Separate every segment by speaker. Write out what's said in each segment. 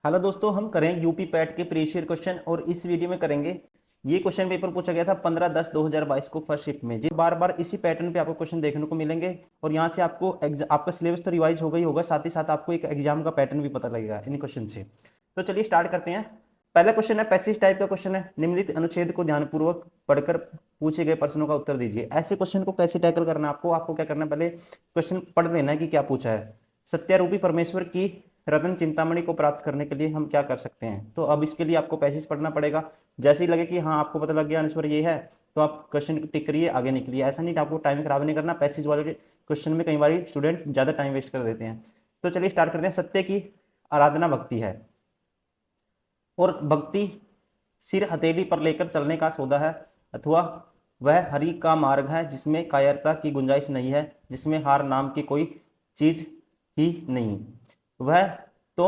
Speaker 1: Hello दोस्तों, हम करें यूपी पैट के प्रीवियस ईयर क्वेश्चन और इस वीडियो में करेंगे। ये क्वेश्चन पेपर पूछा गया था 15/10/2022 को फर्स्ट शिफ्ट में। जी बार बार इसी पैटर्न पे आपको क्वेश्चन देखने को मिलेंगे और यहाँ से आपको आपका सिलेबस तो रिवाइज हो गई होगा, साथ ही साथ आपको एक एग्जाम का पैटर्न भी पता लगेगा इन क्वेश्चन से। तो चलिए स्टार्ट करते हैं। पहला क्वेश्चन है, पैसिव टाइप का क्वेश्चन है। निम्नलिखित अनुच्छेद को ध्यानपूर्वक पढ़कर पूछे गए प्रश्नों का उत्तर दीजिए। ऐसे क्वेश्चन को कैसे टैकल करना है आपको क्या करना है, पहले क्वेश्चन पढ़ लेना है कि क्या पूछा है। सत्यारूपी परमेश्वर की रत्न चिंतामणि को प्राप्त करने के लिए हम क्या कर सकते हैं। तो अब इसके लिए आपको पैसेज पढ़ना पड़ेगा। जैसे ही लगे कि हाँ आपको पता लग गया आंसर ये है, तो आप क्वेश्चन टिक करिए, आगे निकलिए। ऐसा नहीं कि आपको टाइम खराब नहीं करना। पैसेज वाले क्वेश्चन में कई बार स्टूडेंट ज़्यादा टाइम वेस्ट कर देते हैं। तो चलिए स्टार्ट करते हैं। सत्य की आराधना भक्ति है और भक्ति सिर हथेली पर लेकर चलने का सौदा है, अथवा वह हरि का मार्ग है जिसमें कायरता की गुंजाइश नहीं है, जिसमें हार नाम की कोई चीज ही नहीं। वह तो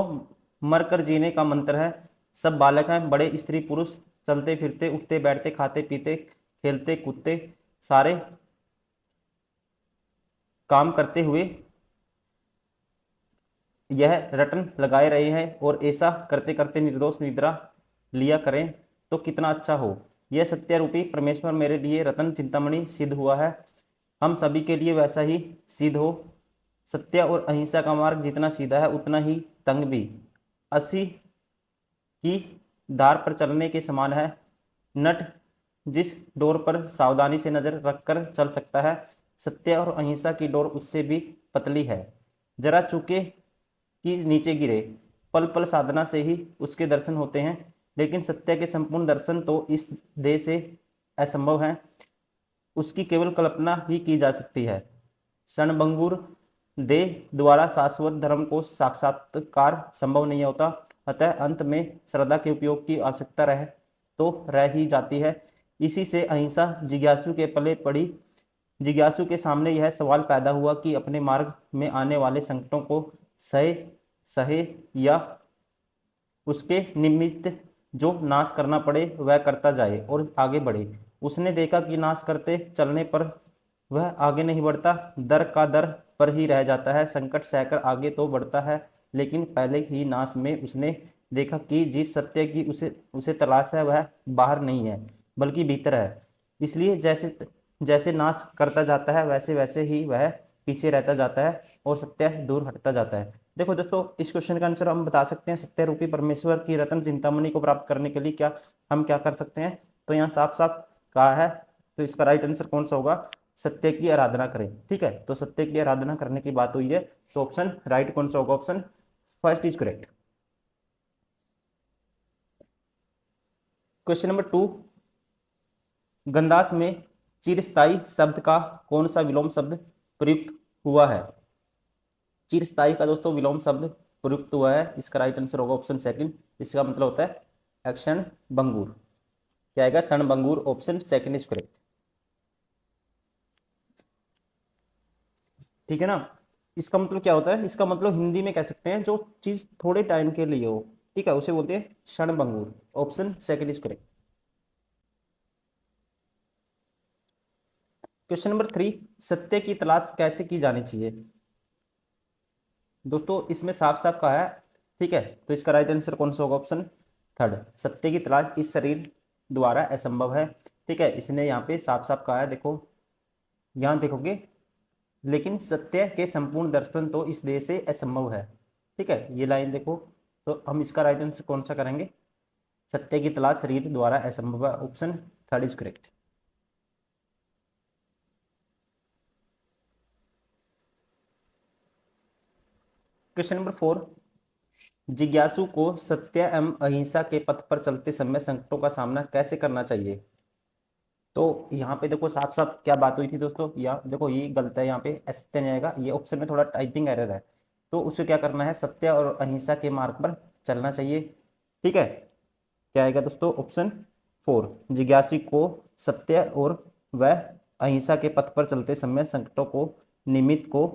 Speaker 1: मरकर जीने का मंत्र है। सब बालक हैं, बड़े स्त्री पुरुष, चलते फिरते उठते बैठते खाते पीते खेलते कूदते सारे काम करते हुए यह रटन लगाए रहे हैं, और ऐसा करते करते निर्दोष निद्रा लिया करें तो कितना अच्छा हो। यह सत्यारूपी परमेश्वर मेरे लिए रतन चिंतामणि सिद्ध हुआ है, हम सभी के लिए वैसा ही सिद्ध हो। सत्य और अहिंसा का मार्ग जितना सीधा है उतना ही तंग भी। अस्सी की धार पर चलने के समान है। नट जिस डोर पर सावधानी से नजर रखकर चल सकता है, सत्य और अहिंसा की डोर उससे भी पतली है। जरा चूके कि नीचे गिरे, पल पल साधना से ही उसके दर्शन होते हैं, लेकिन सत्य के संपूर्ण दर्शन तो इस देह से असंभव है, उसकी केवल कल्पना ही की जा सकती है। क्षणभंगुर देह द्वारा शाश्वत धर्म को साक्षात्कार संभव नहीं होता, अतः अंत में श्रद्धा के उपयोग की आवश्यकता रह ही जाती है। इसी से अहिंसा जिज्ञासु के पले पड़ी। जिज्ञासु के सामने यह सवाल पैदा हुआ कि अपने मार्ग में आने वाले संकटों को सहे सहे या उसके निमित्त जो नाश करना पड़े वह करता जाए और आगे बढ़े। उसने देखा कि नाश करते चलने पर वह आगे नहीं बढ़ता, दर का दर पर ही रह जाता है। संकट सहकर आगे तो बढ़ता है, लेकिन पहले ही नाश में उसने देखा कि जिस सत्य की उसे उसे तलाश है वह बाहर नहीं है बल्कि भीतर है। इसलिए जैसे जैसे नाश करता जाता है वैसे वैसे ही वह पीछे रहता जाता है और सत्य दूर हटता जाता है। देखो दोस्तों, इस क्वेश्चन का आंसर हम बता सकते हैं, सत्य रूपी परमेश्वर की रत्न चिंतामणि को प्राप्त करने के लिए क्या कर सकते हैं। तो यहाँ साफ साफ कहा है, तो इसका राइट आंसर कौन सा होगा, सत्य की आराधना करें। ठीक है, तो सत्य की आराधना करने की बात हुई है, तो ऑप्शन राइट कौन सा होगा, option first is correct. Question number 2, गंदास में चिरस्थाई शब्द का कौन सा विलोम शब्द प्रयुक्त हुआ है। चिरस्थाई का दोस्तों विलोम शब्द प्रयुक्त हुआ है, इसका राइट आंसर होगा ऑप्शन सेकंड। इसका मतलब होता है क्षण भंगुर। क्या आएगा, क्षण भंगुर, ऑप्शन सेकंड इज करेक्ट। ठीक है ना। इसका मतलब क्या होता है, इसका मतलब हिंदी में कह सकते हैं जो चीज थोड़े टाइम के लिए हो, ठीक है, उसे बोलते हैं क्षण भंगुर, option second is correct. Question number 3, सत्य की तलाश कैसे की जानी चाहिए। दोस्तों इसमें साफ साफ कहा है, ठीक है, तो इसका राइट आंसर कौन सा होगा, ऑप्शन थर्ड। सत्य की तलाश इस शरीर द्वारा असंभव है। ठीक है, इसने यहाँ पे साफ साफ कहा है, देखो यहाँ देखोगे, लेकिन सत्य के संपूर्ण दर्शन तो इस देह से असंभव है। ठीक है, ये लाइन देखो, तो हम इसका राइट आंसर कौन सा करेंगे, सत्य की तलाश शरीर द्वारा असंभव है, option third is correct. Question number 4, जिज्ञासु को सत्य एवं अहिंसा के पथ पर चलते समय संकटों का सामना कैसे करना चाहिए। तो यहाँ पे देखो साफ साफ क्या बात हुई थी दोस्तों, यहाँ देखो ये गलत है, यहाँ पे असत्य नहीं आएगा, ये ऑप्शन में थोड़ा टाइपिंग एरर है। तो उसे क्या करना है, सत्य और अहिंसा के मार्ग पर चलना चाहिए। ठीक है, क्या आएगा दोस्तों, ऑप्शन फोर। जिज्ञासु को सत्य और वह अहिंसा के पथ पर चलते समय संकटों को निमित्त को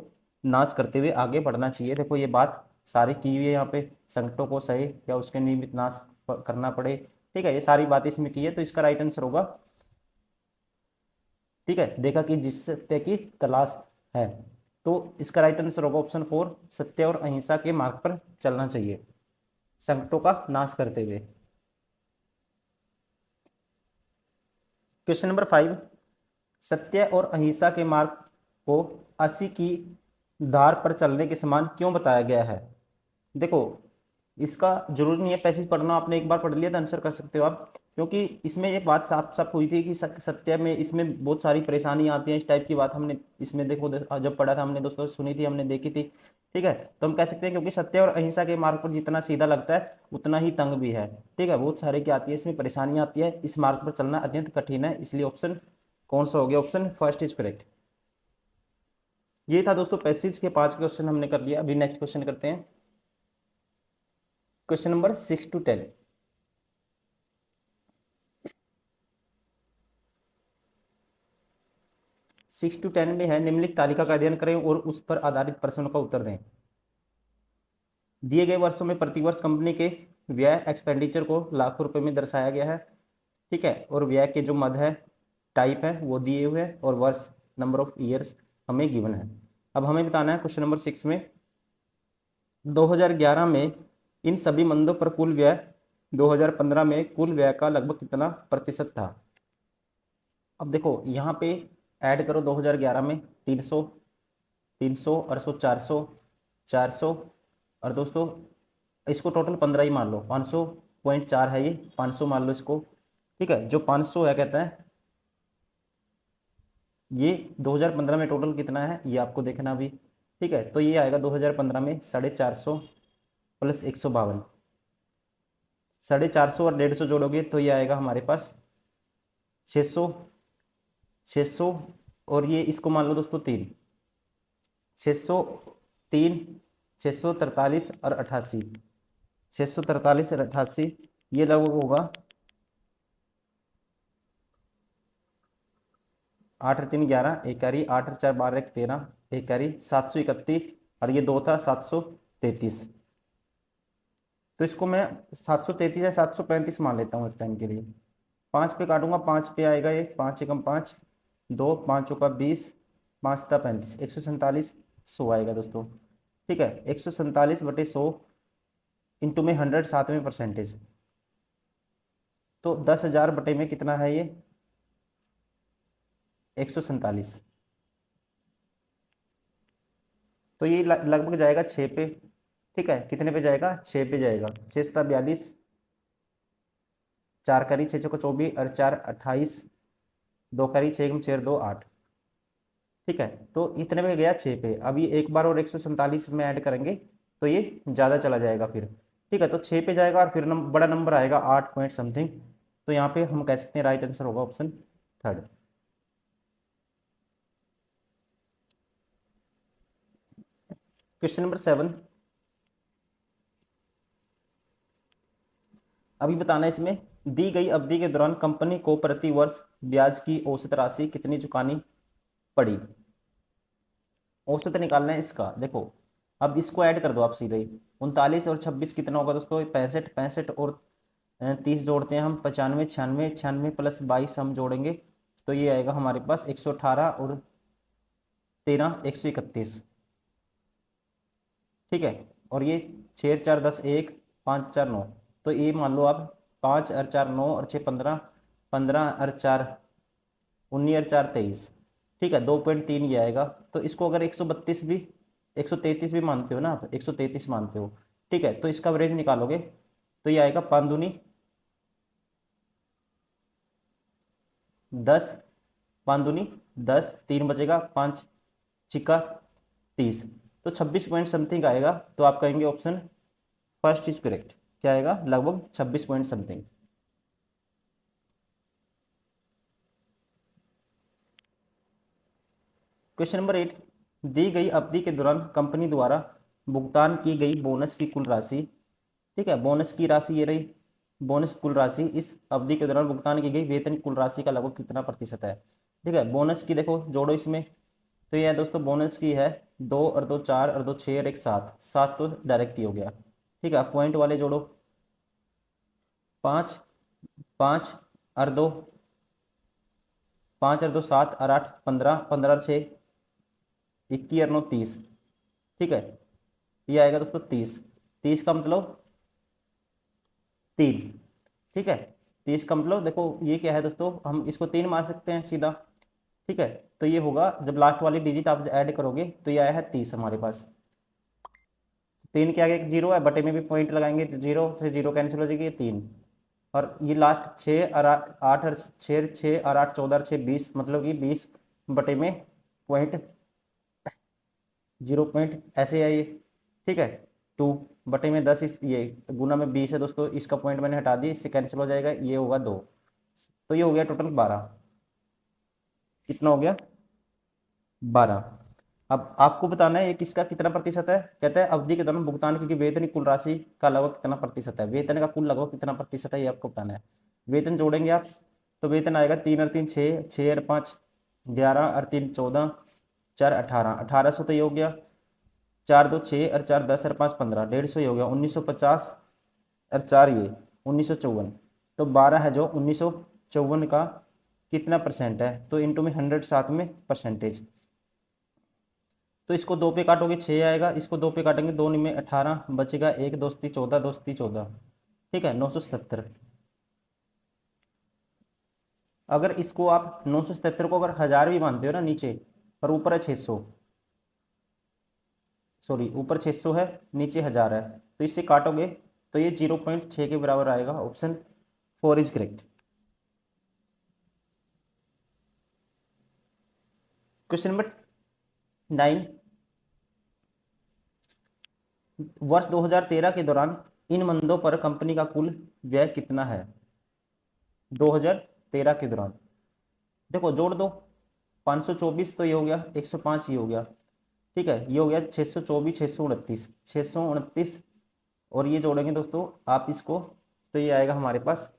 Speaker 1: नाश करते हुए आगे बढ़ना चाहिए। देखो ये बात सारी की हुई है यहाँ पे, संकटों को सही या उसके निमित्त नाश करना पड़े। ठीक है, ये सारी बातें इसमें की है, तो इसका राइट आंसर होगा, ठीक है, देखा कि जिस सत्य की तलाश है, तो इसका राइट आंसर होगा ऑप्शन फोर, सत्य और अहिंसा के मार्ग पर चलना चाहिए। संकटों का नाश करते हुए। क्वेश्चन नंबर 5, सत्य और अहिंसा के मार्ग को 80 की धार पर चलने के समान क्यों बताया गया है। देखो, इसका जरूरी नहीं है पैसेज पढ़ना, आपने एक बार पढ़ लिया तो आंसर कर सकते हो आप, क्योंकि इसमें ये बात साफ साफ हुई थी कि सत्य में इसमें बहुत सारी परेशानी आती है, इस टाइप की बात हमने इसमें देखो जब पढ़ा था हमने दोस्तों, सुनी थी हमने, देखी थी। ठीक है, तो हम कह सकते हैं क्योंकि सत्य और अहिंसा के मार्ग पर जितना सीधा लगता है उतना ही तंग भी है। ठीक है, बहुत सारे की आती है, इसमें परेशानी आती है, इस मार्ग पर चलना अत्यंत कठिन है, इसलिए ऑप्शन कौन सा हो गया, ऑप्शन फर्स्ट इज करेक्ट। ये था दोस्तों पैसेज के 5 क्वेश्चन हमने कर लिया। अभी नेक्स्ट क्वेश्चन करते हैं, क्वेश्चन नंबर 6 to 10। 6 to 10 में है, निम्नलिखित तालिका का अध्ययन करें और उस पर आधारित प्रश्नों का उत्तर दें। दिए गए वर्षों में प्रतिवर्ष कंपनी के व्यय एक्सपेंडिचर को लाखों रुपए में दर्शाया गया है। ठीक है, और व्यय के जो मद है, टाइप है, वो दिए हुए हैं, और वर्ष नंबर ऑफ ईयर्स हमें गिवन है। अब हमें बताना है क्वेश्चन नंबर 6 में 2011 में इन सभी मंदों पर कुल व्यय 2015 में कुल व्यय का लगभग कितना प्रतिशत था। अब देखो यहाँ पे ऐड करो 2011 में 300, 300 और 100, 400, 400, और दोस्तों इसको टोटल 15 ही मान लो, 500.4 है ये, 500 मान लो इसको। ठीक है, जो 500 है कहता है ये 2015 में टोटल कितना है ये आपको देखना भी। ठीक है, तो ये आएगा 2015 में 450 प्लस 152, 450 और 150 जोड़ोगे तो ये आएगा हमारे पास 600, 600, और ये इसको मान लो दोस्तों 3, 600, 3, 643 और 88, 643 और 88, ये लगभग होगा 8 और 3 11, एक कैरी, 8 और 4 12 एक 13, एक कैरी 731, और ये 2 था 733। तो इसको मैं 733 या 735 मान लेता हूँ एक टाइम के लिए। 5 पे काटूंगा, 5 पे आएगा ये, 5 एकम 5, 2 5 का 20, 5 था 35, 147, 100 आएगा दोस्तों। ठीक है, 147/100 इंटू में 100 7वें परसेंटेज, तो 10,000 बटे में कितना है ये 147, तो ये लगभग जाएगा 6 पे। ठीक है, कितने पे जाएगा 6 पे जाएगा, 6 7 42, 4 करी 6 को 24 और 4 28, 2 करी 6 6 2 8। ठीक है, तो इतने पे गया 6 पे। अब ये एक बार और 147 में ऐड करेंगे तो ये ज़्यादा चला जाएगा फिर। ठीक है, तो 6 पे जाएगा और फिर बड़ा नंबर आएगा 8 पॉइंट समथिंग, तो यहाँ पे हम कह सकते हैं राइट आंसर होगा ऑप्शन थर्ड। क्वेश्चन नंबर 7, अभी बताना है इसमें दी गई अवधि के दौरान कंपनी को प्रति वर्ष ब्याज की औसत राशि कितनी चुकानी पड़ी। औसत निकालना है इसका। देखो, अब इसको ऐड कर दो आप सीधे ही, 39 और 26 कितना होगा दोस्तों 65, 65 और 30 जोड़ते हैं हम 95, 96, 96 प्लस 22 हम जोड़ेंगे तो ये आएगा हमारे पास 118 और 13 131। ठीक है, और ये 6 4 10 1, 5 4 9, तो ये मान लो आप 5 और 4 9 और 6 15, 15 और 4 19 और 4 23। ठीक है, 2.3 ये आएगा। तो इसको अगर 132 भी 133 भी मानते हो ना आप, 133 मानते हो, ठीक है, तो इसका एवरेज निकालोगे तो ये आएगा 5 दूनी 10, 5 दूनी 10, 3 बचेगा, 5 छिक्का 30, तो 26 पॉइंट समथिंग आएगा। तो आप कहेंगे ऑप्शन फर्स्ट इज करेक्ट। क्या आएगा लगभग 26 पॉइंट समथिंग। क्वेश्चन नंबर 8, दी गई अवधि के दौरान कंपनी द्वारा भुगतान की गई बोनस की कुल राशि। ठीक है, बोनस की राशि ये रही, बोनस कुल राशि इस अवधि के दौरान भुगतान की गई वेतन कुल राशि का लगभग कितना प्रतिशत है। ठीक है, बोनस की देखो जोड़ो इसमें, तो ये है दोस्तों बोनस की है 2 और 2 4 और 2 6 और 1 7, 7 तो डायरेक्ट ही हो गया। ठीक है, पॉइंट वाले जोड़ो 5, 5 और 2, 5 और 2 7 और 8 15, 15 और 6 21 और 9 30। ठीक है, ये आएगा दोस्तों 30, 30 का मतलब 3। ठीक है, तो इसका मतलब देखो ये क्या है दोस्तों, हम इसको 3 मान सकते हैं सीधा। ठीक है, तो ये होगा जब लास्ट वाली डिजिट आप ऐड करोगे तो ये आया है 30 हमारे पास। 3 के आगे एक जीरो है, बटे में भी पॉइंट लगाएंगे तो जीरो से जीरो कैंसिल हो जाएगी, ये 3। और ये लास्ट 6 और 8 और 6 और 8 14 और 6 20, मतलब कि 20 बटे में पॉइंट 0 पॉइंट ऐसे है ये। ठीक है, 2 बटे में 10, इस ये गुना में 20 है दोस्तों, इसका पॉइंट मैंने हटा दिया, इससे कैंसिल हो जाएगा, ये होगा 2। तो ये हो गया टोटल 12। कितना हो गया? 12। अब आपको बताना है ये किसका कितना प्रतिशत है। कहता है अवधि के दौरान भुगतान की वेतन की कुल राशि का लगभग कितना प्रतिशत है, वेतन का कुल लगभग कितना प्रतिशत है ये आपको बताना है। वेतन जोड़ेंगे आप तो वेतन आएगा 3 और 3 6, 6 और 5 11 और 3 14, 4 18, 1800 तो ये हो गया। 4 2 6 और 4 10 और 5 15, 150 ही हो गया। 1950 और 4 ये 1954। तो 12 है जो 1954 का कितना परसेंट है, तो इंटू में 100 साथ में परसेंटेज। तो इसको 2 पे काटोगे 6 आएगा, इसको 2 पे काटेंगे 2 में 18 बचेगा, 1 दोस्ती 14 दोस्ती 14। ठीक है, 977। अगर इसको आप 977 को अगर 1000 भी मानते हो ना नीचे, और ऊपर है 600, सॉरी ऊपर 600 है नीचे 1000 है, तो इससे काटोगे तो ये 0.6 के बराबर आएगा। Option 4 is correct. Question number 9, वर्ष 2013 के दौरान इन मंदों पर कंपनी का कुल व्यय कितना है? 2013 के दौरान देखो जोड़ दो, 524 तो ये हो गया, 105 ये हो गया। ठीक है, ये हो गया 624 629 629, और ये जोड़ेंगे दोस्तों आप इसको, तो ये आएगा हमारे पास।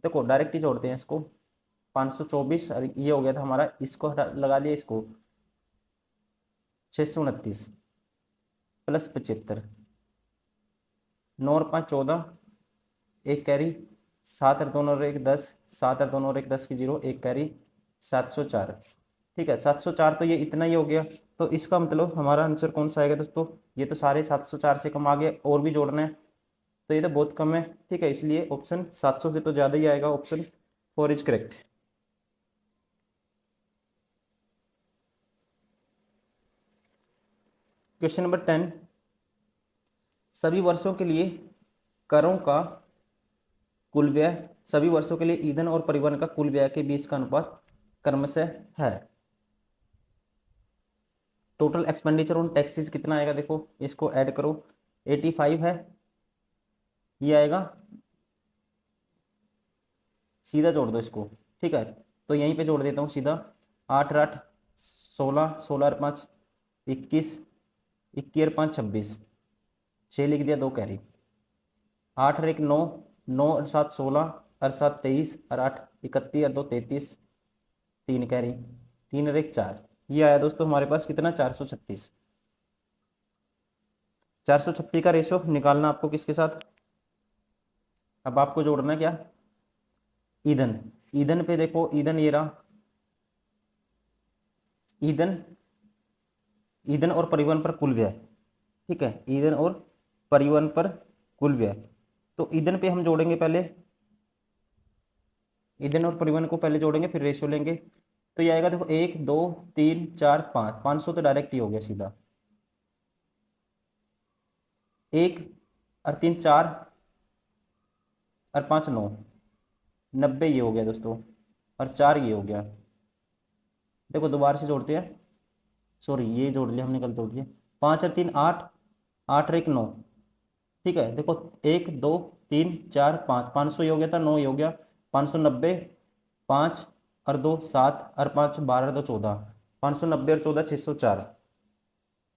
Speaker 1: देखो डायरेक्ट ही जोड़ते हैं इसको, 524 और ये हो गया था हमारा, इसको लगा दिया इसको, 629 प्लस 75, 9 और 5 14, एक कैरी, 7 और 2 और 1 10, 7 और 2 और 1 10 की जीरो, एक कैरी, 704। ठीक है, 704 तो ये इतना ही हो गया। तो इसका मतलब हमारा आंसर कौन सा आएगा दोस्तों? ये तो सारे 704 से कम आ गए, और भी जोड़ना है तो ये तो बहुत कम है। ठीक है, इसलिए ऑप्शन 700 से तो ज़्यादा ही आएगा, option 4 is correct. Question number 10, सभी वर्षों के लिए करों का कुल व्यय, सभी वर्षों के लिए ईंधन और परिवहन का कुल व्यय के बीच का अनुपात क्रमशः है। टोटल एक्सपेंडिचर ऑन टैक्सेस कितना आएगा, देखो इसको ऐड करो, 85 है, ये आएगा, सीधा जोड़ दो इसको। ठीक है, तो यहीं पे जोड़ देता हूँ सीधा, 8 और 8 16, 16 और 5 21, 21 और 5 26, 6 लिख दिया, 2 कैरी, 8 और 1 9, 9 और 7 16 और 7 23 और 8 31 और 2 33, 3 कैरी, 3 और 1 4, ये आया दोस्तों हमारे पास कितना, 436। 436 का रेशो निकालना आपको किसके साथ, अब आपको जोड़ना क्या, ईंधन। ईंधन पे देखो, ईंधन ये रहा, ईंधन, ईंधन और परिवहन पर कुल व्यय। ठीक है, ईंधन और परिवहन पर कुल व्यय, तो ईंधन पे हम जोड़ेंगे पहले, ईंधन और परिवहन को पहले जोड़ेंगे फिर रेशियो लेंगे। तो ये आएगा देखो 1 2 3 4 5, 500 तो डायरेक्ट ही हो गया सीधा, 1 और 3 4 और 5 9, 90 ये हो गया दोस्तों, और 4 ये हो गया। देखो दोबारा से जोड़ते हैं, सॉरी ये जोड़ लिया हमने, गलत जोड़ लिया, 5 और 3 8, 8 और 1 9। ठीक है, देखो 1 2 3 4 5, 500 ये हो गया था, 9 ये हो गया, 590, 5 और 2 7 और 5 12 और 2 14, 590 और 14 604।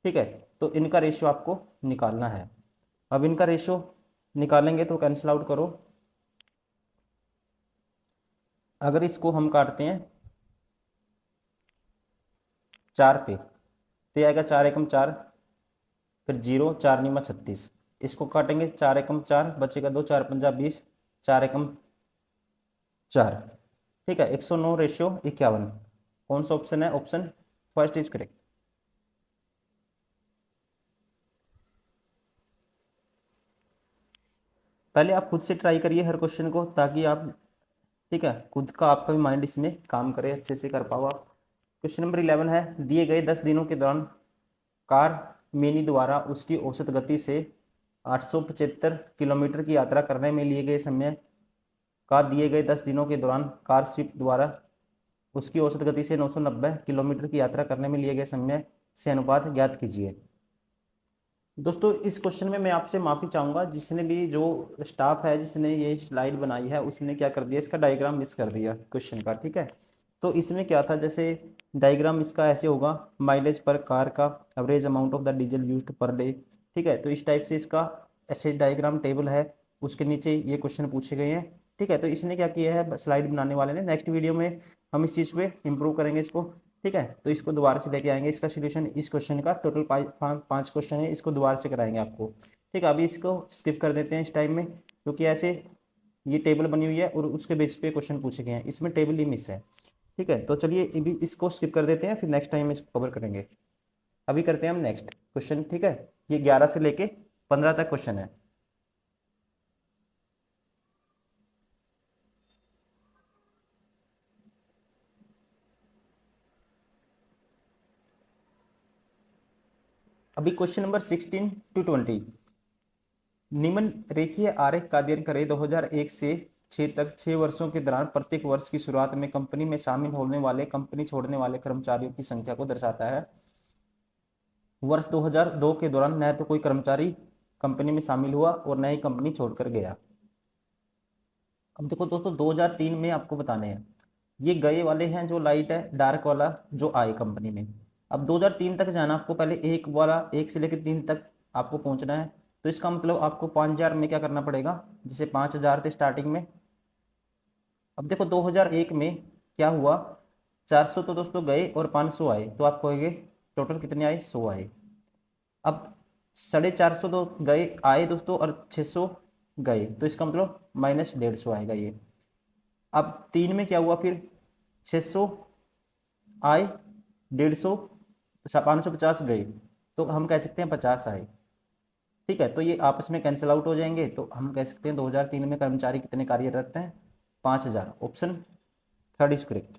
Speaker 1: ठीक है, तो इनका रेशियो आपको निकालना है। अब इनका रेशियो निकालेंगे तो कैंसिल आउट करो, अगर इसको हम काटते हैं 4 पे तो ये आएगा 4 एकम 4, फिर 0 4 निमा 36, इसको काटेंगे 4 एकम 4 बचेगा 2, 4 पंजा 20, 4 एकम 4। ठीक है, 109 रेशियो 51, कौन सा ऑप्शन है, ऑप्शन फर्स्ट इज करेक्ट। पहले आप खुद से ट्राई करिए हर क्वेश्चन को, ताकि आप, ठीक है, खुद का आपका भी माइंड इसमें काम करे, अच्छे से कर पाओ आप। क्वेश्चन नंबर 11 है, दिए गए 10 दिनों के दौरान कार मिनी द्वारा उसकी औसत गति से 875 किलोमीटर की यात्रा करने में लिए गए समय का दिए गए 10 दिनों के दौरान कार स्विफ्ट द्वारा उसकी औसत गति से 990 किलोमीटर की यात्रा करने में लिए गए समय से अनुपात ज्ञात कीजिए। दोस्तों इस क्वेश्चन में मैं आपसे माफ़ी चाहूँगा, जिसने भी, जो स्टाफ है जिसने ये स्लाइड बनाई है, उसने क्या कर दिया, इसका डायग्राम मिस कर दिया क्वेश्चन का, ठीक है। तो इसमें क्या था, जैसे डायग्राम इसका ऐसे होगा, माइलेज पर कार का average amount of the diesel used per day, ठीक है। तो इस टाइप से इसका ऐसे डायग्राम टेबल है, उसके नीचे ये क्वेश्चन पूछे गए हैं, ठीक है। तो इसने क्या किया है, स्लाइड बनाने वाले ने, नेक्स्ट वीडियो में हम इस चीज़ पे इम्प्रूव करेंगे इसको, ठीक है। तो इसको दोबारा से लेके आएंगे, इसका सोल्यूशन, इस क्वेश्चन का टोटल 5 क्वेश्चन है, इसको दोबारा से कराएंगे आपको, ठीक है। अभी इसको स्किप कर देते हैं इस टाइम में, क्योंकि ऐसे ये टेबल बनी हुई है और उसके बेस पे क्वेश्चन पूछे गए हैं, इसमें टेबल ही मिस है, ठीक है। तो चलिए अभी इसको स्किप कर देते हैं, फिर नेक्स्ट टाइम इसको कवर करेंगे। अभी करते हैं हम नेक्स्ट क्वेश्चन, ठीक है। ये 11 से लेके 15 तक क्वेश्चन है। अभी क्वेश्चन नंबर 16 टू 20, निम्न रेखीय आरेख का अध्ययन करें। 2001 से 6 तक 6 वर्षों के दौरान प्रत्येक वर्ष की शुरुआत में कंपनी में शामिल होने वाले, कंपनी छोड़ने वाले कर्मचारियों की संख्या को दर्शाता है। वर्ष 2002 के दौरान न तो कोई कर्मचारी कंपनी में शामिल हुआ और न ही कंपनी छोड़कर गया। अब देखो दोस्तों, 2003 में आपको बताने हैं, ये गए वाले हैं जो लाइट है, डार्क वाला जो आए कंपनी में। अब 2003 तक जाना आपको, पहले एक वाला 1 से लेकर 3 तक आपको पहुंचना है। तो इसका मतलब आपको 5000 में क्या करना पड़ेगा, जैसे 5000 थे स्टार्टिंग में। अब देखो 2001 में क्या हुआ, 400 तो दोस्तों गए और 500 आए, तो आप कहोगे टोटल कितने आए, 100 आए। अब 450 तो गए आए दोस्तों और 600 गए, तो इसका मतलब -150 आएगा ये। अब 3 में क्या हुआ फिर, 600 आए, 150, 550 गए, तो हम कह सकते हैं 50 आए, ठीक है। तो ये आपस में कैंसिल आउट हो जाएंगे, तो हम कह सकते हैं 2003 में कर्मचारी कितने कार्यरत हैं, 5000। Option third is correct.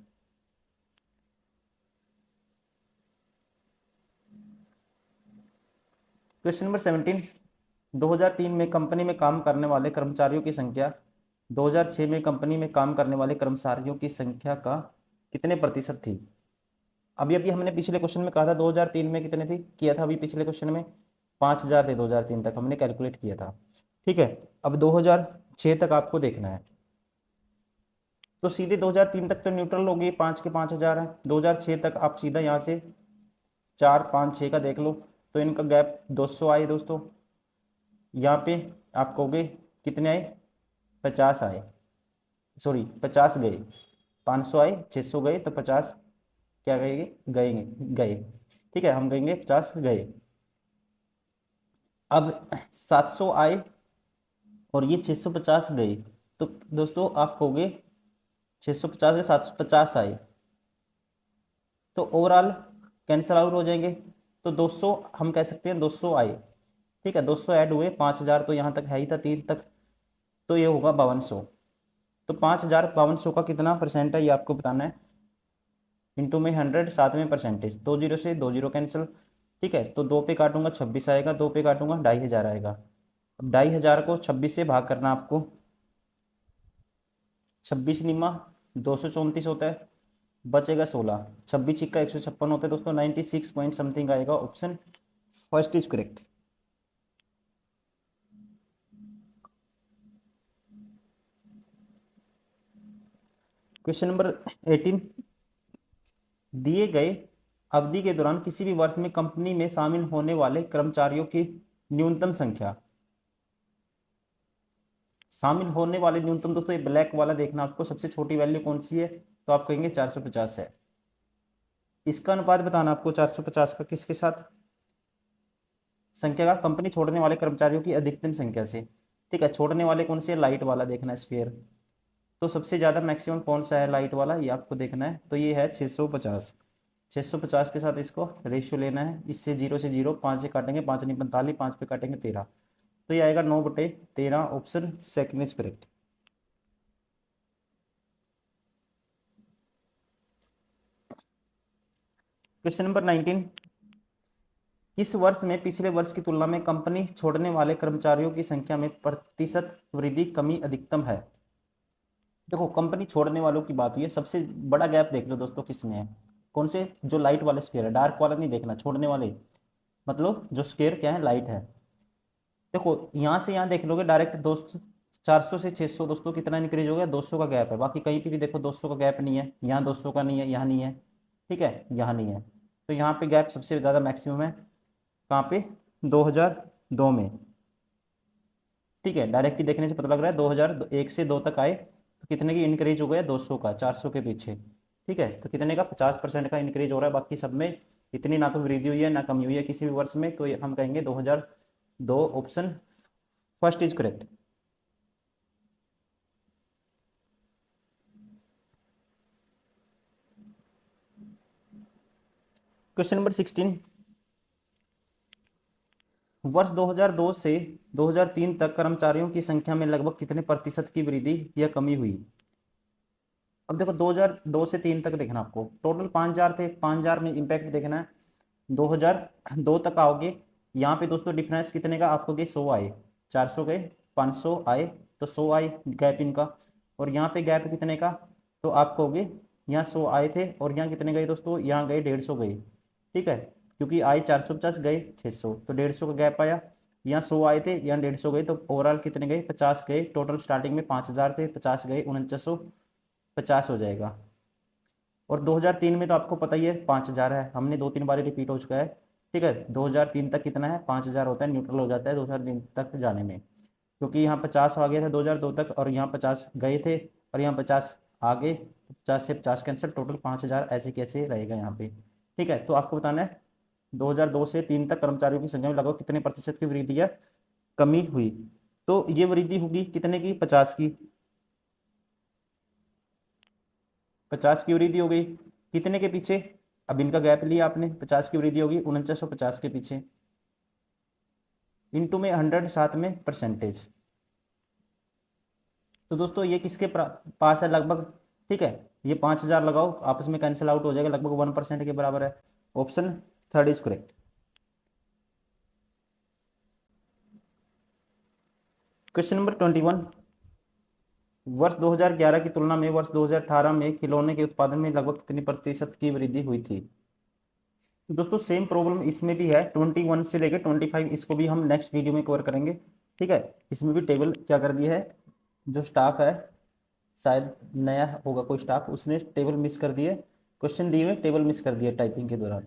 Speaker 1: Question number 17, 2003 में कंपनी में काम करने वाले कर्मचारियों की संख्या 2006 में कंपनी में काम करने वाले कर्मचारियों की संख्या का कितने प्रतिशत थी। अभी अभी हमने पिछले क्वेश्चन में कहा था 2003 में कितने थे, किया था अभी पिछले क्वेश्चन में 5000 थे, 2003 तक हमने कैलकुलेट किया था, ठीक है। अब 2006 तक आपको देखना है, तो सीधे 2003 तक तो न्यूट्रल होगी, 5 के 5000 है। 2006 तक आप सीधा यहाँ से 4 5 6 का देख लो, तो इनका गैप 200 आए दोस्तों। यहाँ पे आप कहोगे कितने आए, 50 आए, सॉरी 50 गए, 500 आए, 600 गए, तो 50 क्या कहेंगे, गए गए, ठीक है, हम कहेंगे 50 गए। अब 700 आए और ये 650 गए, तो दोस्तों आप कहोगे 650 से 750 आए, तो ओवरऑल कैंसिल आउट हो जाएंगे, तो 200 हम कह सकते हैं 200 आए, ठीक है। 200 ऐड हुए, 5000 तो यहाँ तक है ही था 3 तक, तो ये होगा 5200। तो 5000 5200 का कितना परसेंट है ये आपको बताना है, इंटू में 100, साथ में परसेंटेज, 2 जीरो से 2 जीरो कैंसिल, ठीक है। तो 2 पे काटूंगा 26 आएगा, 2 पे काटूंगा 2500 आएगा। अब 2500 को 26 से भाग करना आपको, 26 निमा 234 होता है, बचेगा 16, 26 छिक्का 156 होता है दोस्तों, 96 पॉइंट समथिंग आएगा। Option first is correct. Question number 18, दिए गए अवधि के दौरान किसी भी वर्ष में कंपनी में शामिल होने वाले कर्मचारियों की न्यूनतम संख्या। शामिल होने वाले न्यूनतम दोस्तों, ये ब्लैक वाला देखना आपको, सबसे छोटी वैल्यू कौन सी है, तो आप कहेंगे 450 है। इसका अनुपात बताना आपको 450 का किसके साथ, संख्या का, कंपनी छोड़ने वाले कर्मचारियों की अधिकतम संख्या से, ठीक है। छोड़ने वाले कौन से, लाइट वाला देखना है, स्फीयर। तो सबसे ज़्यादा मैक्सिमम कौन सा है, लाइट वाला, ये आपको देखना है, तो ये है 650। 650 के साथ इसको रेशियो लेना है, इससे 0 से 0, 5 से काटेंगे 5 नहीं 45, 5 पे काटेंगे 13, तो ये आएगा 9/13, option second is correct. Question number 19, इस वर्ष में पिछले वर्ष की तुलना में कंपनी छोड़ने वाले कर्मचारियों की संख्या में प्रतिशत वृद्धि कमी अधिकतम है। देखो कंपनी छोड़ने वालों की बात हुई है, सबसे बड़ा गैप देख लो दोस्तों किसमें है, कौन से, जो लाइट वाले स्क्वायर है, डार्क वाला नहीं देखना, छोड़ने वाले मतलब जो स्क्वायर क्या है, लाइट है। देखो यहाँ से यहाँ देख लोगे डायरेक्ट दोस्तों, 400 से 600 दोस्तों कितना इंक्रीज हो गया, 200 का गैप है। बाकी कहीं पे भी देखो 200 का गैप नहीं है, यहाँ 200 का नहीं है, यहाँ नहीं है, ठीक है, यहाँ नहीं है। तो यहाँ पे गैप सबसे ज़्यादा मैक्सिमम है कहाँ पे, 2002 में, ठीक है। डायरेक्ट ही देखने से पता लग रहा है 2001 से 2 तक आए तो कितने की इंक्रीज हो गया, 200 का, 400 के पीछे, ठीक है। तो कितने का, 50% का इंक्रीज हो रहा है। बाकी सब में इतनी ना तो वृद्धि हुई है ना कमी हुई है किसी भी वर्ष में, तो हम कहेंगे 2002, option first is correct. Question number 16, वर्ष 2002 से 2003 तक कर्मचारियों की संख्या में लगभग कितने प्रतिशत की वृद्धि या कमी हुई। अब देखो 2002 से 3 तक देखना, आपको टोटल 5000 थे, 5000 में इम्पैक्ट देखना है। 2002 तक आओगे, यहाँ पे दोस्तों डिफरेंस कितने का आपको, 100 आए, 400 गए, 500 आए, तो 100 आए गैप इनका। और यहाँ पे गैप कितने का, तो आप कहोगे यहाँ 100 आए थे और यहाँ कितने गए दोस्तों, यहाँ गए 150 गए, ठीक है, क्योंकि आए 450 गए 600, तो 150 का गैप आया। यहाँ 100 आए थे, यहाँ 150 गए, तो ओवरऑल कितने गए, 50 गए। टोटल स्टार्टिंग में 5000 थे, 50 गए, 4950 हो जाएगा। और 2003 में तो आपको पता ही है 5000 है, हमने 2-3 बार रिपीट हो चुका है, ठीक है। 2003 तक कितना है, 5000 होता है, न्यूट्रल हो जाता है 2003 तक जाने में, क्योंकि यहाँ 50 आ गया था 2002 तक, और यहाँ 50 गए थे और यहाँ 50 आ गए, 50 से 50 कैंसिल, टोटल 5000 ऐसे कैसे रहेगा यहाँ पे, ठीक है। तो आपको बताना है 2002 से 3 तक कर्मचारियों की संख्या में लगभग कितने प्रतिशत की वृद्धि या कमी हुई। तो ये वृद्धि होगी कितने की, 50 की, 50 की वृद्धि हो गई, कितने के पीछे, अब इनका गैप लिया आपने, 50 की वृद्धि होगी 4950 के पीछे, इनटू में 100 साथ में परसेंटेज। तो दोस्तों ये किसके पास है लगभग, ठीक है, ये 5000 लगाओ, आपस में कैंसिल आउट हो जाएगा, लगभग 1% के बराबर है, option third is correct. Question number 21, वर्ष 2011 की तुलना में वर्ष 2018 में खिलौने के उत्पादन में लगभग कितनी प्रतिशत की वृद्धि हुई थी। तो दोस्तों सेम प्रॉब्लम इसमें भी है, 21 से लेकर 25, इसको भी हम नेक्स्ट वीडियो में कवर करेंगे, ठीक है। इसमें भी टेबल क्या कर दिया है, जो स्टाफ है, शायद नया होगा कोई स्टाफ, उसने टेबल मिस कर दिए, क्वेश्चन दिए हुए टेबल मिस कर दिया टाइपिंग के दौरान।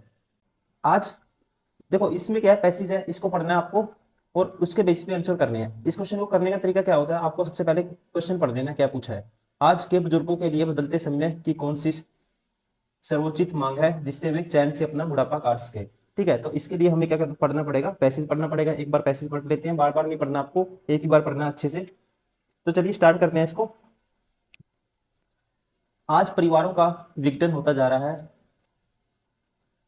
Speaker 1: आज देखो इसमें क्या है, पैसेज है, इसको पढ़ना है आपको और उसके बेसिस पे आंसर करने हैं। इस क्वेश्चन को करने का तरीका क्या होता है, आपको सबसे पहले क्वेश्चन पढ़ लेना क्या पूछा है। आज के बुजुर्गों के लिए बदलते समय की कौन सी सर्वोचित मांग है जिससे वे चैन से अपना बुढ़ापा काट सके, ठीक है। तो इसके लिए हमें क्या पढ़ना पड़ेगा, पैसेज पढ़ना पड़ेगा। एक बार पैसेज पढ़ लेते हैं, बार बार नहीं पढ़ना आपको, एक ही बार पढ़ना अच्छे से। तो चलिए स्टार्ट करते हैं इसको। आज परिवारों का विघटन होता जा रहा है,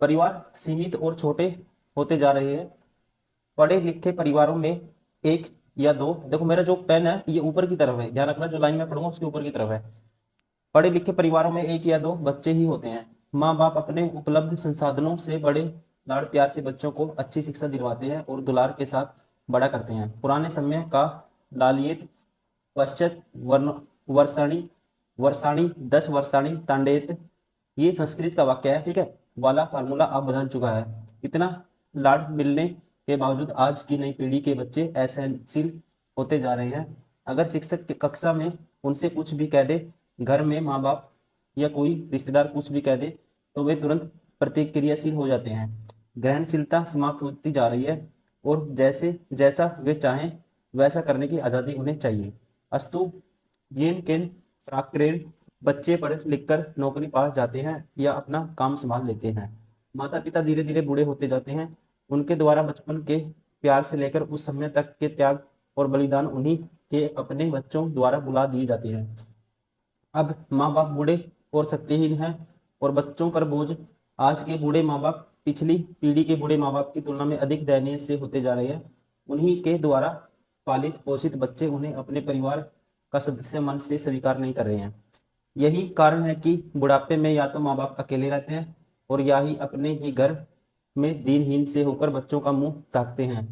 Speaker 1: परिवार सीमित और छोटे होते जा रहे हैं। पढ़े लिखे परिवारों में एक या दो, देखो मेरा जो पेन है ये ऊपर की तरफ है, ध्यान रखना, जो लाइन में पढ़ूंगा उसके ऊपर की तरफ है। पढ़े लिखे परिवारों में एक या दो बच्चे ही होते हैं। माँ बाप अपने उपलब्ध संसाधनों से बड़े लाड़ प्यार से बच्चों को अच्छी शिक्षा दिलवाते हैं और दुलार के साथ बड़ा करते हैं। पुराने समय का लालियत पश्चात वर्ण वर्षाणी वर्षाणी 10 वर्षाणी तांडेत, ये संस्कृत का वाक्य है, ठीक है, वाला फार्मूला अब बदल चुका है। इतना लाड़ मिलने के बावजूद आज की नई पीढ़ी के बच्चे असहनशील होते जा रहे हैं। अगर शिक्षक की कक्षा में उनसे कुछ भी कह दे, घर में माँ बाप या कोई रिश्तेदार कुछ भी कह दे, तो वे तुरंत प्रतिक्रियाशील हो जाते हैं। ग्रहणशीलता समाप्त होती जा रही है और जैसे जैसा वे चाहें वैसा करने की आज़ादी उन्हें चाहिए। अस्तु येन केन प्राक्रेन, बच्चे पढ़ लिख कर नौकरी पा जाते हैं या अपना काम संभाल लेते हैं। माता पिता धीरे धीरे बूढ़े होते जाते हैं, उनके द्वारा बचपन के प्यार से लेकर उस समय तक के त्याग और बलिदान उन्हीं के अपने बच्चों द्वारा बुला दिए जाते हैं। अब माँ बाप बूढ़े और शक्तिहीन हैं और बच्चों पर बोझ। आज के बूढ़े माँ बाप पिछली पीढ़ी के बूढ़े माँ बाप की तुलना में अधिक दयनीय से होते जा रहे हैं। उन्हीं के द्वारा पालित पोषित बच्चे उन्हें अपने परिवार का सदस्य मन से स्वीकार नहीं कर रहे हैं। यही कारण है कि बुढ़ापे में या तो माँ बाप अकेले रहते हैं और या ही अपने ही घर में दीनहीन से होकर बच्चों का मुंह ताकते हैं।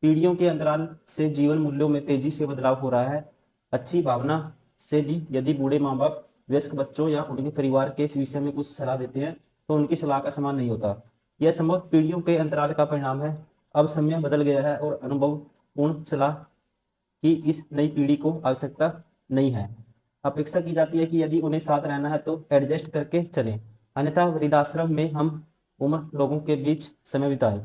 Speaker 1: पीढ़ियों के अंतराल से जीवन मूल्यों में तेजी से बदलाव हो रहा है। अच्छी भावना से भी यदि बूढ़े माँ बाप वयस्क बच्चों या उनके परिवार के इस विषय में कुछ सलाह देते हैं तो उनकी सलाह का समान नहीं होता। यह संभव पीढ़ियों के अंतराल का परिणाम है। अब समय बदल गया है और अनुभवपूर्ण सलाह की इस नई पीढ़ी को आवश्यकता नहीं है। अपेक्षा की जाती है कि यदि उन्हें साथ रहना है तो एडजस्ट करके चलें, अन्यथा वृद्धाश्रम में हम उम्र लोगों के बीच समय बिताएं,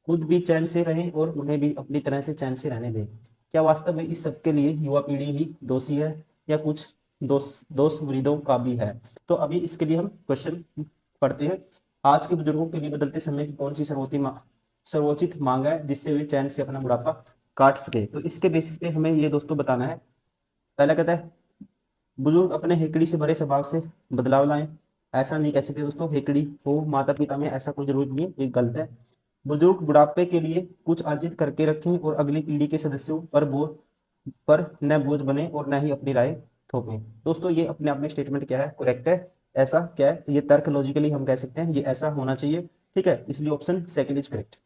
Speaker 1: खुद भी चैन से रहें और उन्हें भी अपनी तरह से चैन से रहने दें। क्या वास्तव में इस सब के लिए युवा पीढ़ी ही दोषी है या कुछ दोष वृद्धों का भी है? तो अभी इसके लिए हम क्वेश्चन पढ़ते हैं। आज के बुजुर्गों के लिए बदलते समय की कौन सी सर्वोचित मांग है जिससे वे चैन से अपना बुढ़ापा काट सके? तो इसके बेसिस पे हमें ये दोस्तों बताना है। पहला कहता है बुजुर्ग अपने हेकड़ी से बड़े स्वभाव से बदलाव लाएं। ऐसा नहीं कह सकते दोस्तों, हेकड़ी हो माता पिता में ऐसा कोई जरूरी नहीं, ये गलत है। बुजुर्ग बुढ़ापे के लिए कुछ अर्जित करके रखें और अगली पीढ़ी के सदस्यों पर न बोझ बने और न ही अपनी राय थोपें। दोस्तों ये अपने आप में स्टेटमेंट क्या है, करेक्ट है। ऐसा क्या है, ये तर्क लॉजिकली हम कह सकते हैं ये ऐसा होना चाहिए, ठीक है, इसलिए option second is correct.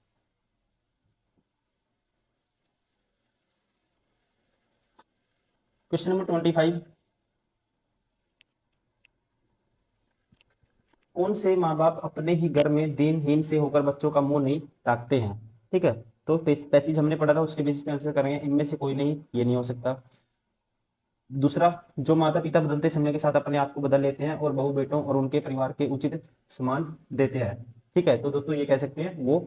Speaker 1: Question number 25, कौन से माँ बाप अपने ही घर में दीनहीन से होकर बच्चों का मुंह नहीं ताकते हैं? ठीक है, तो पैसेज हमने पढ़ा था उसके बेसिस पे आंसर करेंगे, इनमें से कोई नहीं, ये नहीं हो सकता। दूसरा, जो माता पिता बदलते समय के साथ अपने आप को बदल लेते हैं और बहू बेटों और उनके परिवार के उचित सम्मान देते हैं। ठीक है, तो दोस्तों ये कह सकते हैं वो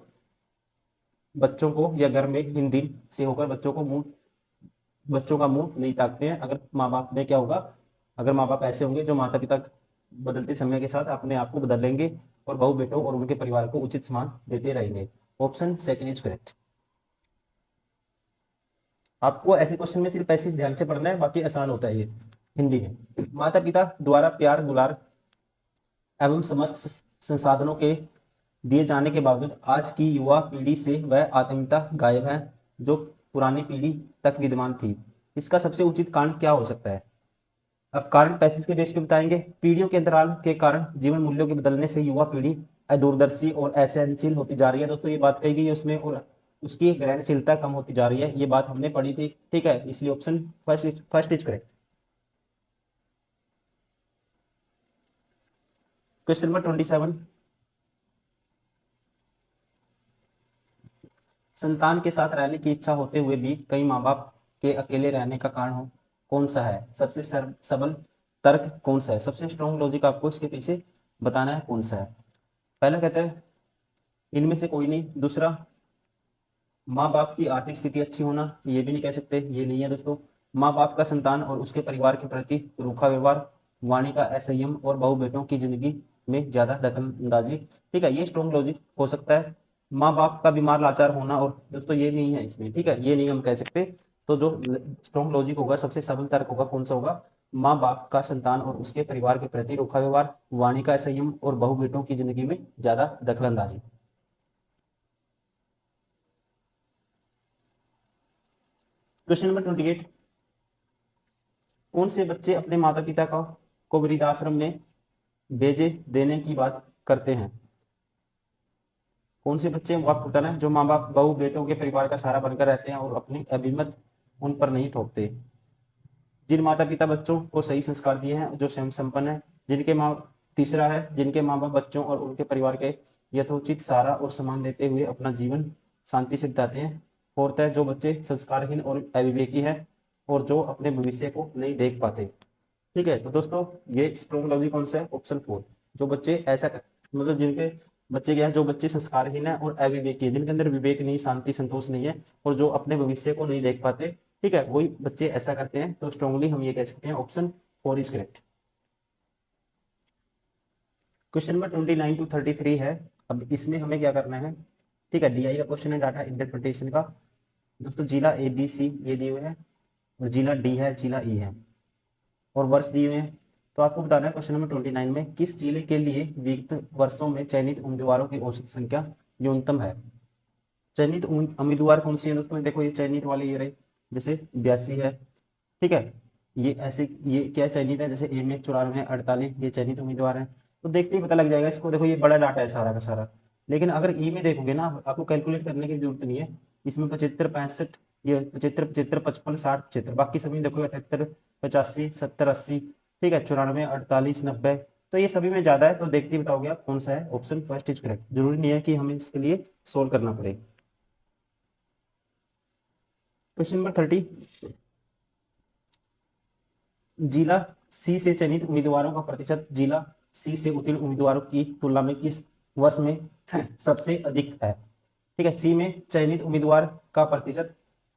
Speaker 1: बच्चों को या घर में हिंदी से होकर बच्चों का मुंह नहीं ताकते हैं। अगर माँ बाप में क्या होगा, अगर माँ बाप ऐसे होंगे जो माता पिता बदलते समय के साथ अपने आप को बदल लेंगे और बहू बेटों और उनके परिवार को उचित सम्मान देते रहेंगे। Option second is correct. आपको ऐसे क्वेश्चन में सिर्फ ऐसे ध्यान से पढ़ना है, बाकी आसान होता है ये हिंदी में। माता पिता द्वारा प्यार दुलार एवं समस्त संसाधनों के दिए जाने के बावजूद आज की युवा पीढ़ी से वह आत्मीयता गायब है जो पुरानी पीढ़ी तक विद्यमान थी। इसका सबसे उचित कारण क्या हो सकता है? अब कारण पैसेज के बेस पे बताएंगे। पीढ़ियों के अंतराल के कारण जीवन मूल्यों के बदलने से युवा पीढ़ी अदूरदर्शी और असहनशील होती जा रही है। दोस्तों ये बात कही गई है उसमें, और उसकी ग्रहणशीलता कम होती जा रही है, ये बात हमने पढ़ी थी। ठीक है, इसलिए option first is correct. Question number 27, संतान के साथ रहने की इच्छा होते हुए भी कई माँ बाप के अकेले रहने का कारण कौन सा है? सबसे सबल तर्क कौन सा है? सबसे स्ट्रॉन्ग लॉजिक आपको इसके पीछे बताना है कौन सा है। पहला कहता है इनमें से कोई नहीं। दूसरा, माँ बाप की आर्थिक स्थिति अच्छी होना, ये भी नहीं कह सकते, ये नहीं है दोस्तों। माँ बाप का संतान और उसके परिवार के प्रति रूखा व्यवहार, वाणी का असंयम और बहू बेटों की जिंदगी में ज्यादा दखल अंदाजी। ठीक है, ये स्ट्रॉन्ग लॉजिक हो सकता है। माँ बाप का बीमार लाचार होना, और दोस्तों ये नहीं है इसमें, ठीक है, ये नहीं हम कह सकते। तो जो स्ट्रॉन्ग लॉजिक होगा, सबसे सबल तर्क होगा, कौन सा होगा? माँ बाप का संतान और उसके परिवार के प्रति रूखा व्यवहार, वाणी का असंयम और बहू बेटों की जिंदगी में ज्यादा दखल अंदाजी। क्वेश्चन नंबर 28, कौन से बच्चे अपने माता पिता को वृद्धाश्रम में भेजे देने की बात करते हैं? कौन से बच्चे आपको बताना है जो माँ बाप बहू बेटों के परिवार का सहारा बनकर रहते हैं और अपनी अभिमत उन पर नहीं थोपते? जिन माता पिता बच्चों को सही संस्कार दिए हैं, जो स्वयं संपन्न है, जिनके माँ तीसरा है जिनके माँ बाप बच्चों और उनके परिवार के यथोचित सहारा और सम्मान देते हुए अपना जीवन शांति से बिताते हैं। फोर्थ है जो बच्चे संस्कारहीन और अविवेकी है और जो अपने भविष्य को नहीं देख पाते। ठीक है, तो दोस्तों ये स्ट्रॉन्ग लॉजिक कौन सा है? ऑप्शन 4। जो बच्चे ऐसा मतलब जिनके बच्चे क्या है, जो बच्चे संस्कारहीन है और अविवेकी है, जिनके अंदर विवेक नहीं, शांति संतोष नहीं है और जो अपने भविष्य को नहीं देख पाते, ठीक है, वही बच्चे ऐसा करते हैं। तो स्ट्रांगली हम ये कह सकते हैं option 4 is correct. Question number 29 to 33 है। अब इसमें हमें क्या करना है? ठीक है, डीआई का क्वेश्चन है, डाटा इंटरप्रिटेशन का। दोस्तों जिला ABC ये दिए हुए हैं और जिला D है, जिला E है और वर्ष दिए हुए हैं। तो आपको बताना है क्वेश्चन नंबर 29 में किस जिले के लिए विगत वर्षों में चयनित उम्मीदवारों की औसत संख्या न्यूनतम है? चयनित उम्मीदवार कौन सी है दोस्तों? देखो ये चयनित वाले ये रहे, जैसे 82 है, ठीक है। ये ऐसे, ये क्या चयनित है, जैसे ए में 94 48, ये चयनित उम्मीदवार हैं। तो देखते ही पता लग जाएगा इसको, देखो ये बड़ा डाटा है सारा का सारा। लेकिन अगर ई में देखोगे ना, आपको कैलकुलेट करने की जरूरत नहीं है। इसमें 75 65, ये 75 75 55 60 75, बाकी सभी में देखो 78 85 70 80, ठीक है, 94 48 90। तो ये सभी में ज्यादा है, तो देखते ही बताओगे आप कौन सा है। ऑप्शन फर्स्ट इज करेक्ट, जरूरी नहीं है कि हमें इसके लिए सोल्व करना पड़े। क्वेश्चन नंबर 30, जिला सी से चयनित उम्मीदवारों का प्रतिशत जिला सी से उत्तीर्ण उम्मीदवारों की तुलना में किस वर्ष में सबसे अधिक है। ठीक है, सी में चयनित उम्मीदवार का प्रतिशत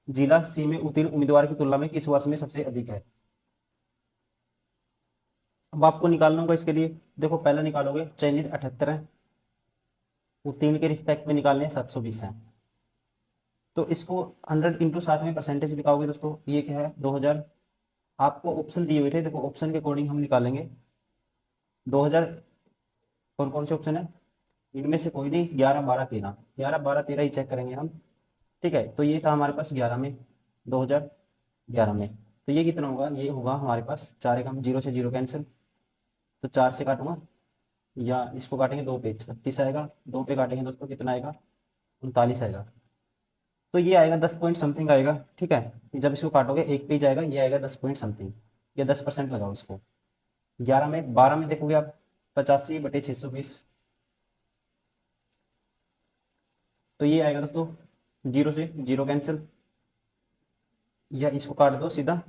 Speaker 1: जिला सी में उत्तीर्ण उम्मीदवार की तुलना में किस वर्ष में सबसे अधिक है। अब आपको निकालना होगा इसके लिए, देखो पहला निकालोगे, चयनित 78 है, उत्तीर्ण के रिस्पेक्ट में निकालने 720 है। तो इसको 100 इंटू 7 में परसेंटेज निकालोगे दोस्तों, ये क्या है 2000। आपको ऑप्शन दिए हुए थे, देखो ऑप्शन के अकॉर्डिंग हम निकालेंगे 2000। कौन कौन से ऑप्शन है, इनमें से कोई नहीं, 11 12 13, 11 12 13 ही चेक करेंगे हम। ठीक है, तो ये था हमारे पास 11 में, 2011 में। तो ये कितना होगा, ये होगा हमारे पास 4 एकम, 0 से 0 कैंसिल, तो 4 से काटूंगा, या इसको काटेंगे 2 पे 36 आएगा, 2 पे काटेंगे दोस्तों कितना आएगा 39 आएगा। तो ये आएगा 10 पॉइंट समथिंग आएगा। ठीक है, जब इसको काटोगे एक पे जाएगा, ये आएगा 10 पॉइंट समथिंग, या 10% लगाओ इसको। 11 में 12 में देखोगे आप 85 बटे 620, तो ये आएगा दोस्तों 0 से 0 कैंसिल, या इसको काट दो सीधा,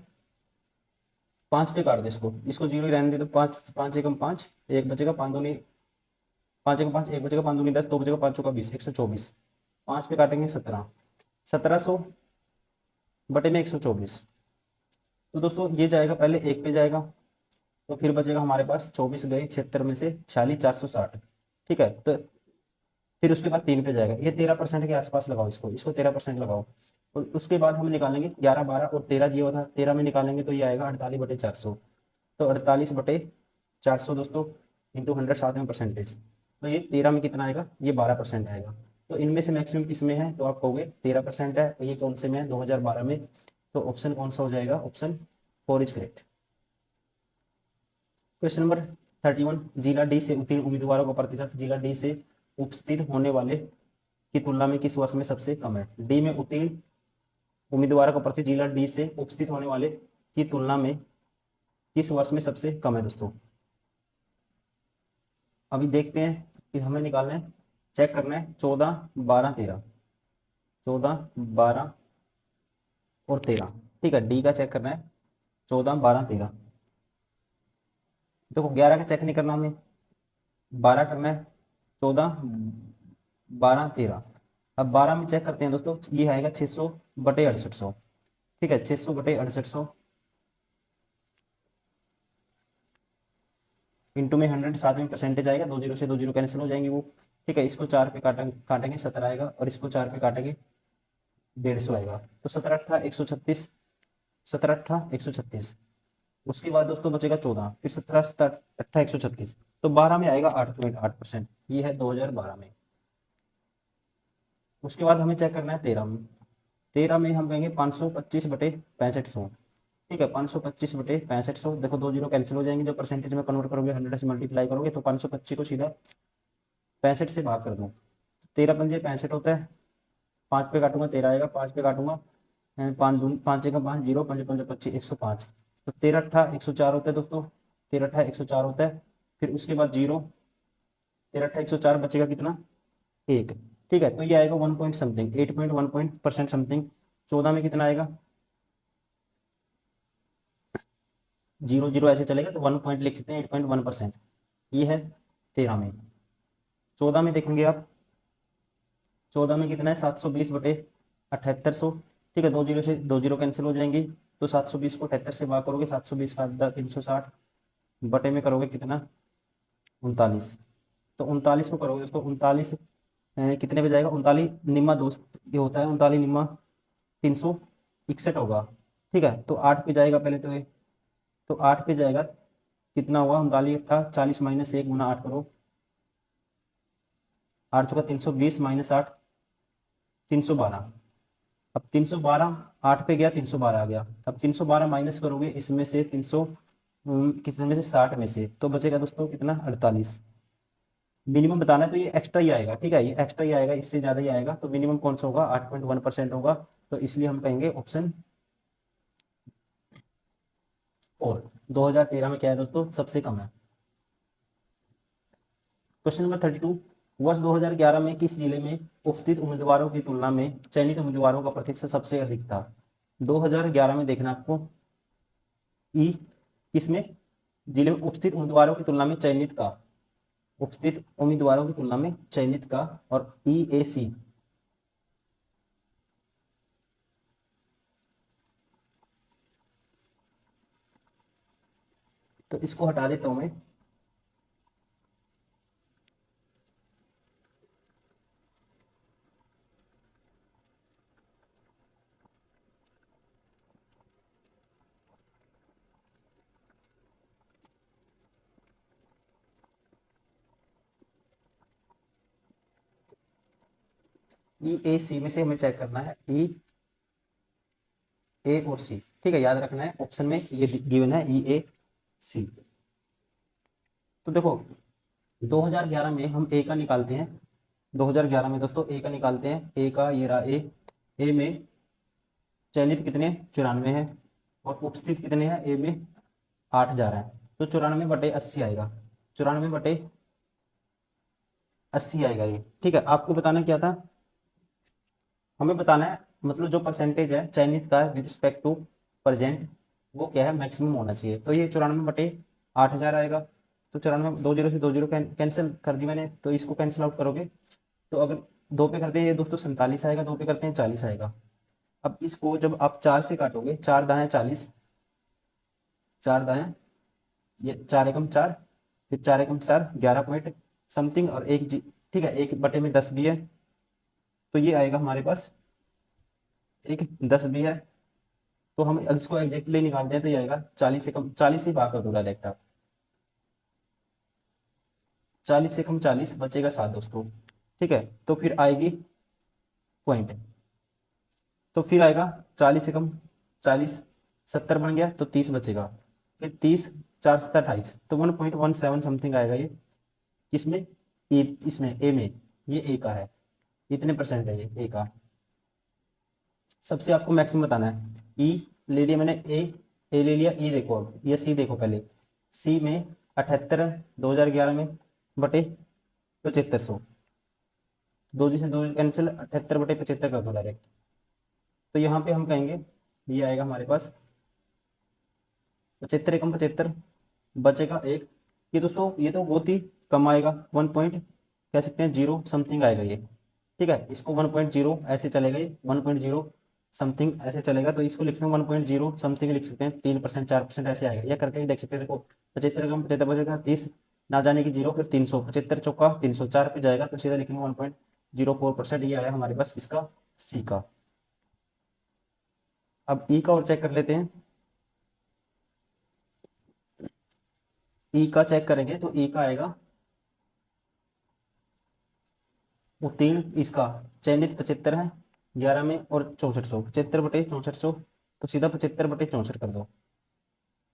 Speaker 1: 5 पे काट दो इसको, इसको 0 ही रहने दे दो। 5 5 एकम 5, एक बचेगा 5 दूनी, 5 एकम 5 एक बचेगा, 5 दूनी 10, 2 बचेगा 5 चौका 20, 124। 5 पे काटेंगे 17, 1700 बटे में 124। तो दोस्तों ये जाएगा, पहले एक पे जाएगा, तो फिर बचेगा हमारे पास 24 गए 76 में से 46 460। ठीक है, तो फिर उसके बाद 3 पे जाएगा, ये 13% के आसपास लगाओ इसको, इसको 13% लगाओ। और उसके बाद हम निकालेंगे 11 12 और 13 दिया हुआ था, 13 में निकालेंगे तो ये आएगा 48 बटे 400। तो 48 बटे 400 दोस्तों इंटू 100 साथ में परसेंटेज, तो ये 13 में कितना आएगा, ये 12% आएगा। तो इनमें से मैक्सिमम किस में है, तो आप कहोगे 13% है, तो ये कौन से में है 2012 में। तो ऑप्शन कौन सा हो जाएगा, option 4 is correct. Question number 31, जिला डी से उत्तीर्ण उम्मीदवारों का प्रतिशत जिला डी से उपस्थित होने वाले की तुलना में किस वर्ष में सबसे कम है। डी में उत्तीर्ण उम्मीदवारों का प्रतिशत जिला डी से उपस्थित होने वाले की तुलना में किस वर्ष में सबसे कम है दोस्तों। अभी देखते हैं कि हमें निकालना है, चेक करना है 14 12 13, 14 12 और 13। ठीक है, डी का चेक करना है 14 12 13। देखो 11 का चेक नहीं करना हमें, 12 करना है, 14 12 13। अब 12 में चेक करते हैं दोस्तों, ये आएगा 600 बटे 6800। ठीक है, 600 बटे 6800 इंटू में 100 साथ में परसेंटेज आएगा, 2 जीरो से 2 जीरो कैंसिल हो जाएंगे वो। ठीक है, इसको 4 पे काटेंगे 17 आएगा, और इसको 4 पे काटेंगे 150 आएगा। तो 17 अट्ठा 136, 17 अट्ठा 136। उसके बाद दोस्तों बचेगा 14, फिर 17 17 अट्ठा 136, तो 12 में आएगा 8.8%, ये है 2012 में। उसके बाद हमें चेक करना है 13 में, 13 में हम कहेंगे 525 बटे 6500। ठीक है, 525 बटे 6500, देखो 2 जीरो कैंसिल हो जाएंगे, जो परसेंटेज में कन्वर्ट करोगे 100 से मल्टीप्लाई करोगे, तो 525 को सीधा 65 से भाग कर दो, 13 पंजे 65 होता है। 5 पे काटूंगा 13 आएगा, 5 पे काटूंगा 5 दून 5 का 5 जीरो, 5 5 25 105। तो 13 अट्ठा 104 होता है दोस्तों, 13 अट्ठा 104 होता है। फिर उसके बाद जीरो, 13 अट्ठा 104 बचेगा कितना, एक। ठीक है, तो ये आएगा 1 पॉइंट समथिंग, 8.1% समथिंग। 14 में कितना आएगा, जीरो जीरो ऐसे चलेगा तो 1 पॉइंट लिख सकते हैं, 8.1%। ये है 13 में। 14 में देखेंगे आप, 14 में कितना है 720 बटे 7800। ठीक है, 2 जीरो से 2 जीरो कैंसिल हो जाएंगी, तो 720 को 78 से भाग करोगे, 720 का आधा 360 बटे में करोगे कितना 39। तो 39 को करोगे उसको 39 कितने पे जाएगा, 39 निम्मा दोस्त ये होता है, 39 निम्मा 361 होगा। ठीक है, तो 8 पे जाएगा पहले तो ये, तो 8 पे जाएगा कितना हुआ, 39 अट्ठा 40 माइनस 1 गुना 8 करो, 8 चौका 320 माइनस 8 312। अब 312 8 पे गया, 312 आ गया। अब 312 माइनस करोगे इसमें से 300 कितने में से 60 में से, तो बचेगा दोस्तों कितना 48। मिनिमम बताना है तो ये एक्स्ट्रा ही आएगा, ठीक है, ये एक्स्ट्रा ही आएगा, इससे ज्यादा ही आएगा। तो मिनिमम कौन सा होगा, 8.1% होगा। तो इसलिए हम कहेंगे ऑप्शन 4। 2013 में क्या है दोस्तों, सबसे कम है। क्वेश्चन नंबर 32, वर्ष 2011 में किस जिले में उपस्थित उम्मीदवारों की तुलना में चयनित उम्मीदवारों का प्रतिशत सबसे अधिक था। 2011 में देखना आपको, ई किसमें, जिले में उपस्थित उम्मीदवारों की तुलना में चयनित का, उपस्थित उम्मीदवारों की तुलना में चयनित का, और ई ए सी। तो इसको हटा देता हूं मैं। ई ए सी में से हमें चेक करना है, ई ए और सी, ठीक है, याद रखना है, ऑप्शन में ये गिवन है ई ए सी। तो देखो 2011 में हम ए का निकालते हैं। 2011 में दोस्तों ए का निकालते हैं, ए का ये रहा ए। ए में चयनित कितने 94 है, और उपस्थित कितने हैं ए में 8000 है। तो 94/80 आएगा, 94/80 आएगा ये, ठीक है। आपको बताना क्या था, हमें बताना है मतलब जो परसेंटेज है चयनित का विद रिस्पेक्ट टू प्रेजेंट, वो क्या है, मैक्सिमम होना चाहिए। तो ये 94/8000 आएगा। तो 94, 2 जीरो से 2 जीरो कैंसिल कर दी मैंने, तो इसको कैंसिल आउट करोगे तो अगर 2 पे करते हैं ये दोस्तों 47 आएगा, 2 पे करते हैं 40 आएगा। अब इसको जब आप 4 से काटोगे, 4 दाएं 40, 4 दाएं, ये 4 एकम 4, फिर 4 एकम 4, 11 पॉइंट समथिंग, और एक जी, ठीक है, 1/10 भी है। तो ये आएगा हमारे पास, एक 10 भी है। तो हम इसको एग्जैक्टली निकालते हैं तो ये आएगा 40 से कम, 40 से ही भाग कर दो डायरेक्ट आप, 40 से कम 40 बचेगा 7 दोस्तों, ठीक है। तो फिर आएगी पॉइंट, तो फिर आएगा 40 से कम 40, 70 बन गया तो 30 बचेगा, फिर 30, 4 7 28, तो 1.17 समथिंग आएगा ये। किसमें, ए, इसमें ए में, ये ए का है, इतने परसेंट है ये ए का। सबसे आपको मैक्सिमम बताना है, ई ले लिया मैंने, ए ले लिया, ई देखो अब, ये सी देखो पहले, सी में 78 2011 में बटे 7500, दो जी से दो कैंसिल, 78/75 कर दो डायरेक्ट। तो यहाँ पे हम कहेंगे ये आएगा हमारे पास 75 एकम 75, बचेगा एक। ये दोस्तों ये तो बहुत ही कम आएगा, 1 पॉइंट कह सकते हैं 0 समथिंग आएगा ये, ठीक है। इसको 1.0 ऐसे चलेगा, ये 1.0 समथिंग ऐसे चलेगा, तो इसको लिख सकते हैं 1.0 समथिंग लिख सकते हैं, 3% 4% ऐसे आएगा, या करके देख सकते हैं। देखो 75 कम 75 बचेगा 30, ना जाने की 0, फिर 300, 75 चौका 304 पे जाएगा, तो सीधा लिखेंगे 1.04%। ये आया हमारे पास इसका सी का। अब ई का और चेक कर लेते हैं। ई का चेक करेंगे तो ई का आएगा उत्तीर्ण, इसका चयनित 75 है 11 में, और 6400, 75/6400, तो सीधा 75/64 कर दो।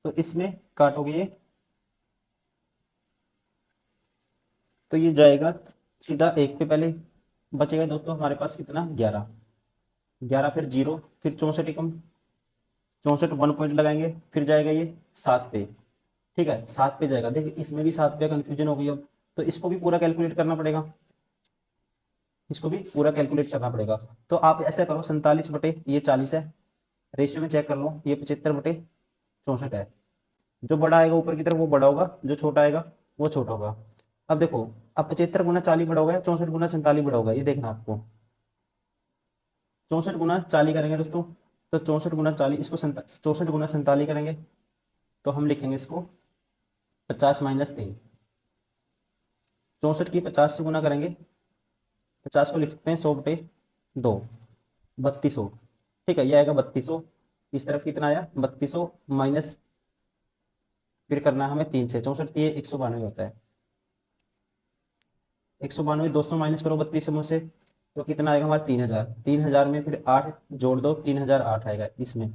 Speaker 1: तो इसमें काटोगे ये, तो ये जाएगा सीधा एक पे, पहले बचेगा दोस्तों हमारे पास कितना 11, 11 फिर 0, फिर 64 एकम 64, 1 पॉइंट लगाएंगे, फिर जाएगा ये 7 पे, ठीक है, 7 पे जाएगा। देखिए इसमें भी 7 पे कंफ्यूजन हो गई अब, तो इसको भी पूरा कैलकुलेट करना पड़ेगा, इसको भी पूरा कैलकुलेट करना पड़ेगा। तो आप ऐसा करो, 47/40 है, रेशियो में चेक कर लो, ये 75/64 है। जो बड़ा आएगा ऊपर की तरफ वो बड़ा होगा, जो छोटा आएगा वो छोटा होगा। अब देखो, अब 75 × 40 बड़ा होगा, 64 × 47 बड़ा होगा, ये देखना आपको। 64 × 40 करेंगे दोस्तों, तो 64 × 40, इसको 64 × 47 करेंगे, तो हम लिखेंगे इसको 50 - 3। 64 की 50 से गुना करेंगे, 50 को लिख सकते हैं 100/2, 3200, ठीक है, ये आएगा 3200। इस तरफ कितना आया 3200 माइनस, फिर करना है हमें 3 से, 64 ये 192 होता है, 192, 200 माइनस करो 32 से मुझसे, तो कितना आएगा हमारा 3000। 3000 में फिर 8 जोड़ दो, 3008 आएगा इसमें।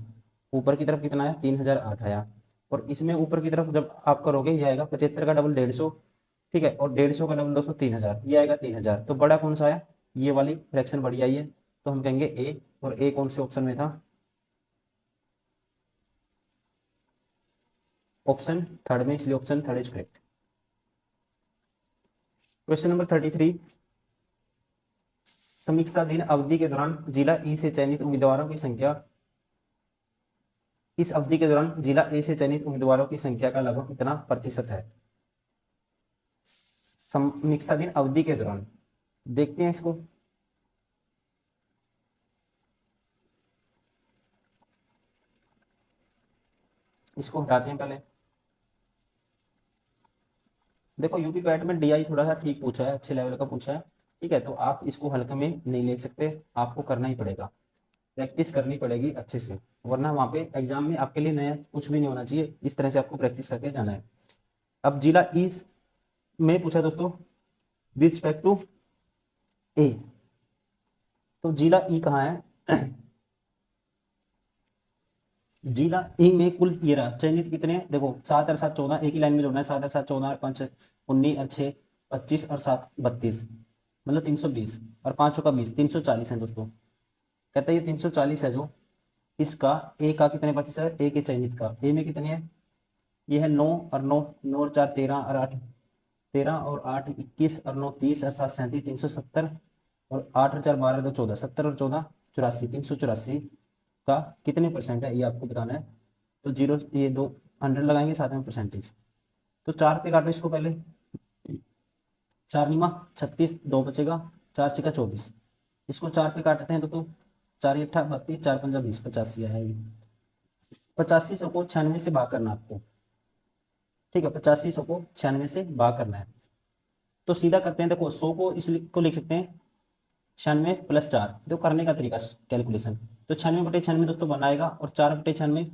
Speaker 1: ऊपर की तरफ कितना आया, 3008 आया। और इसमें ऊपर की तरफ जब आप करोगे ये आएगा 75 का डबल 150, ठीक है, और 150 का डबल 200, 3000, ये आएगा 3000। तो बड़ा कौन सा आया, ये वाली फ्रैक्शन बड़ी आई है, तो हम कहेंगे ए। और ए कौन से ऑप्शन में था, ऑप्शन थर्ड में, इसलिए option third is correct. Question number 33, समीक्षाधीन अवधि के दौरान जिला ई से चयनित उम्मीदवारों की संख्या, इस अवधि के दौरान जिला ए से चयनित उम्मीदवारों की संख्या का लगभग कितना प्रतिशत है। समीक्षाधीन अवधि के दौरान देखते हैं इसको। इसको हटाते हैं पहले। देखो यूपी पैट में डीआई थोड़ा सा ठीक पूछा है, अच्छे लेवल का पूछा है, ठीक है, तो आप इसको हल्के में नहीं ले सकते, आपको करना ही पड़ेगा, प्रैक्टिस करनी पड़ेगी अच्छे से, वरना वहाँ पे एग्जाम में आपके लिए नया कुछ भी नहीं होना चाहिए, इस तरह से आपको प्रैक्टिस करके जाना है। अब जिला ई में पूछा दोस्तों विद रिस्पेक्ट टू ए, तो जिला ई कहाँ है जिला ई में कुल ये रहा चयनित कितने हैं, देखो 7 और 7 14, एक ही लाइन में जोड़ना है, 7 और 7 14 और 5 19 और 6 25 और 7 32, मतलब 320, और 5 का 20, 340 है दोस्तों। कहता है ये 340 है जो, इसका ए का कितने प्रतिशत है, ए के चयनित का, ए में कितने हैं, ये है 9 और 9, 9 और 4 13 और 8 13 और 8 21 और 9 30 और 7 37 370, और 8 और 4 12 2 14, 70 और 14 84, 384 का कितने परसेंट है ये आपको बताना है। तो जीरो, ये दो 100 लगाएंगे साथ में परसेंटेज, तो 4 पे काटो इसको पहले, 4 निमा 36, 2 बचेगा, 4 छक्का 24, इसको 4 पे काटते हैं तो 4 अट्ठा 32, 4 पंजा 20, 85 है ये। 85 को 96 से भाग करना आपको, ठीक है, 85 को 96 से भाग करना है। तो सीधा करते हैं, देखो 100 को इसलिए को लिख सकते हैं 96 प्लस 4, देखो करने का तरीका कैलकुलेशन, तो 96 बटे 96 दोस्तों बनाएगा, और 4 बटे 96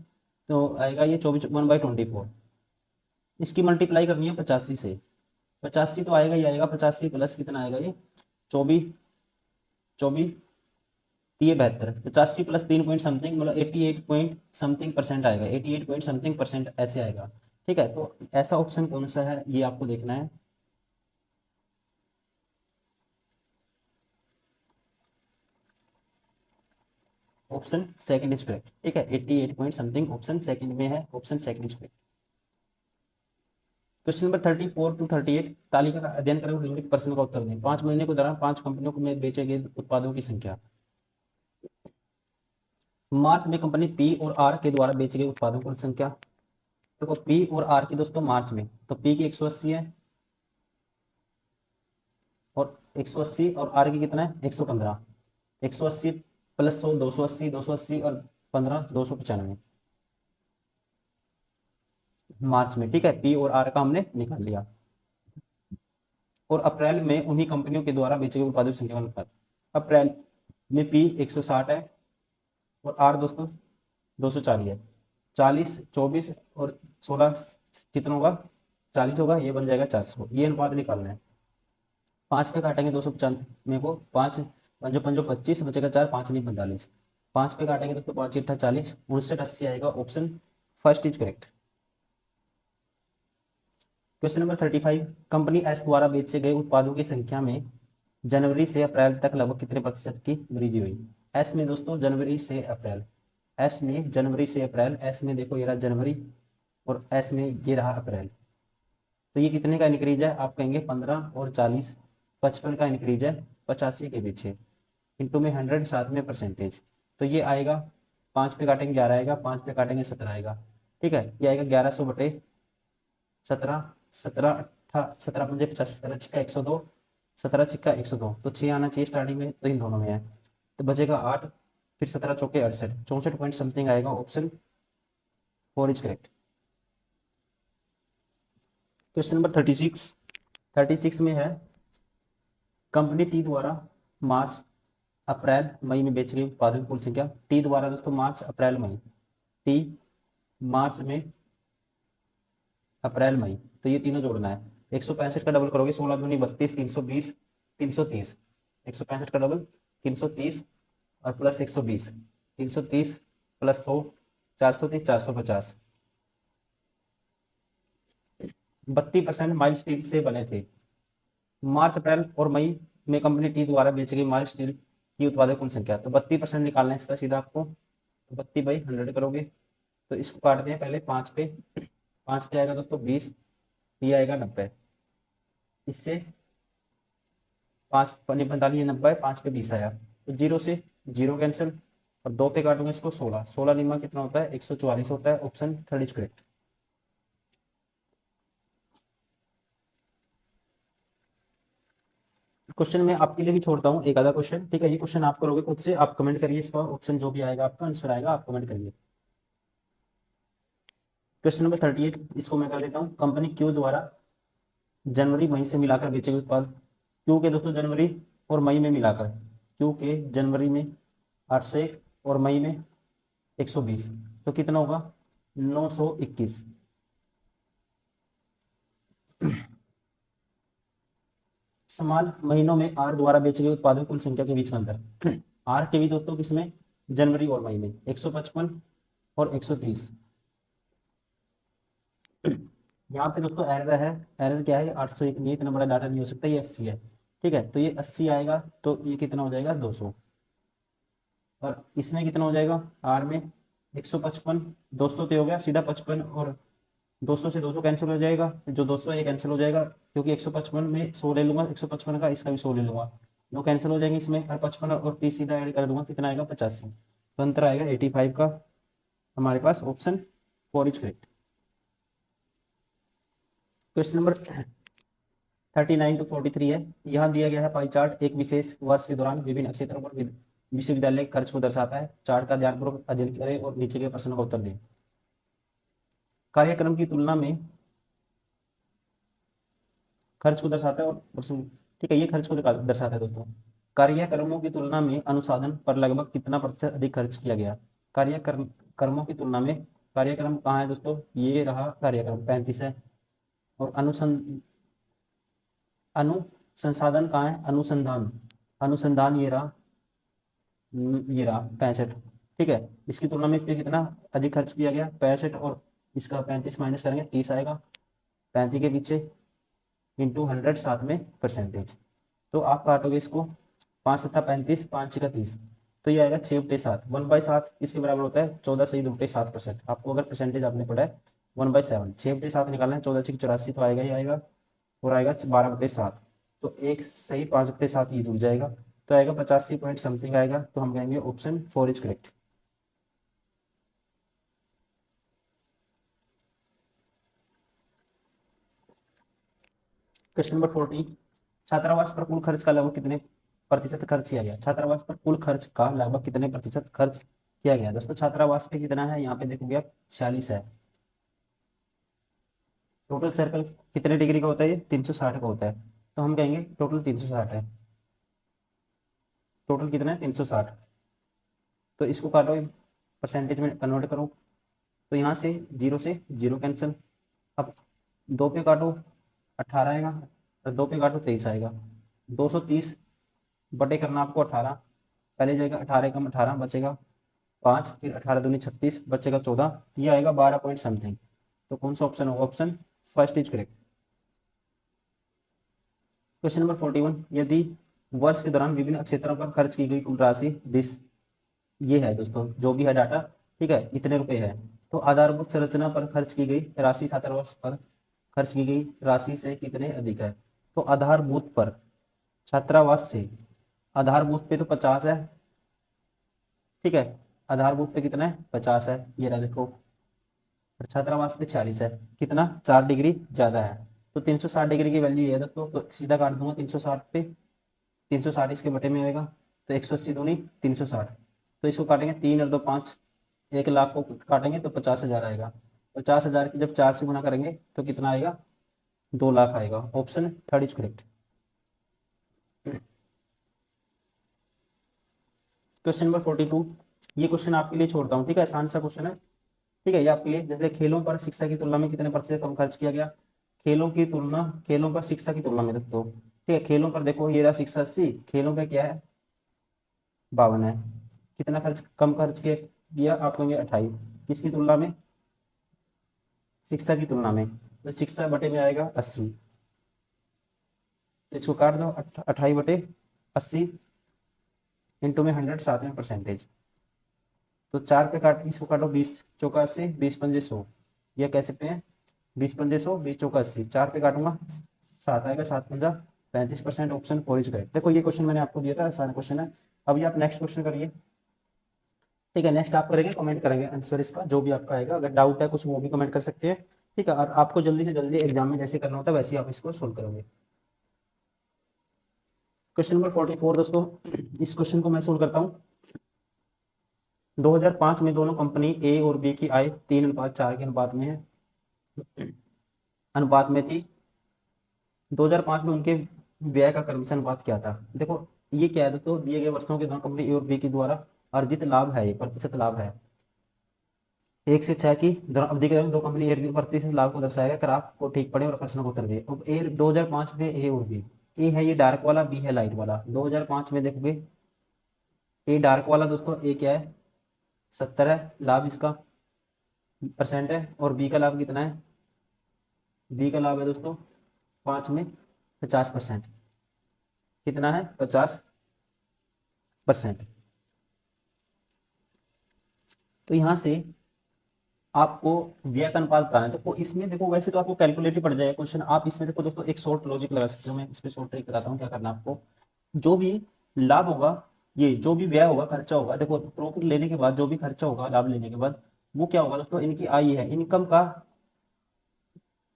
Speaker 1: तो आएगा ये 24 1/24, इसकी मल्टीप्लाई करनी है 85 से, 85 तो आएगा ही आएगा, 85 प्लस कितना आएगा ये 24, 24 ये 72, 85 प्लस 3 पॉइंट समथिंग, मतलब 88 पॉइंट समथिंग परसेंट आएगा, 88 पॉइंट समथिंग परसेंट ऐसे आएगा, ठीक है। तो ऐसा ऑप्शन कौन सा है ये आपको देखना है। ऑप्शन सेकंड इज करेक्ट, ठीक है, 88 पॉइंट समथिंग ऑप्शन सेकंड में है, option second is correct. Question number 34 to 38, तालिका का अध्ययन करें और निम्नलिखित प्रश्नों का उत्तर दें। 5 महीने के दौरान 5 कंपनियों को में बेचे गए उत्पादों की संख्या। मार्च में कंपनी पी और आर के द्वारा बेचे गए उत्पादों की संख्या, देखो पी और आर की दोस्तों मार्च में, तो पी की 180 है, और 180, और आर की कितना है 115, 180 प्लस 100 280, 280 और 15 295 मार्च में, ठीक है, पी और आर का हमने निकाल लिया। और अप्रैल में उन्हीं कंपनियों के द्वारा बेचे गए उत्पादों की संख्या का अनुपात, अप्रैल में पी 160 है, और आर दोस्तों 240 है, 40 24 और 16 कितना होगा 40 होगा, ये बन जाएगा 400, ये अनुपात निकालना है। 5 पे काटेंगे 295 को, 5 पंजो पंजो 25 बचेगा 4, 5 नहीं 45, 5 पे काटेंगे दोस्तों 5 अट्ठा 40, 59 80 आएगा, option first is correct. Question number 35, company S द्वारा बेचे गए उत्पादों की संख्या में जनवरी से अप्रैल तक लगभग कितने प्रतिशत की वृद्धि हुई। एस में दोस्तों जनवरी से अप्रैल, एस में जनवरी से अप्रैल, एस में देखो ये रहा जनवरी, और एस में ये रहा अप्रैल, तो ये कितने का इंक्रीज है, आप कहेंगे 15 और 40, 55 का इंक्रीज है 85 के पीछे, इंटू में 100 साथ में परसेंटेज, तो ये आएगा 5 पे काटेंगे 11 आएगा, 5 पे काटेंगे 17 आएगा, ठीक है, ये आएगा 1100 बटे 17, 17 अट्ठा 17 पंजे 85, 17 छिक्का 102, 17 छिक्का 102, तो 6 आना चाहिए स्टार्टिंग में, तो इन दोनों में है, तो बचेगा 8, फिर 17 चौके 68, 64 पॉइंट समथिंग आएगा, option 4 is correct. Question number 36, 36 में है कंपनी टी द्वारा मार्च अप्रैल मई में बेची गई उत्पादों की कुल संख्या, टी द्वारा दोस्तों मार्च अप्रैल मई, टी मार्च में अप्रैल मई, तो ये तीनों जोड़ना है, 165 का डबल करोगे 16 दूनी 32, 320 330, 165 का डबल 330 और प्लस 120, 330 प्लस 100, 430, 450। 32% माइल्ड स्टील से बने थे। मार्च, अप्रैल और मई में कंपनी टी द्वारा बेची गई माइल्ड स्टील की उत्पादक कुल संख्या। तो 32% निकालना है इसका सीधा आपको, तो 32/100 करोगे। तो इसको काटते हैं पहले 5 पे, 5 पे आएगा दोस्तों 20, ये आएगा 90। इससे 5 पन्नी 45, 90, 5 पे 20 आया, तो 0 से 0 कैंसिल, और 2 पे काटूंगा इसको 16, 16 निम्मा कितना होता है 144 होता है। Option third is correct. Question मैं आपके लिए भी छोड़ता हूँ एक आधा क्वेश्चन, ठीक है। ये क्वेश्चन आप करोगे खुद से, आप कमेंट करिए इसका ऑप्शन जो भी आएगा आपका आंसर आएगा, आप कमेंट करिए। क्वेश्चन नंबर 38, इसको मैं कर देता हूँ। कंपनी क्यू द्वारा जनवरी मई से मिलाकर बेचे गए उत्पाद। क्यू के दोस्तों जनवरी और मई में मिलाकर, क्यू के जनवरी में 801 और मई में 120, तो कितना होगा 921। समान महीनों में आर द्वारा बेचे गए उत्पादों की कुल संख्या के बीच का अंतर। आर के भी दोस्तों किसमें, जनवरी और मई में 155 और 130। यहाँ पे दोस्तों एरर है, एरर क्या है 801, ये इतना बड़ा डाटा नहीं हो सकता, ये 80 है, ठीक है। तो ये 80 आएगा, तो ये कितना हो जाएगा 200, और इसमें कितना हो जाएगा आर में 155, 200 तो हो गया सीधा 55, और 200 से 200 कैंसिल हो जाएगा, जो 200 है ये कैंसिल हो जाएगा, क्योंकि 155 में 100 ले लूंगा, 155 का इसका भी 100 ले लूंगा, दो कैंसिल हो जाएंगे इसमें, और 55 और 30 सीधा ऐड कर दूंगा, कितना आएगा 85, तो अंतर आएगा 85 का। हमारे पास option 4 is correct. Question number 39 to 43 है। यहाँ दिया गया है पाई चार्ट एक विशेष वर्ष के दौरान विभिन्न क्षेत्रों पर विश्वविद्यालय के खर्च को दर्शाता है। चार्ट का ध्यानपूर्वक अध्ययन करें और नीचे के प्रश्नों का उत्तर दें। कार्यक्रम की तुलना में खर्च को दर्शाता है, और ठीक है, ये खर्च को दर्शाता है दोस्तों। कार्यक्रमों की तुलना में अनुसाधन पर लगभग कितना प्रतिशत अधिक खर्च किया गया। कार्यक्रमों की तुलना में, कार्यक्रम कहाँ है दोस्तों, ये रहा कार्यक्रम 35 है, और अनुसंसाधन कहाँ है, अनुसंधान, अनुसंधान ये रहा 65, ठीक है। इसकी तुलना में इस पे कितना अधिक खर्च किया गया 65, और इसका 35 माइनस करेंगे 30 आएगा, 35 के पीछे इंटू 100 साथ में परसेंटेज, तो आप काटोगे इसको 5 सत्ता 35, 5 का 30, तो ये आएगा 6/7, 1/7 इसके बराबर होता है 14.7%। आपको अगर परसेंटेज आपने पढ़ा है 1/7, 6/7 निकालना है, 14/84 तो आएगा ही आएगा, और आएगा 12/7, तो एक सही 5/7 ये जुड़ जाएगा, तो आएगा 85 पॉइंट समथिंग आएगा, तो हम कहेंगे option 4 is correct. Question number 40, छात्रावास पर कुल खर्च का लगभग कितने प्रतिशत खर्च किया गया। छात्रावास पर कुल खर्च का लगभग कितने प्रतिशत खर्च किया गया। दोस्तों छात्रावास पे कितना है, यहाँ पे देखोगे आप 46 है। टोटल सर्कल कितने डिग्री का होता है, ये 360 का होता है, तो हम कहेंगे टोटल 360 है। टोटल कितना है 360, तो इसको काटो परसेंटेज में कन्वर्ट करो, तो यहाँ से 0 से 0 कैंसिल, अब 2 पे काटो 18 आएगा, और 2 पे काटो 23 आएगा, 230 बटे करना आपको 18, पहले जाएगा 18 कम 18 बचेगा 5, फिर 18 दूनी 36 बचेगा 14, ये आएगा 12 पॉइंट समथिंग, तो कौन सा ऑप्शन होगा, option first is correct. Question number 41, यदि वर्ष के दौरान विभिन्न क्षेत्रों पर खर्च की गई कुल राशि दिस, ये है दोस्तों जो भी है डाटा, ठीक है, इतने रुपए है, तो आधारभूत संरचना पर खर्च की गई राशि छात्रावास पर खर्च की गई राशि से कितने अधिक है। तो आधारभूत पर छात्रावास से, आधारभूत पे तो 50 है, ठीक है, आधारभूत पे कितना है 50 है, ये रहा देखो, और छात्रावास पे 46 है, कितना 4 डिग्री ज्यादा है, तो 360 डिग्री की वैल्यू ये है दोस्तों, तो सीधा काट दूंगा 360 पे, 360 इसके बटे में आएगा, तो 180 दूनी 360, तो इसको काटेंगे 3 और 2 5, 1 लाख को काटेंगे तो 50,000 आएगा, 50,000 की जब 4 से गुना करेंगे तो कितना आएगा 2 लाख आएगा, option third is correct. Question number 42, ये क्वेश्चन आपके लिए छोड़ता हूँ, ठीक है, आसान सा क्वेश्चन है, ठीक है, ये आपके लिए, जैसे खेलों पर शिक्षा की तुलना में कितने प्रतिशत कम खर्च किया गया। खेलों की तुलना, खेलों पर शिक्षा की तुलना में दोस्तों, ठीक है, खेलों पर देखो ये रहा 680, खेलों पे क्या है 52 है। कितना खर्च कम खर्च किया आप कहेंगे 28, किसकी तुलना में, शिक्षा की तुलना में। तो शिक्षा बटे में आएगा 80, तो इसको काट दो 28/80 इंटू में 100 साथ में परसेंटेज। तो 4 पे काट इसको काटो, 20 चौका 80, 20 पंजे 100, यह कह सकते हैं 20 पंजे 100, 20 चौका 80, 4 पे काटूंगा 7 आएगा, 7 पंजा 35%। Option four is correct. देखो ये क्वेश्चन मैंने आपको दिया था, आसान क्वेश्चन है। अभी आप नेक्स्ट क्वेश्चन करिए। ठीक है, नेक्स्ट आप करेंगे, कमेंट करेंगे आंसर इसका जो भी आपका आएगा। अगर डाउट है कुछ वो भी कमेंट कर सकते हैं। ठीक है, और आपको जल्दी से जल्दी एग्जाम में जैसे करना होता है वैसे ही आप इसको सोल्व करोगे। क्वेश्चन नंबर 44 दोस्तों, इस क्वेश्चन को मैं सोल्व करता हूँ। 2005 में दोनों कंपनी ए और बी की आय 3:4 के अनुपात में है, अनुपात में थी। 2005 में उनके व्यय का क्रमशः अनुपात क्या था। देखो ये क्या है दोस्तों, दिए गए वस्तुओं के दोनों कंपनी ए और बी के द्वारा अर्जित लाभ है, ये प्रतिशत लाभ है। 1 से 6 की दोनों अवधि के दौरान दो कंपनी ए और बी प्रतिशत लाभ को दर्शाएगा। अगर आपको ठीक पड़े और प्रश्न को उत्तर दे। अब ए 2005 में ए और बी, ए है ये डार्क वाला, बी है लाइट वाला। 2005 में देखोगे ए डार्क वाला दोस्तों, ए क्या है 70 है लाभ इसका परसेंट है, और बी का लाभ कितना है, बी का लाभ है दोस्तों 5 में 50%। कितना है 50%। तो यहाँ से आपको व्यय का अनुपात बताना है। देखो इसमें देखो वैसे तो आपको कैलकुलेट ही पड़ जाएगा क्वेश्चन। आप इसमें देखो दोस्तों एक शॉर्ट लॉजिक लगा सकते हो। मैं इसमें शॉर्ट ट्रिक बताता हूँ क्या करना है आपको। जो भी लाभ होगा, ये जो भी व्यय होगा, खर्चा होगा, देखो प्रॉफिट लेने के बाद जो भी खर्चा होगा लाभ लेने के बाद, वो क्या होगा दोस्तों, इनकी आय है इनकम का।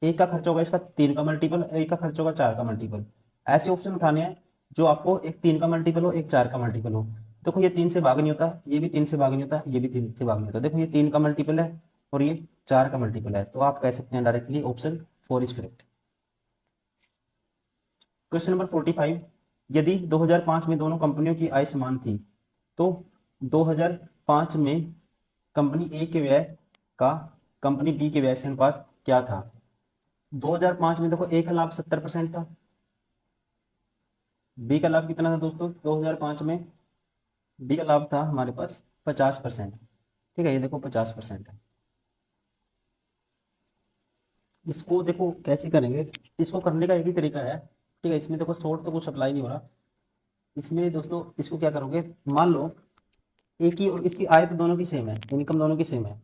Speaker 1: एक का खर्चा होगा इसका 3 का मल्टीपल, एक का खर्चा होगा 4 का मल्टीपल। ऐसे ऑप्शन उठाने हैं जो आपको एक 3 का मल्टीपल हो, एक 4 का मल्टीपल हो। देखो ये 3 से भाग नहीं होता, ये भी 3 से भाग नहीं होता, ये भी 3 से भाग नहीं होता। देखो ये 3 का मल्टीपल है और ये 4 का मल्टीपल है, तो आप कह सकते हैं directly option 4 is correct. Question number 45, यदि 2005 में दोनों कंपनियों की आय समान थी तो 2005 में कंपनी ए के व्यय का कंपनी बी के व्यय से अनुपात क्या था। 2005 में देखो ए का लाभ 70% था, बी का लाभ कितना था दोस्तों 2005 में, बी का लाभ था हमारे पास 50%। ठीक है, ये देखो 50% है। इसको देखो कैसे करेंगे, इसको करने का एक ही तरीका है। ठीक है, इसमें देखो शॉर्ट तो कुछ अप्लाई नहीं हो रहा। इसमें दोस्तों इसको क्या करोगे, मान लो एक ही और इसकी आय तो दोनों की सेम है, इनकम दोनों की सेम है।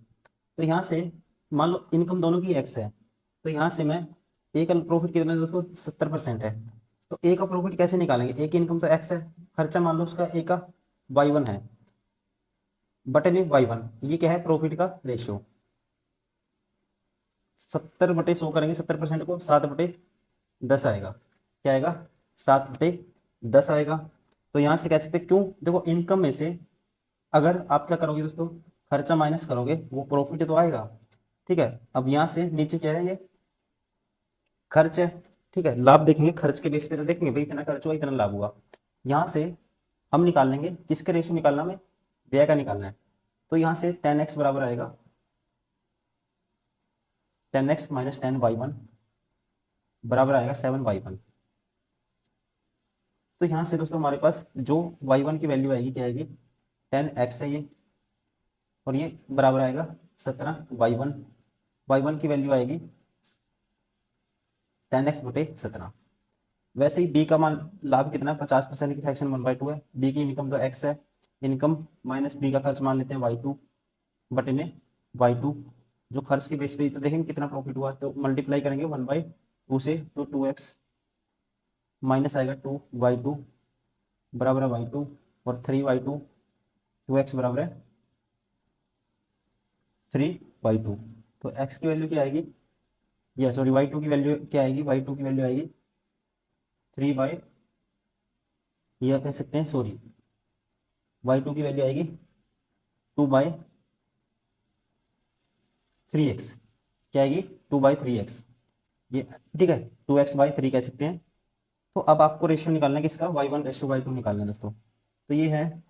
Speaker 1: तो यहाँ से मान लो इनकम दोनों की एक्स है, तो यहाँ से मैं ए का प्रॉफिट कितना है दोस्तों 70% है। तो ए का प्रॉफिट कैसे निकालेंगे, ए की इनकम तो एक्स है, खर्चा मान लो उसका ए का y1 है, बटे में y1, ये क्या है प्रॉफिट का रेशियो। 70/100 करेंगे 70% को, 7/10 आएगा। क्या आएगा 7/10 आएगा। तो यहाँ से कह सकते हैं क्यों, देखो इनकम में से अगर आप क्या करोगे दोस्तों, खर्चा माइनस करोगे वो प्रॉफिट तो आएगा। ठीक है, अब यहाँ से नीचे क्या है, ये खर्च है। ठीक है, लाभ देखेंगे खर्च के बेस पे तो देखेंगे भाई इतना खर्च हुआ इतना लाभ हुआ। यहाँ से हम निकाल लेंगे किसका रेशियो निकालना, हमें व्यय का निकालना है। तो यहाँ से 10x बराबर आएगा 10x माइनस 10y1 बराबर आएगा 7y1। तो यहाँ से दोस्तों हमारे पास जो y1 की वैल्यू आएगी क्या आएगी 10x है ये, और ये बराबर आएगा 17y1। y1 की वैल्यू आएगी 10x/17। वैसे ही बी का मान लाभ कितना है 50% की फ्रैक्शन 1/2 है। बी की इनकम तो x है, इनकम माइनस बी का खर्च मान लेते हैं y2 बटे में y2। जो खर्च के बेस पे तो देखेंगे कितना प्रॉफिट हुआ, तो मल्टीप्लाई करेंगे 1/2 से, तो 2x माइनस आएगा 2y2 बराबर है y2, और 3y2, 2x बराबर है 3y2। तो x की वैल्यू क्या आएगी, या सॉरी y2 की वैल्यू क्या आएगी, y2 की वैल्यू आएगी 3 बाई, या कह सकते हैं सॉरी y2 की वैल्यू आएगी 2/3x। क्या आएगी 2/3x, ये ठीक है 2x/3 कह सकते हैं। तो अब आपको रेशियो निकालना है किसका, y1:y2 निकालना है दोस्तों। तो ये है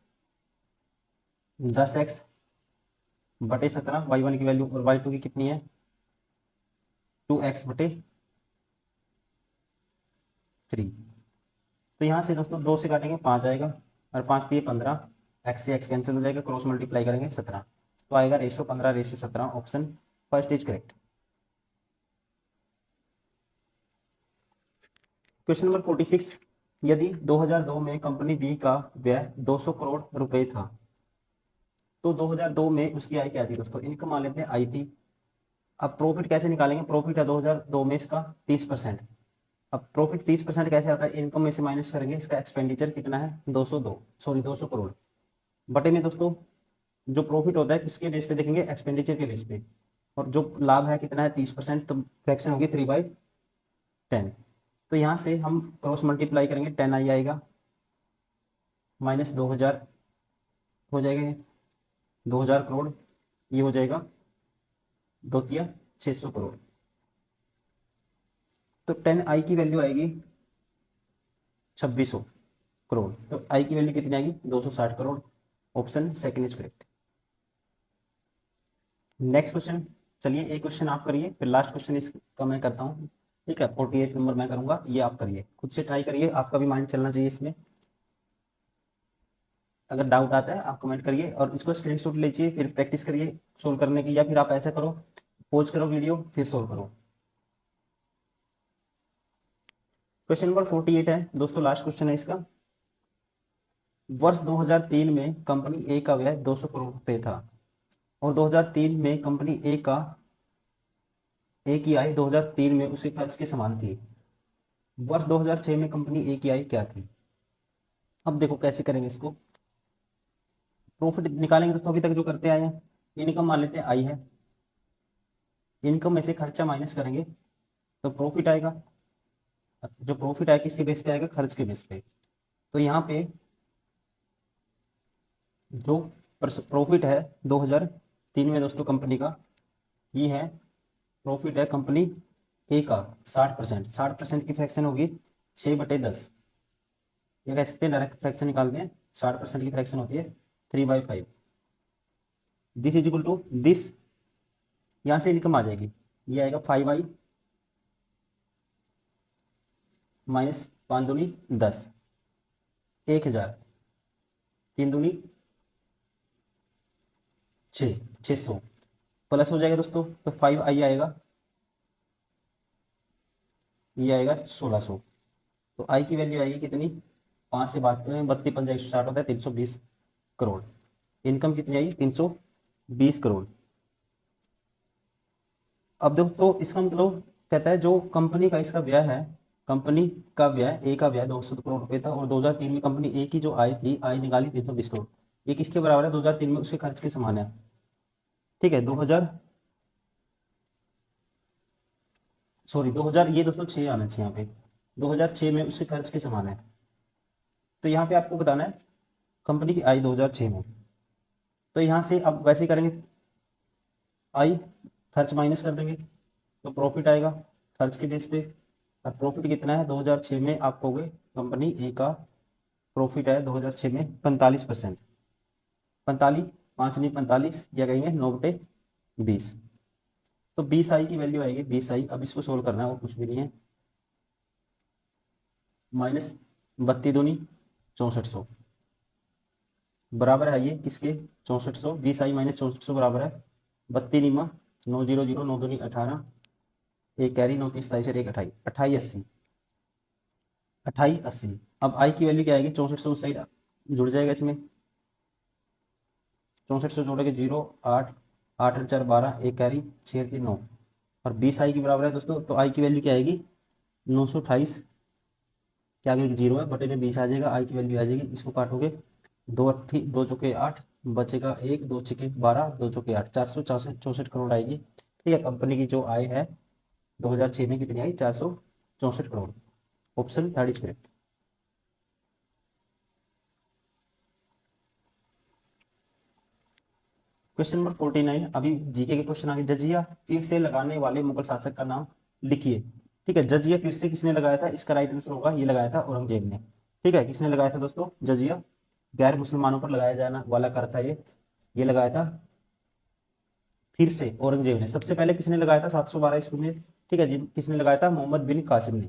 Speaker 1: 10x/17, y1 की वैल्यू, और y2 की कितनी है 2x/3। तो यहाँ से दोस्तों 2 से काटेंगे 5 आएगा, और 5 दिए 15, एक्स से एक्स कैंसिल हो जाएगा, क्रॉस मल्टीप्लाई करेंगे 17, तो आएगा ratio 15 ratio 17, option first is correct. Question number 46, यदि 2002 में कंपनी बी का व्यय 200 करोड़ रुपए था, तो 2002 में उसकी आय क्या थी दोस्तों? इनकम मान लेते हैं आई थी। अब प्रॉफिट कैसे निकालेंगे? प्रॉफिट है 2002 में इसका 30%। अब प्रॉफिट 30% कैसे आता है? इनकम में से माइनस करेंगे, इसका एक्सपेंडिचर कितना है? 200 करोड़ बटे में दोस्तों जो प्रॉफिट होता है किसके बेस पे देखेंगे? एक्सपेंडिचर के बेस पे। और जो लाभ है कितना है? 30%, तो फ्रैक्शन होगी 3/10। तो यहाँ से हम क्रॉस मल्टीप्लाई करेंगे, 10 आई आएगा, माइनस 2000 हो जाएगा, 2000 करोड़, ये हो जाएगा 600 करोड़। तो 10 आई की वैल्यू आएगी 2600 करोड़। तो आई की वैल्यू कितनी आएगी? 260 crore. Option second is correct. Next question, चलिए एक क्वेश्चन आप करिए, फिर लास्ट क्वेश्चन इसका मैं करता हूँ। ठीक है, 48 नंबर मैं करूंगा, ये आप करिए, खुद से ट्राई करिए, आपका भी माइंड चलना चाहिए इसमें। अगर डाउट आता है आप कमेंट करिए, और इसको स्क्रीनशॉट लीजिए, फिर प्रैक्टिस करिए सोल्व करने की, या फिर आप ऐसा करो, पॉज करो वीडियो फिर सोल्व करो। क्वेश्चन नंबर 48 है दोस्तों, लास्ट क्वेश्चन है इसका। वर्ष 2003 में कंपनी ए का व्यय 200 करोड़ रुपए था, और 2003 में कंपनी ए की आय 2003 में उसके खर्च के समान थी। वर्ष 2006 में कंपनी ए की आय क्या थी? अब देखो कैसे करेंगे इसको, प्रॉफिट निकालेंगे दोस्तों। अभी तक जो करते आए हैं, इनकम मान लेते हैं आई है, इनकम में से खर्चा माइनस करेंगे तो प्रॉफिट आएगा। जो प्रॉफिट आएगा किसके बेस पे आएगा? खर्च के बेस पे। तो यहाँ पे जो प्रॉफिट है 2003 में दोस्तों कंपनी का, ये है प्रॉफिट है कंपनी ए का 60%। 60% की फ्रैक्शन होगी 6/10, या कह सकते हैं डायरेक्ट फ्रैक्शन निकालते हैं, 60% की फ्रैक्शन होती है 3/5। This is equal to this, यहाँ से इनकम आ जाएगी, ये आएगा 5i माइनस 5 दूनी 10, 1000, 3 दूनी 600 प्लस हो जाएगा दोस्तों, तो 5i आएगा, ये आएगा 1600। तो आई की वैल्यू आएगी कितनी? 5 से बात करें, 32 × 5 = 160 होता है 320 करोड़। इनकम कितनी आई? 320 करोड़। अब देखो तो इसका मतलब कहता है जो कंपनी का इसका व्यय है, कंपनी का व्यय ए का व्यय 200 करोड़ रुपए था, और 2003 में कंपनी ए की जो आय थी, आय निकाली 320 करोड़। ये किसके बराबर है? 2003 में उसके खर्च के समान है। ठीक है, 2000 ये दोस्तों 6 आना चाहिए यहाँ पे, 2006 में उसके खर्च के समान है। तो यहाँ पे आपको बताना है कंपनी की आय 2006 में। तो यहाँ से अब वैसे ही करेंगे, आई खर्च माइनस कर देंगे तो प्रॉफिट आएगा खर्च के बेस पे। अब प्रॉफिट कितना है 2006 में? आप कहोगे कंपनी ए का प्रॉफिट है 2006 में 45%, 45, 5 नहीं 45, या कहेंगे 9/20। तो 20i की वैल्यू आएगी 20i। अब इसको सोल्व करना है और कुछ भी नहीं है, माइनस 32 दूनी 6400 बराबर है ये किसके? 6400। 20i माइनस 6400 बराबर है 32 निमा 900, 9 दूनी 18, एक कैरी 9 30 27 एक 28, 2880, 2880। अब आई की वैल्यू क्या आएगी? 6400 उस साइड जुड़ जाएगा इसमें, 6400 जोड़ेंगे 0 8 8 और 4 12, एक कैरी 6 3 9, और 20 आई के बराबर है दोस्तों। तो आई की वैल्यू क्या आएगी? 928, क्या आगे 0 है, बटे में 20 आ जाएगा, आई की वैल्यू आ जाएगी। इसको काटोगे 2 चौके 8, बचेगा 1, 2 छके 12, 2 चौके 8, 464 करोड़ आएगी। ठीक है, कंपनी की जो आय है 2006 में कितनी आई? 464 crore. Option third is correct. Question number 49, अभी जीके के क्वेश्चन आगे। जजिया फिर से लगाने वाले मुगल शासक का नाम लिखिए। ठीक है, जजिया फिर से किसने लगाया था? इसका राइट आंसर होगा, ये लगाया था औरंगजेब ने। ठीक है, किसने लगाया था दोस्तों? जजिया, गैर मुसलमानों पर लगाया जाना वाला कर था ये लगाया था फिर से औरंगजेब ने। सबसे पहले किसने लगाया था? 712 ईस्वी में। ठीक है जी, किसने लगाया था? मोहम्मद बिन कासिम ने।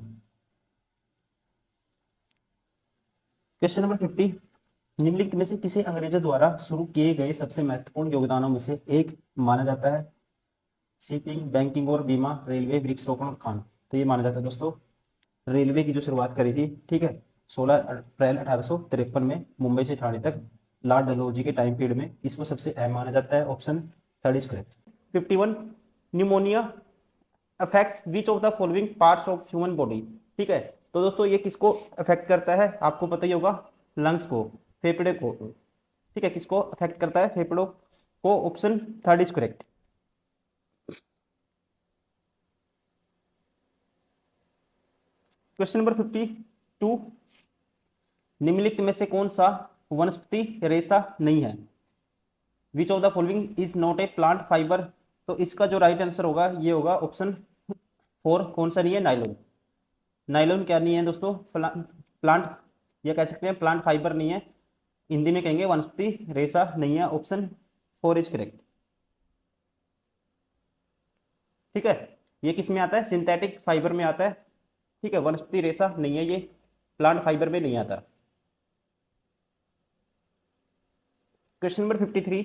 Speaker 1: क्वेश्चन नंबर 50, निम्नलिखित में से किसे अंग्रेजों द्वारा शुरू किए गए सबसे महत्वपूर्ण योगदानों में से एक माना जाता है? शिपिंग, बैंकिंग और बीमा, रेलवे, वृक्षारोपण और खान। तो ये माना जाता है दोस्तों रेलवे की जो शुरुआत करी थी, ठीक है, 16 अप्रैल 1853 में मुंबई से ठाणे तक लॉर्ड डलहौजी के टाइम पीरियड में, इसको सबसे अहम माना जाता है। Option third is correct. 51, pneumonia affects which of the following parts of human body. ठीक है, तो दोस्तों ये किसको अफेक्ट करता है, आपको पता ही होगा, लंग्स को, फेफड़े को। ठीक है, किसको अफेक्ट करता है, फेफड़ों को। Option third is correct. Question number 52, निम्नलिखित में से कौन सा वनस्पति रेशा नहीं है? Which of the following is not a plant fibre. तो इसका जो राइट आंसर होगा ये होगा ऑप्शन फोर। कौन सा नहीं है? नाइलोन। नाइलोन क्या नहीं है दोस्तों? प्लांट, या कह सकते हैं प्लांट फाइबर नहीं है, हिंदी में कहेंगे वनस्पति रेशा नहीं है। Option four is correct. ठीक है, ये किस में आता है? सिंथेटिक फाइबर में आता है। ठीक है, वनस्पति रेशा नहीं है, ये प्लांट फाइबर में नहीं आता। क्वेश्चन नंबर 53,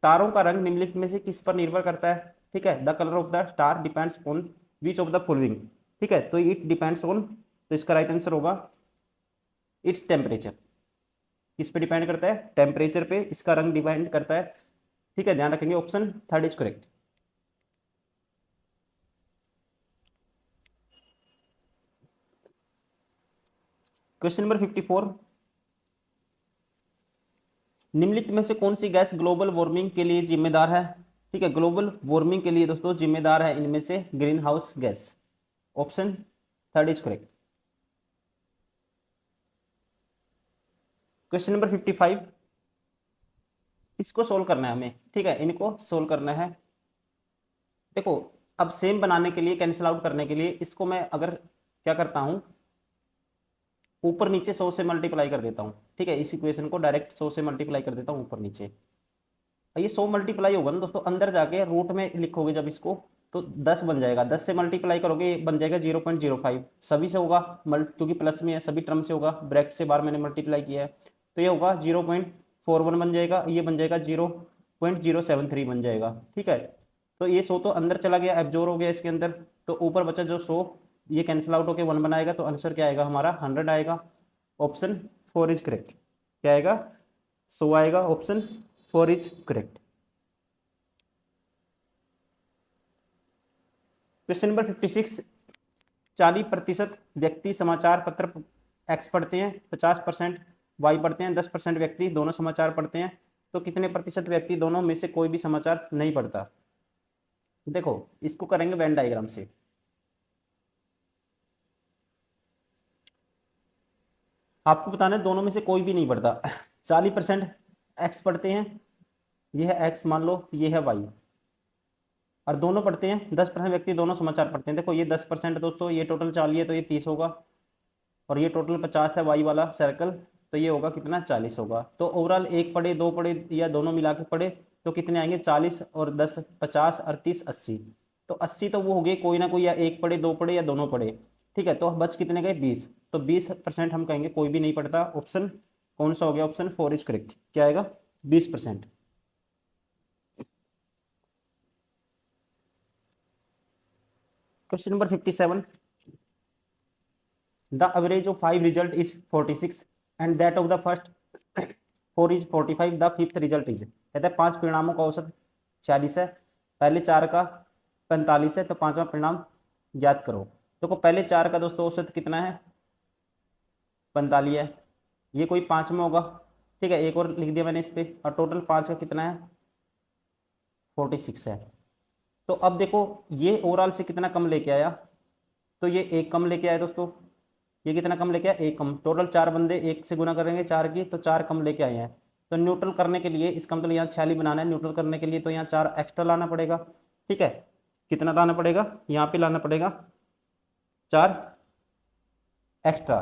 Speaker 1: तारों का रंग निम्नलिखित में से किस पर निर्भर करता है? ठीक है, the colour of the star depends on which of the following. ठीक है, तो इट डिपेंड्स ऑन, तो इसका राइट आंसर होगा इट्स टेम्परेचर। किस पे डिपेंड करता है? टेम्परेचर पे इसका रंग डिपेंड करता है। ठीक है, ध्यान रखेंगे, option third is correct. Question number 54, निम्नलिखित में से कौन सी गैस ग्लोबल वार्मिंग के लिए जिम्मेदार है? ठीक है, ग्लोबल वार्मिंग के लिए दोस्तों जिम्मेदार है इनमें से green house gas. Option third is correct. Question number 55, इसको सोल्व करना है हमें। ठीक है, इनको सोल्व करना है। देखो, अब सेम बनाने के लिए, कैंसिल आउट करने के लिए, इसको मैं अगर क्या करता हूं, ऊपर नीचे 100 से मल्टीप्लाई कर देता हूं। ठीक है, इस इक्वेशन को डायरेक्ट 100 से मल्टीप्लाई कर देता हूं ऊपर नीचे। ये 100 मल्टीप्लाई होगा ना दोस्तों, अंदर जाके रूट में लिखोगे जब इसको, तो 10 बन जाएगा। 10 से मल्टीप्लाई करोगे बन जाएगा 0.05। सभी से होगा क्योंकि प्लस में है, सभी टर्म से होगा, ब्रैकेट से बाहर मैंने मल्टीप्लाई किया है, तो ये होगा 0.41 बन जाएगा, ये बन जाएगा 0.073 बन जाएगा। ठीक है, तो ये 100 तो अंदर चला गया, एब्जॉर्ब हो गया इसके अंदर, तो ऊपर बचा जो 100, ये कैंसिल आउट होकर 1 बनाएगा, तो आंसर क्या आएगा हमारा? 100 आएगा। Option four is correct. क्या आएगा? 100 आएगा। Option four is correct. Question number 56, 40% व्यक्ति समाचार पत्र एक्स पढ़ते हैं, 50% वाई पढ़ते हैं, 10% व्यक्ति दोनों समाचार पढ़ते हैं, तो कितने प्रतिशत व्यक्ति दोनों में से कोई भी समाचार नहीं पढ़ता? देखो, इसको करेंगे वेन डायग्राम से। आपको बताना है दोनों में से कोई भी नहीं पढ़ता। 40% एक्स पढ़ते हैं, ये है एक्स मान लो, ये है वाई, और दोनों पढ़ते हैं। 10% व्यक्ति दोनों समाचार पढ़ते हैं। देखो ये 10% दोस्तों, ये टोटल 40 है तो ये 30 होगा, और ये टोटल 50 है वाई वाला सर्कल, तो ये होगा कितना? 40 होगा। तो ओवरऑल एक पढ़े, दो पढ़े, या दोनों मिला के पढ़े, तो कितने आएंगे? 40 और 10 50 और 30 80। तो 80 तो वो हो गए कोई ना कोई, या एक पढ़े, दो पढ़े, या दोनों पढ़े। ठीक है, तो बच कितने गए? 20। तो 20% हम कहेंगे कोई भी नहीं पढ़ता। ऑप्शन कौन सा हो गया? Option four is correct. क्या आएगा? 20%। Question number 57, the average of 5 result is 46 and that of the first 4 is 45, the fifth result is. कहता है 5 परिणामों का औसत 46 है, पहले 4 का 45 है, तो 5वां परिणाम ज्ञात करो। देखो पहले 4 का दोस्तों औसत कितना है? 45 है, ये कोई 5वां होगा। ठीक है, एक और लिख दिया मैंने इस पे, और टोटल 5 का कितना है? 46 है। तो अब देखो ये ओवरऑल से कितना कम लेके आया? तो ये एक कम लेके आया दोस्तों। ये कितना कम लेके आया? एक कम। टोटल 4 बंदे एक से गुना करेंगे 4 की, तो 4 कम लेके आए हैं। तो न्यूट्रल करने के लिए, इसका मतलब यहाँ 46 बनाना है, न्यूट्रल करने के लिए तो यहाँ 4 एक्स्ट्रा लाना पड़ेगा। ठीक है, कितना लाना पड़ेगा? यहाँ पे लाना पड़ेगा 4 एक्स्ट्रा।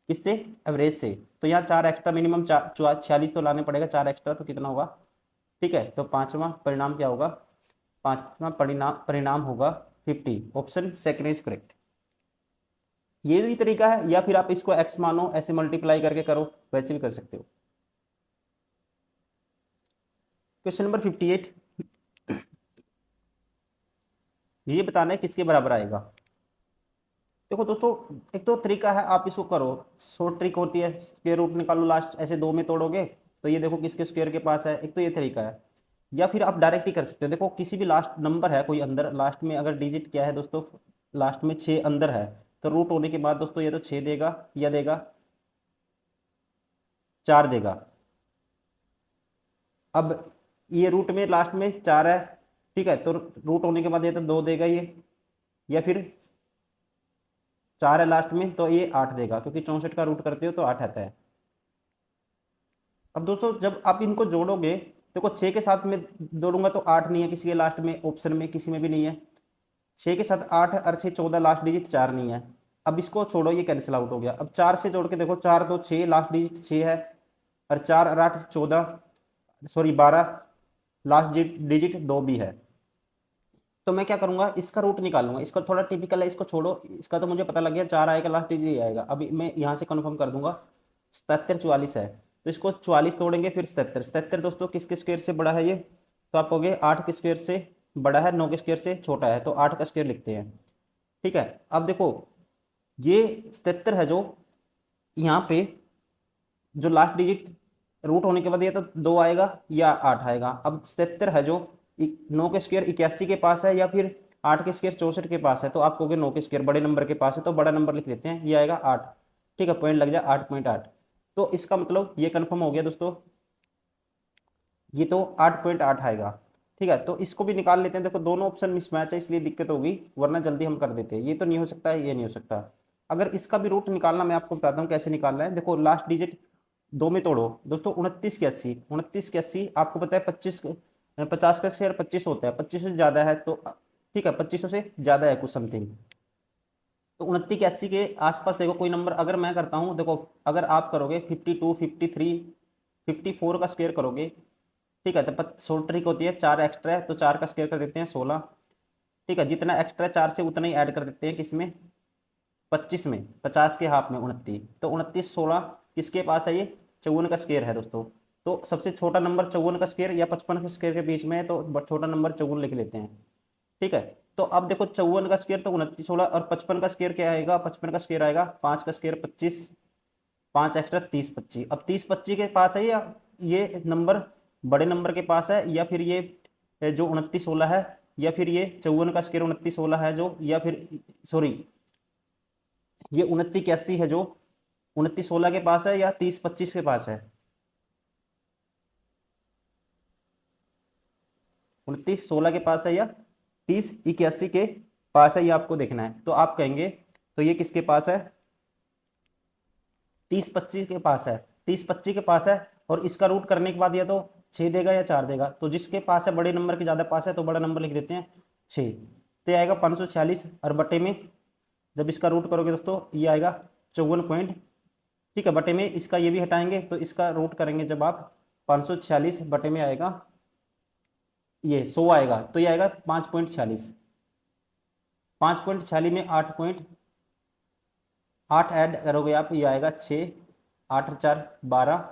Speaker 1: किससे? एवरेज से। तो यहाँ 4 एक्स्ट्रा मिनिमम 46 तो लाने पड़ेगा, 4 एक्स्ट्रा, तो कितना होगा? ठीक है, तो 5वां परिणाम क्या होगा? 5वां परिणाम होगा 50। Option second is correct. ये भी तरीका है, या फिर आप इसको x मानो, ऐसे मल्टीप्लाई करके करो, वैसे भी कर सकते हो। क्वेश्चन नंबर 58, ये बताना है किसके बराबर आएगा। देखो दोस्तों, एक तो तरीका है, आप इसको करो, शॉर्ट ट्रिक होती है, स्क्वायर रूट निकालो, लास्ट ऐसे दो में तोड़ोगे तो ये देखो किसके स्क्वायर के पास है, एक तो ये तरीका है। या फिर आप डायरेक्ट ही कर सकते हो, देखो किसी भी लास्ट नंबर है कोई अंदर, लास्ट में अगर डिजिट क्या है दोस्तों, लास्ट में 6 अंदर है, तो रूट होने के बाद दोस्तों ये तो 6 देगा, या देगा 4 देगा। अब ये रूट में लास्ट में 4 है, ठीक है, तो रूट होने के बाद ये तो 2 देगा ये, या फिर 4 है लास्ट में तो ये 8 देगा, क्योंकि 64 का रूट करते हो तो 8 आता है। अब दोस्तों जब आप इनको जोड़ोगे, देखो 6 के साथ में जोड़ूंगा तो 8 नहीं है किसी के लास्ट में, ऑप्शन में किसी में भी नहीं है। 6 के साथ 8 और 6 14, लास्ट डिजिट 4 नहीं है। अब इसको छोड़ो, ये कैंसिल आउट हो गया। अब 4 से जोड़ के देखो, 4 2 6, लास्ट डिजिट 6 है, और 4 और 8 14, सॉरी 12, लास्ट डिजिट 2 भी है। तो मैं क्या करूंगा, इसका रूट निकालूंगा। इसका थोड़ा टिपिकल है, इसको छोड़ो, इसका तो मुझे पता लग गया 4 आएगा, लास्ट डिजिट आएगा। अभी मैं यहाँ से कंफर्म कर दूंगा, 77 44 है, तो इसको 44 तोड़ेंगे, फिर 77। 77 दोस्तों किसके स्क्वायर से बड़ा है ये, तो आप कहोगे 8 के स्क्वायर से बड़ा है, 9 के स्क्वायर से छोटा है, तो 8 का स्क्वायर लिखते हैं। ठीक है, अब देखो ये 77 है जो यहाँ पे, जो लास्ट डिजिट रूट होने के बाद ये तो 2 आएगा या 8 आएगा। अब 77 है जो 9 के स्क्वायर 81 के पास है, या फिर 8 के स्क्वायर 64 के पास है, तो आप कहोगे 9 के स्क्वायर बड़े नंबर के पास है, तो बड़ा नंबर लिख देते हैं, ये आएगा 8। ठीक है, पॉइंट लग जाए 8.8। तो इसका मतलब ये कंफर्म हो गया दोस्तों, ये तो 8.8 आएगा। ठीक है, तो इसको भी निकाल लेते हैं। देखो दोनों ऑप्शन मिसमैच है, इसलिए दिक्कत होगी, वरना जल्दी हम कर देते हैं। ये तो नहीं हो सकता है, ये नहीं हो सकता। अगर इसका भी रूट निकालना, मैं आपको बताता हूँ कैसे निकालना है। देखो लास्ट डिजिट 2 में तोड़ो दोस्तों, 29 के 80, 29 के 80 आपको पता है 50 का शेयर 25 होता है, 25 से ज़्यादा है तो ठीक है, 25 से ज़्यादा है कुछ समथिंग, तो 29 के 80 के आसपास देखो कोई नंबर। अगर मैं करता हूँ, देखो अगर आप करोगे 52 53 54 का स्क्वायर करोगे, ठीक है, तो शॉर्ट ट्रिक होती है, 4 एक्स्ट्रा है तो 4 का स्क्वायर कर देते हैं 16। ठीक है, जितना एक्स्ट्रा है 4 से उतना ही ऐड कर देते हैं, किसमें 25 में, 50 के हाफ में 29, तो 29 16 किसके पास है, ये 54 का स्क्वायर है दोस्तों। तो सबसे छोटा नंबर 54 का स्क्वायर या 55 के स्क्वायर के बीच में है, तो छोटा नंबर 54 लिख लेते हैं। ठीक है, तो अब देखो 54 का स्क्वायर तो 29 16, और 55 का स्क्वायर क्या आएगा, 55 का स्क्वायर आएगा 5 का स्क्वायर 25, 5 एक्स्ट्रा 30 25। अब 30 25 के पास है, या ये नंबर बड़े नंबर के पास है, या फिर ये जो 29 16 है, या फिर ये 54 का स्क्वायर 29 16 है जो, या फिर सॉरी ये 29 81 है जो 29 16 के पास है, या 30 25 के पास है, 29 16 के पास है या 30 81 के पास है, ये आपको देखना है। तो आप कहेंगे तो ये किसके पास है, 30 25 के पास है, 30 25 के पास है, और इसका रूट करने के बाद या तो 6 देगा या 4 देगा, तो जिसके पास है बड़े नंबर के ज़्यादा पास है तो बड़ा नंबर लिख देते हैं 6। तो ये आएगा 546, और बटे में जब इसका रूट करोगे दोस्तों ये आएगा 54 पॉइंट। ठीक है, बटे में इसका ये भी हटाएंगे, तो इसका रूट करेंगे जब आप 546 बटे में आएगा ये 100 आएगा, तो ये आएगा 5.46। 5.46 में 8 ऐड करोगे आप, ये आएगा 6, 8 और 4 12,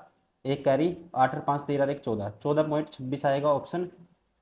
Speaker 1: एक कैरी, 8 और 5 13 और 1 14, 14.26 आएगा। Option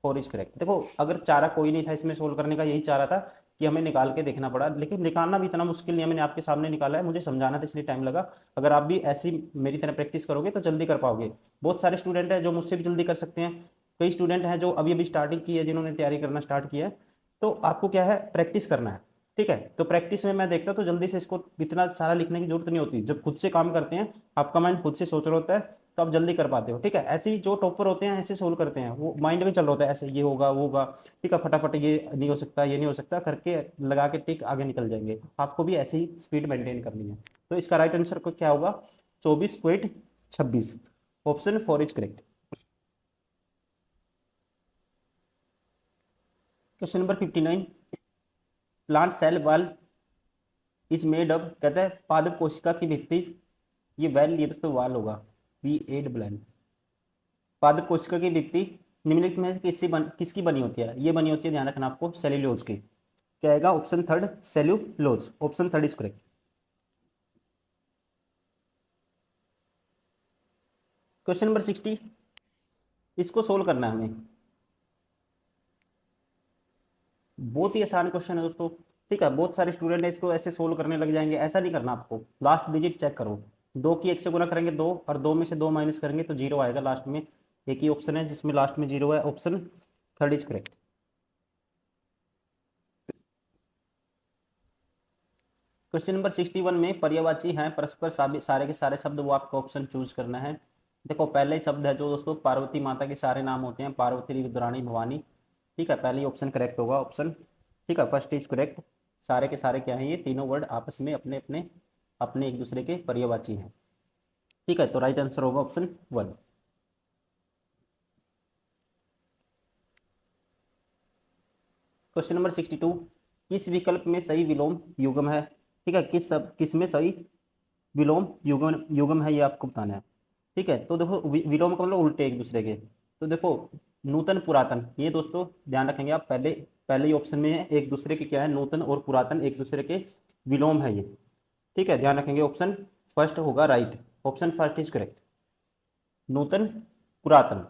Speaker 1: 4 is correct. देखो अगर चारा कोई नहीं था इसमें सोल्व करने का, यही चाह रहा था कि हमें निकाल के देखना पड़ा, लेकिन निकालना भी इतना मुश्किल नहीं है, मैंने आपके सामने निकाला है, मुझे समझाना था इसलिए टाइम लगा। अगर आप भी ऐसी मेरी तरह प्रैक्टिस करोगे तो जल्दी कर पाओगे। बहुत सारे स्टूडेंट हैं जो मुझसे भी जल्दी कर सकते हैं, कई स्टूडेंट हैं जो अभी अभी स्टार्टिंग की है, जिन्होंने तैयारी करना स्टार्ट किया है। तो आपको क्या है, प्रैक्टिस करना है। ठीक है, तो प्रैक्टिस में मैं देखता तो जल्दी से इसको इतना सारा लिखने की जरूरत नहीं होती। जब खुद से काम करते हैं, आपका माइंड खुद से सोच रहा होता है, तो आप जल्दी कर पाते हो। ठीक है, ऐसे ही जो टॉपर होते हैं ऐसे सोल्व करते हैं, वो माइंड में चल रहा होता है ऐसे, ये होगा वो होगा, ठीक है, फटाफट ये नहीं हो सकता ये नहीं हो सकता करके लगा के टिक आगे निकल जाएंगे। आपको भी ऐसे ही स्पीड मेंटेन करनी है। तो इसका राइट आंसर को क्या होगा, 24.26। Option 4 is correct. Question number 59, plant cell wall is made up, कहता है पादप कोशिका की भित्ति, ये वेल ये तो वाल होगा, वी एड ब्लैन। पादप कोशिका की भित्ति निम्नलिखित में किसकी बनी होती है, ये बनी होती है, ध्यान रखना आपको, सेल्यूलोज की। क्या आएगा, option 3 cellulose. Option 3 is correct. Question number 60, इसको सोल्व करना है हमें। बहुत ही आसान क्वेश्चन है दोस्तों, ठीक है। बहुत सारे स्टूडेंट इसको ऐसे सोल्व करने लग जाएंगे, ऐसा नहीं करना आपको। लास्ट डिजिट चेक करो, 2 की 1 से गुना करेंगे 2, और 2 में से 2 माइनस करेंगे तो 0 आएगा लास्ट में। एक ही ऑप्शन है जिसमें लास्ट में 0 है, option third is correct. Question number 61 में पर्यायवाची हैं परस्पर सारे के सारे शब्द, वो आपको ऑप्शन चूज करना है। देखो पहले ही शब्द है जो दोस्तों, पार्वती माता के सारे नाम होते हैं, पार्वती, रुद्राणी, भवानी, ठीक है। पहले ही ऑप्शन करेक्ट होगा, ऑप्शन, ठीक है, फर्स्ट इज करेक्ट। सारे के सारे क्या हैं, ये तीनों वर्ड आपस में अपने अपने अपने एक दूसरे के पर्यायवाची हैं, ठीक है। तो राइट आंसर होगा ऑप्शन 1। क्वेश्चन नंबर 62, किस विकल्प में सही विलोम युग्म है, ठीक है। किस में सही विलोम युग्म युग्म है, ये आपको बताना है, ठीक है। तो देखो विलोम का मतलब उल्टे एक दूसरे के। तो देखो नूतन पुरातन, ये दोस्तों ध्यान रखेंगे आप, पहले पहले ही ऑप्शन में है, एक दूसरे के क्या है, नूतन और पुरातन एक दूसरे के विलोम है ये, ठीक है। ध्यान रखेंगे, ऑप्शन फर्स्ट होगा right, option first is correct, नूतन पुरातन।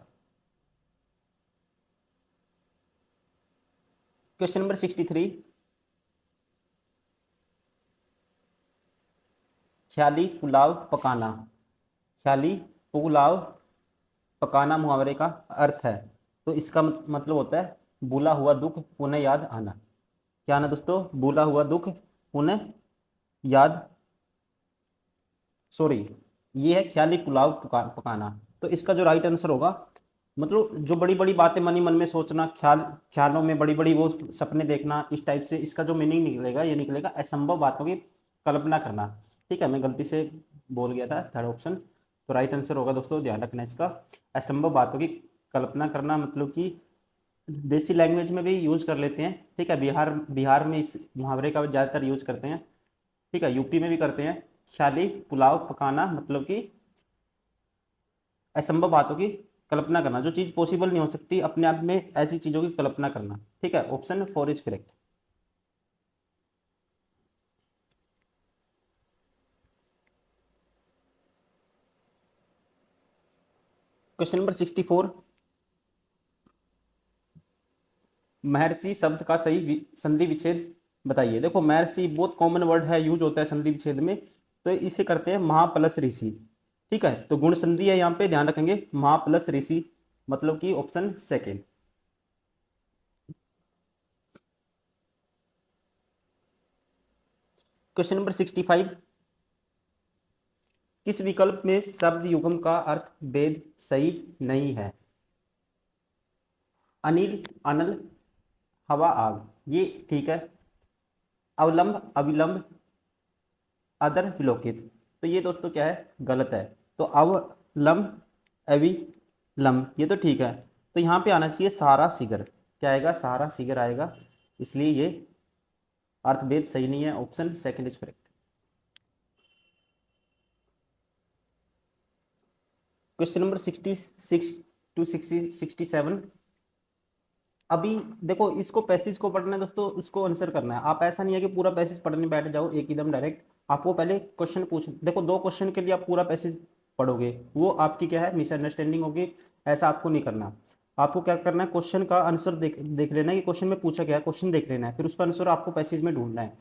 Speaker 1: क्वेश्चन नंबर 63, ख्याली पुलाव पकाना, ख्याली पुलाव पकाना मुहावरे का अर्थ है। तो इसका मतलब होता है भूला हुआ दुख पुनः याद आना। क्या ना दोस्तों, भूला हुआ दुख पुनः याद, सॉरी, ये है ख्याली पुलाव पकाना। तो इसका जो राइट आंसर होगा, मतलब जो बड़ी बड़ी बातें मन ही मन में सोचना, ख्यालों में बड़ी बड़ी वो सपने देखना, इस टाइप से इसका जो मीनिंग निकलेगा, ये निकलेगा असंभव बातों की कल्पना करना, ठीक है। मैं गलती से बोल गया था थर्ड ऑप्शन। तो राइट आंसर होगा दोस्तों, ध्यान रखना इसका, असंभव बातों की कल्पना करना, मतलब कि देसी लैंग्वेज में भी यूज कर लेते हैं, ठीक है। बिहार बिहार में इस मुहावरे का ज़्यादातर यूज करते हैं, ठीक है। यूपी में भी करते हैं। ख्याली पुलाव पकाना मतलब कि असंभव बातों की कल्पना करना, जो चीज़ पॉसिबल नहीं हो सकती अपने आप में, ऐसी चीज़ों की कल्पना करना, ठीक है। Option 4 is correct. Question number 64, महर्षि शब्द का सही संधि विच्छेद बताइए। देखो महर्षि बहुत कॉमन वर्ड है, यूज होता है संधि विच्छेद में, तो इसे करते हैं महा प्लस ऋषि, ठीक है। तो गुण संधि है यहाँ पे, ध्यान रखेंगे, महा प्लस ऋषि मतलब कि ऑप्शन सेकेंड। क्वेश्चन नंबर 65, किस विकल्प में शब्द युग्म का अर्थ भेद सही नहीं है। अनिल अनल, हवा आग, ये ठीक है। अवलंब अविलंब, अदर विलोकित, तो ये दोस्तों क्या है, गलत है। तो अवलंब अविलंब ये तो ठीक है। तो यहाँ पे आना चाहिए सहारा सिगर, क्या आएगा, सहारा सिगर आएगा, इसलिए ये अर्थभेद सही नहीं है, option second is correct. Question number 66 to 67, अभी देखो इसको पैसेज को पढ़ना है दोस्तों, उसको आंसर करना है। आप ऐसा नहीं है कि पूरा पैसेज पढ़ने बैठ जाओ एक एकदम डायरेक्ट, आपको पहले क्वेश्चन पूछ, देखो 2 क्वेश्चन के लिए आप पूरा पैसेज पढ़ोगे, वो आपकी क्या है, मिसअंडरस्टैंडिंग होगी। ऐसा आपको नहीं करना। आपको क्या करना है, क्वेश्चन का आंसर देख लेना है कि क्वेश्चन में पूछा गया है, क्वेश्चन देख लेना है, फिर उसका आंसर आपको पैसेज में ढूंढना है।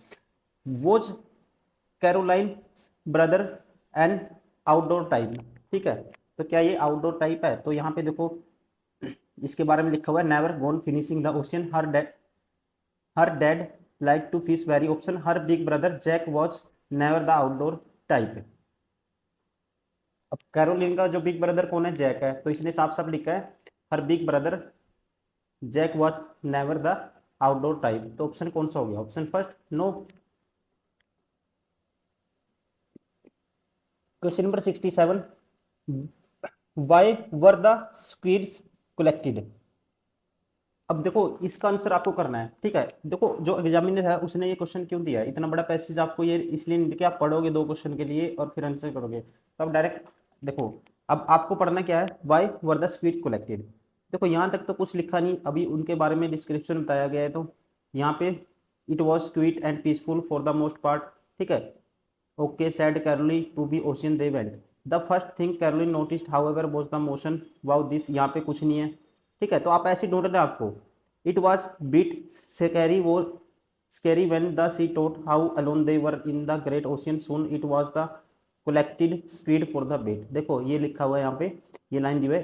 Speaker 1: Was Caroline brother and outdoor type, ठीक है। तो क्या ये आउटडोर टाइप है, तो यहाँ पे देखो इसके बारे में लिखा हुआ है, never gone finishing the ocean, her dad like to fish very, option her big brother Jack was never the outdoor type. अब कैरोलिन का जो बिग ब्रदर कौन है, जैक है, तो इसने साफ साफ लिखा है her big brother Jack was never the outdoor type. तो ऑप्शन कौन सा हो गया, option first no. Question number 67, why were the squids collected. अब देखो इसका आंसर आपको करना है, ठीक है। देखो जो एग्जामिनर है उसने ये क्वेश्चन क्यों दिया है, इतना बड़ा पैसेज आपको ये इसलिए नहीं दिया कि आप पढ़ोगे 2 क्वेश्चन के लिए और फिर आंसर करोगे, तो आप डायरेक्ट देखो। अब आपको पढ़ना क्या है, Y were the squid collected. देखो यहाँ तक तो कुछ लिखा नहीं, अभी उनके बारे में डिस्क्रिप्शन बताया गया है, तो यहाँ पे it was quite and peaceful for the most part, ठीक है। Okay said Caroline to be ocean they went, the first thing Caroline noticed however was the motion wow this, यहाँ पे कुछ नहीं है, ठीक है। तो आप ऐसे ढूंढ रहे हैं आपको, इट वॉज बीट स्कैरी वो scary when the sea taught how alone they were in the great ocean soon it was the collected speed for the bet. देखो ये लिखा हुआ है यहाँ पे, ये लाइन दी हुई है,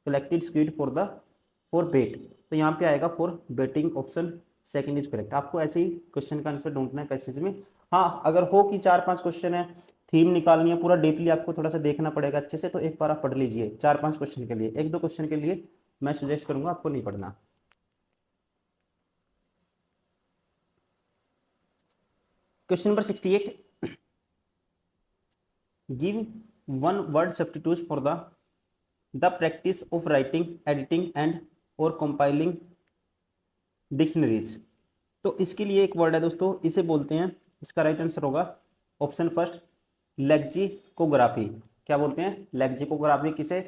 Speaker 1: कलेक्टेड स्पीड फॉर बेट, तो यहाँ पे आएगा for betting, option second is correct. आपको ऐसे ही क्वेश्चन का आंसर ढूंढना है पैसेज में। हाँ, अगर हो कि 4-5 क्वेश्चन है, थीम निकालनी है, पूरा डीपली आपको थोड़ा सा देखना पड़ेगा अच्छे से, तो एक बार आप पढ़ लीजिए 4-5 क्वेश्चन के लिए। 1-2 क्वेश्चन के लिए मैं सुजेस्ट करूंगा आपको नहीं पढ़ना। Question number 68, give one word substitute for the practice of writing, editing and और कंपाइलिंग डिक्शनरीज। तो इसके लिए एक वर्ड है दोस्तों, इसे बोलते हैं, इसका राइट आंसर होगा ऑप्शन फर्स्ट लेक्सिकोग्राफी। क्या बोलते हैं? लेक्सिकोग्राफी। किसे?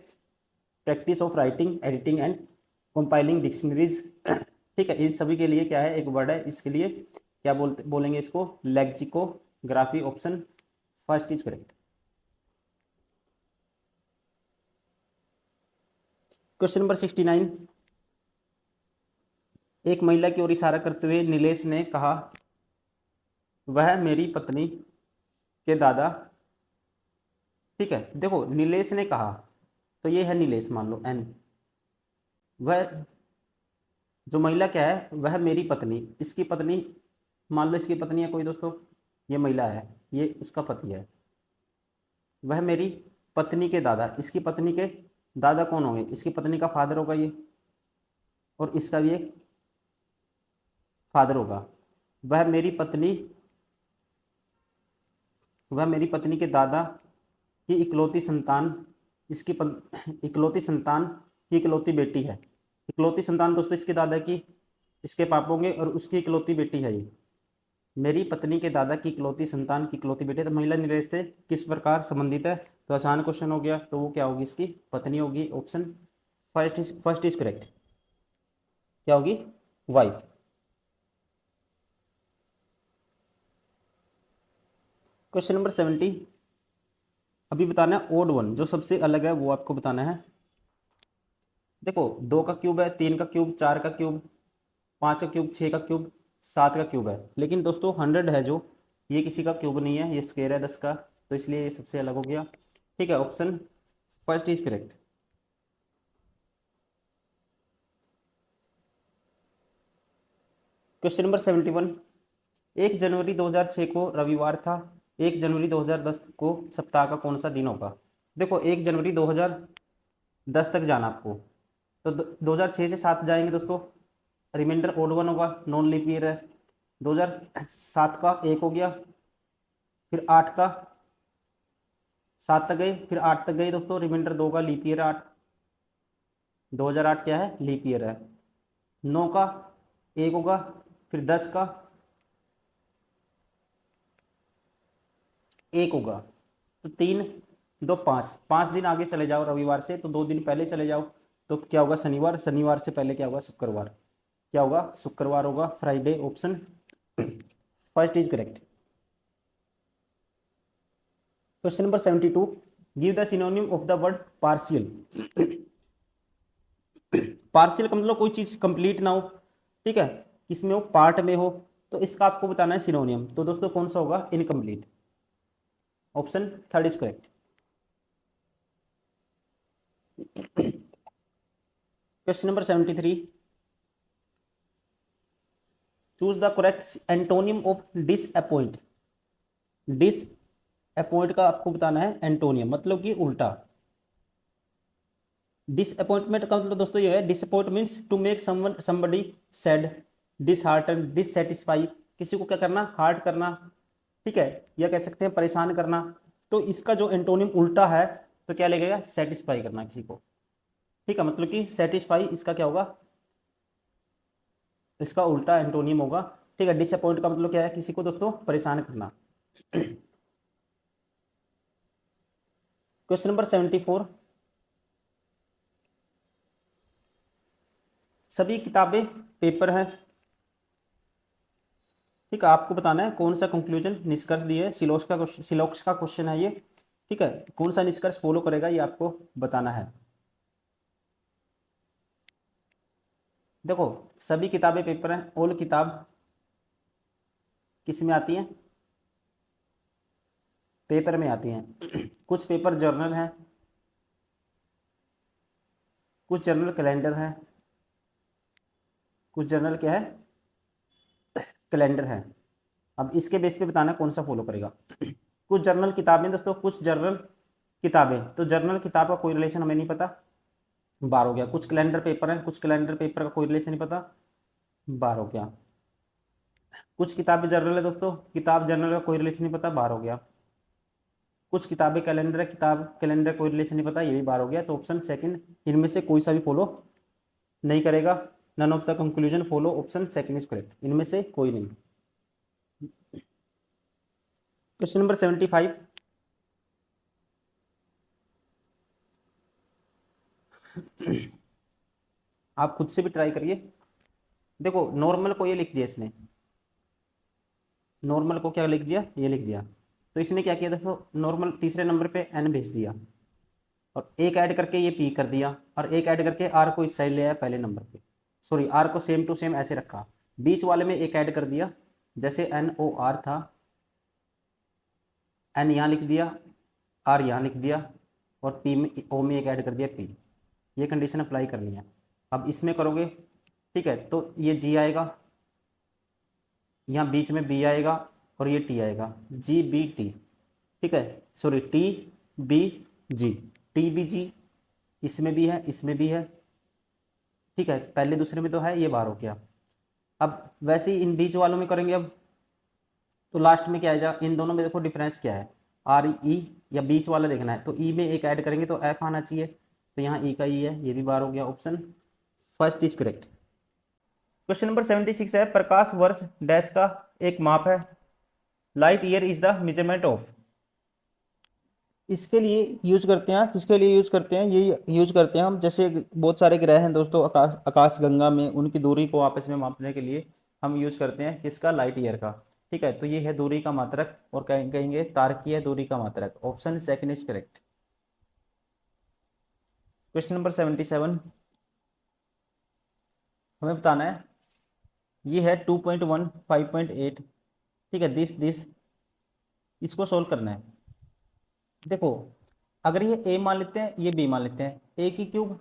Speaker 1: Practice of writing, editing and compiling dictionaries, ठीक है। इन सभी के लिए क्या है, एक वर्ड है, इसके लिए क्या बोलेंगे इसको? Lexicography, option first is correct. Question number 69, एक महिला की ओर इशारा करते हुए नीलेश ने कहा, वह मेरी पत्नी के दादा, ठीक है। देखो नीलेश ने कहा, तो ये है नीलेश, मान लो एन, वह जो महिला क्या है, वह मेरी पत्नी, इसकी पत्नी, मान लो इसकी पत्नी है कोई दोस्तों, ये महिला है, ये उसका पति है, वह मेरी पत्नी के दादा, इसकी पत्नी के दादा कौन होंगे? इसकी पत्नी का फादर होगा ये, और इसका भी एक फादर होगा। वह मेरी पत्नी के दादा की इकलौती संतान, इकलौती संतान की इकलौती बेटी है। इकलौती संतान दोस्तों इसके दादा की, इसके पापों के, और उसकी इकलौती बेटी है ये। मेरी पत्नी के दादा की इकलौती संतान की इकलौती बेटी, तो महिला नीलेश से किस प्रकार संबंधित है? तो आसान क्वेश्चन हो गया, तो वो क्या होगी? इसकी पत्नी होगी, ऑप्शन फर्स्ट इज करेक्ट। क्या होगी? वाइफ। क्वेश्चन नंबर 70, अभी बताना है ओड वन, जो सबसे अलग है वो आपको बताना है। देखो 2 का क्यूब है, 3 का क्यूब, 4 का क्यूब, 5 का क्यूब, 6 का क्यूब, 7 का क्यूब है, लेकिन दोस्तों 100 है जो, ये किसी का क्यूब नहीं है, ये स्क्वायर है 10 का, तो इसलिए ये सबसे अलग हो गया, ठीक है। Option first is correct. Question number 71, 1 जनवरी 2006 को रविवार था, 1 जनवरी 2010 को सप्ताह का कौन सा दिन होगा? देखो 1 जनवरी 2010 तक जाना आपको, तो 2006 से 7 जाएंगे दोस्तों, रिमाइंडर ओड वन होगा, नॉन लीप ईयर है। 2007 का 1 हो गया, फिर 8 का 7 तक गए, फिर 8 तक गए दोस्तों, रिमाइंडर 2 का लीप ईयर 8, 2008 क्या है? लीप ईयर है। 9 का 1 होगा, फिर 10 का 1 होगा, तो 3 2 5, 5 दिन आगे चले जाओ रविवार से, तो 2 दिन पहले चले जाओ, तो क्या होगा? शनिवार, शनिवार से पहले क्या होगा? शुक्रवार। क्या होगा? शुक्रवार होगा, Friday, option first is correct. Question number 72, give the synonym of the word partial. Partial का मतलब कोई चीज कंप्लीट ना हो, ठीक है, किसमें हो? पार्ट में हो, तो इसका आपको बताना है सिनोनियम, तो दोस्तों कौन सा होगा? Incomplete, option third is correct. Question number 73, choose the correct antonym of disappoint. Disappoint का आपको बताना है एंटोनियम, मतलब कि उल्टा। डिसअपॉइंटमेंट का मतलब दोस्तों ये है, disappoint means to make somebody sad, dishearten, dissatisfy, किसी को क्या करना? हार्ट करना, ठीक है, या कह सकते हैं परेशान करना। तो इसका जो एंटोनियम उल्टा है, तो क्या लगेगा? सेटिस्फाई करना किसी को, ठीक है, मतलब कि सेटिस्फाई इसका क्या होगा? इसका उल्टा एंटोनियम होगा, ठीक है। डिसअपॉइंट का मतलब क्या है? किसी को दोस्तों परेशान करना। क्वेश्चन नंबर 74, सभी किताबें पेपर हैं, ठीक है, आपको बताना है कौन सा कंक्लूजन, निष्कर्ष दिए, सिलोक्स का क्वेश्चन है ये, ठीक है, कौन सा निष्कर्ष फॉलो करेगा ये आपको बताना है। देखो सभी किताबें पेपर हैं, ऑल किताब किस में आती हैं, पेपर में आती हैं। कुछ पेपर जर्नल हैं, कुछ जर्नल कैलेंडर है, कुछ जर्नल क्या है, कैलेंडर है। अब इसके बेस पे बताना कौन सा फॉलो करेगा। कुछ जर्नल किताबें दोस्तों, कुछ जर्नल किताबें, तो जर्नल किताब का कोई रिलेशन हमें नहीं पता, बार हो गया। कुछ कैलेंडर पेपर है, कुछ कैलेंडर पेपर का कोई रिलेशन नहीं पता, बार हो गया। कुछ किताबें जर्नल है दोस्तों, किताब जर्नल का कोई रिलेशन नहीं पता, बार हो गया। कुछ किताबें कैलेंडर है, किताब कैलेंडर कोई रिलेशन नहीं पता, ये भी बार हो गया। तो ऑप्शन सेकंड इनमें से कोई सा भी फॉलो नहीं करेगा। None of the conclusion follow, option second is correct, इनमें से कोई नहीं। क्वेश्चन नंबर 75, आप खुद से भी ट्राई करिए। देखो नॉर्मल को ये लिख दिया इसने, नॉर्मल को क्या लिख दिया, ये लिख दिया। तो इसने क्या किया, देखो नॉर्मल तीसरे नंबर पे एन भेज दिया और एक ऐड करके ये पी कर दिया, और एक ऐड करके आर को इस साइड ले आया पहले नंबर पे, सॉरी आर को सेम टू सेम ऐसे रखा, बीच वाले में एक ऐड कर दिया, जैसे एन ओ आर था, एन यहाँ लिख दिया, आर यहाँ लिख दिया, और पी में ओ में एक ऐड कर दिया पी। ये कंडीशन अप्लाई करनी है। अब इसमें करोगे, ठीक है, तो ये जी आएगा, यहाँ बीच में बी आएगा, और ये टी आएगा, जी बी टी, ठीक है, सॉरी टी बी जी, टी बी जी, इसमें भी है इसमें भी है, ठीक है, पहले दूसरे में तो है, ये बार हो गया। अब वैसे ही इन बीच वालों में करेंगे अब, तो लास्ट में क्या आएगा, इन दोनों में देखो डिफरेंस क्या है, आर ई, या बीच वाला देखना है, तो ई में एक ऐड करेंगे तो एफ आना चाहिए, तो यहाँ ई का ई है, ये भी बार हो गया, option first is correct. Question number 76 है, प्रकाश वर्ष डैश का एक माप है, light year is the measurement of. इसके लिए यूज करते हैं, किसके लिए यूज करते हैं, ये यूज करते हैं हम, जैसे बहुत सारे ग्रह हैं दोस्तों आकाश गंगा में, उनकी दूरी को आपस में मापने के लिए हम यूज करते हैं किसका, लाइट ईयर का। ठीक है, तो ये है दूरी का मात्रक, और कहेंगे तारकीय दूरी का मात्रक, option second is correct. Question number 77, हमें बताना है, ये है 2.1 5.8, ठीक है, दिस इसको सोल्व करना है। देखो अगर ये ए मान लेते हैं, ये बी मान लेते हैं, ए की क्यूब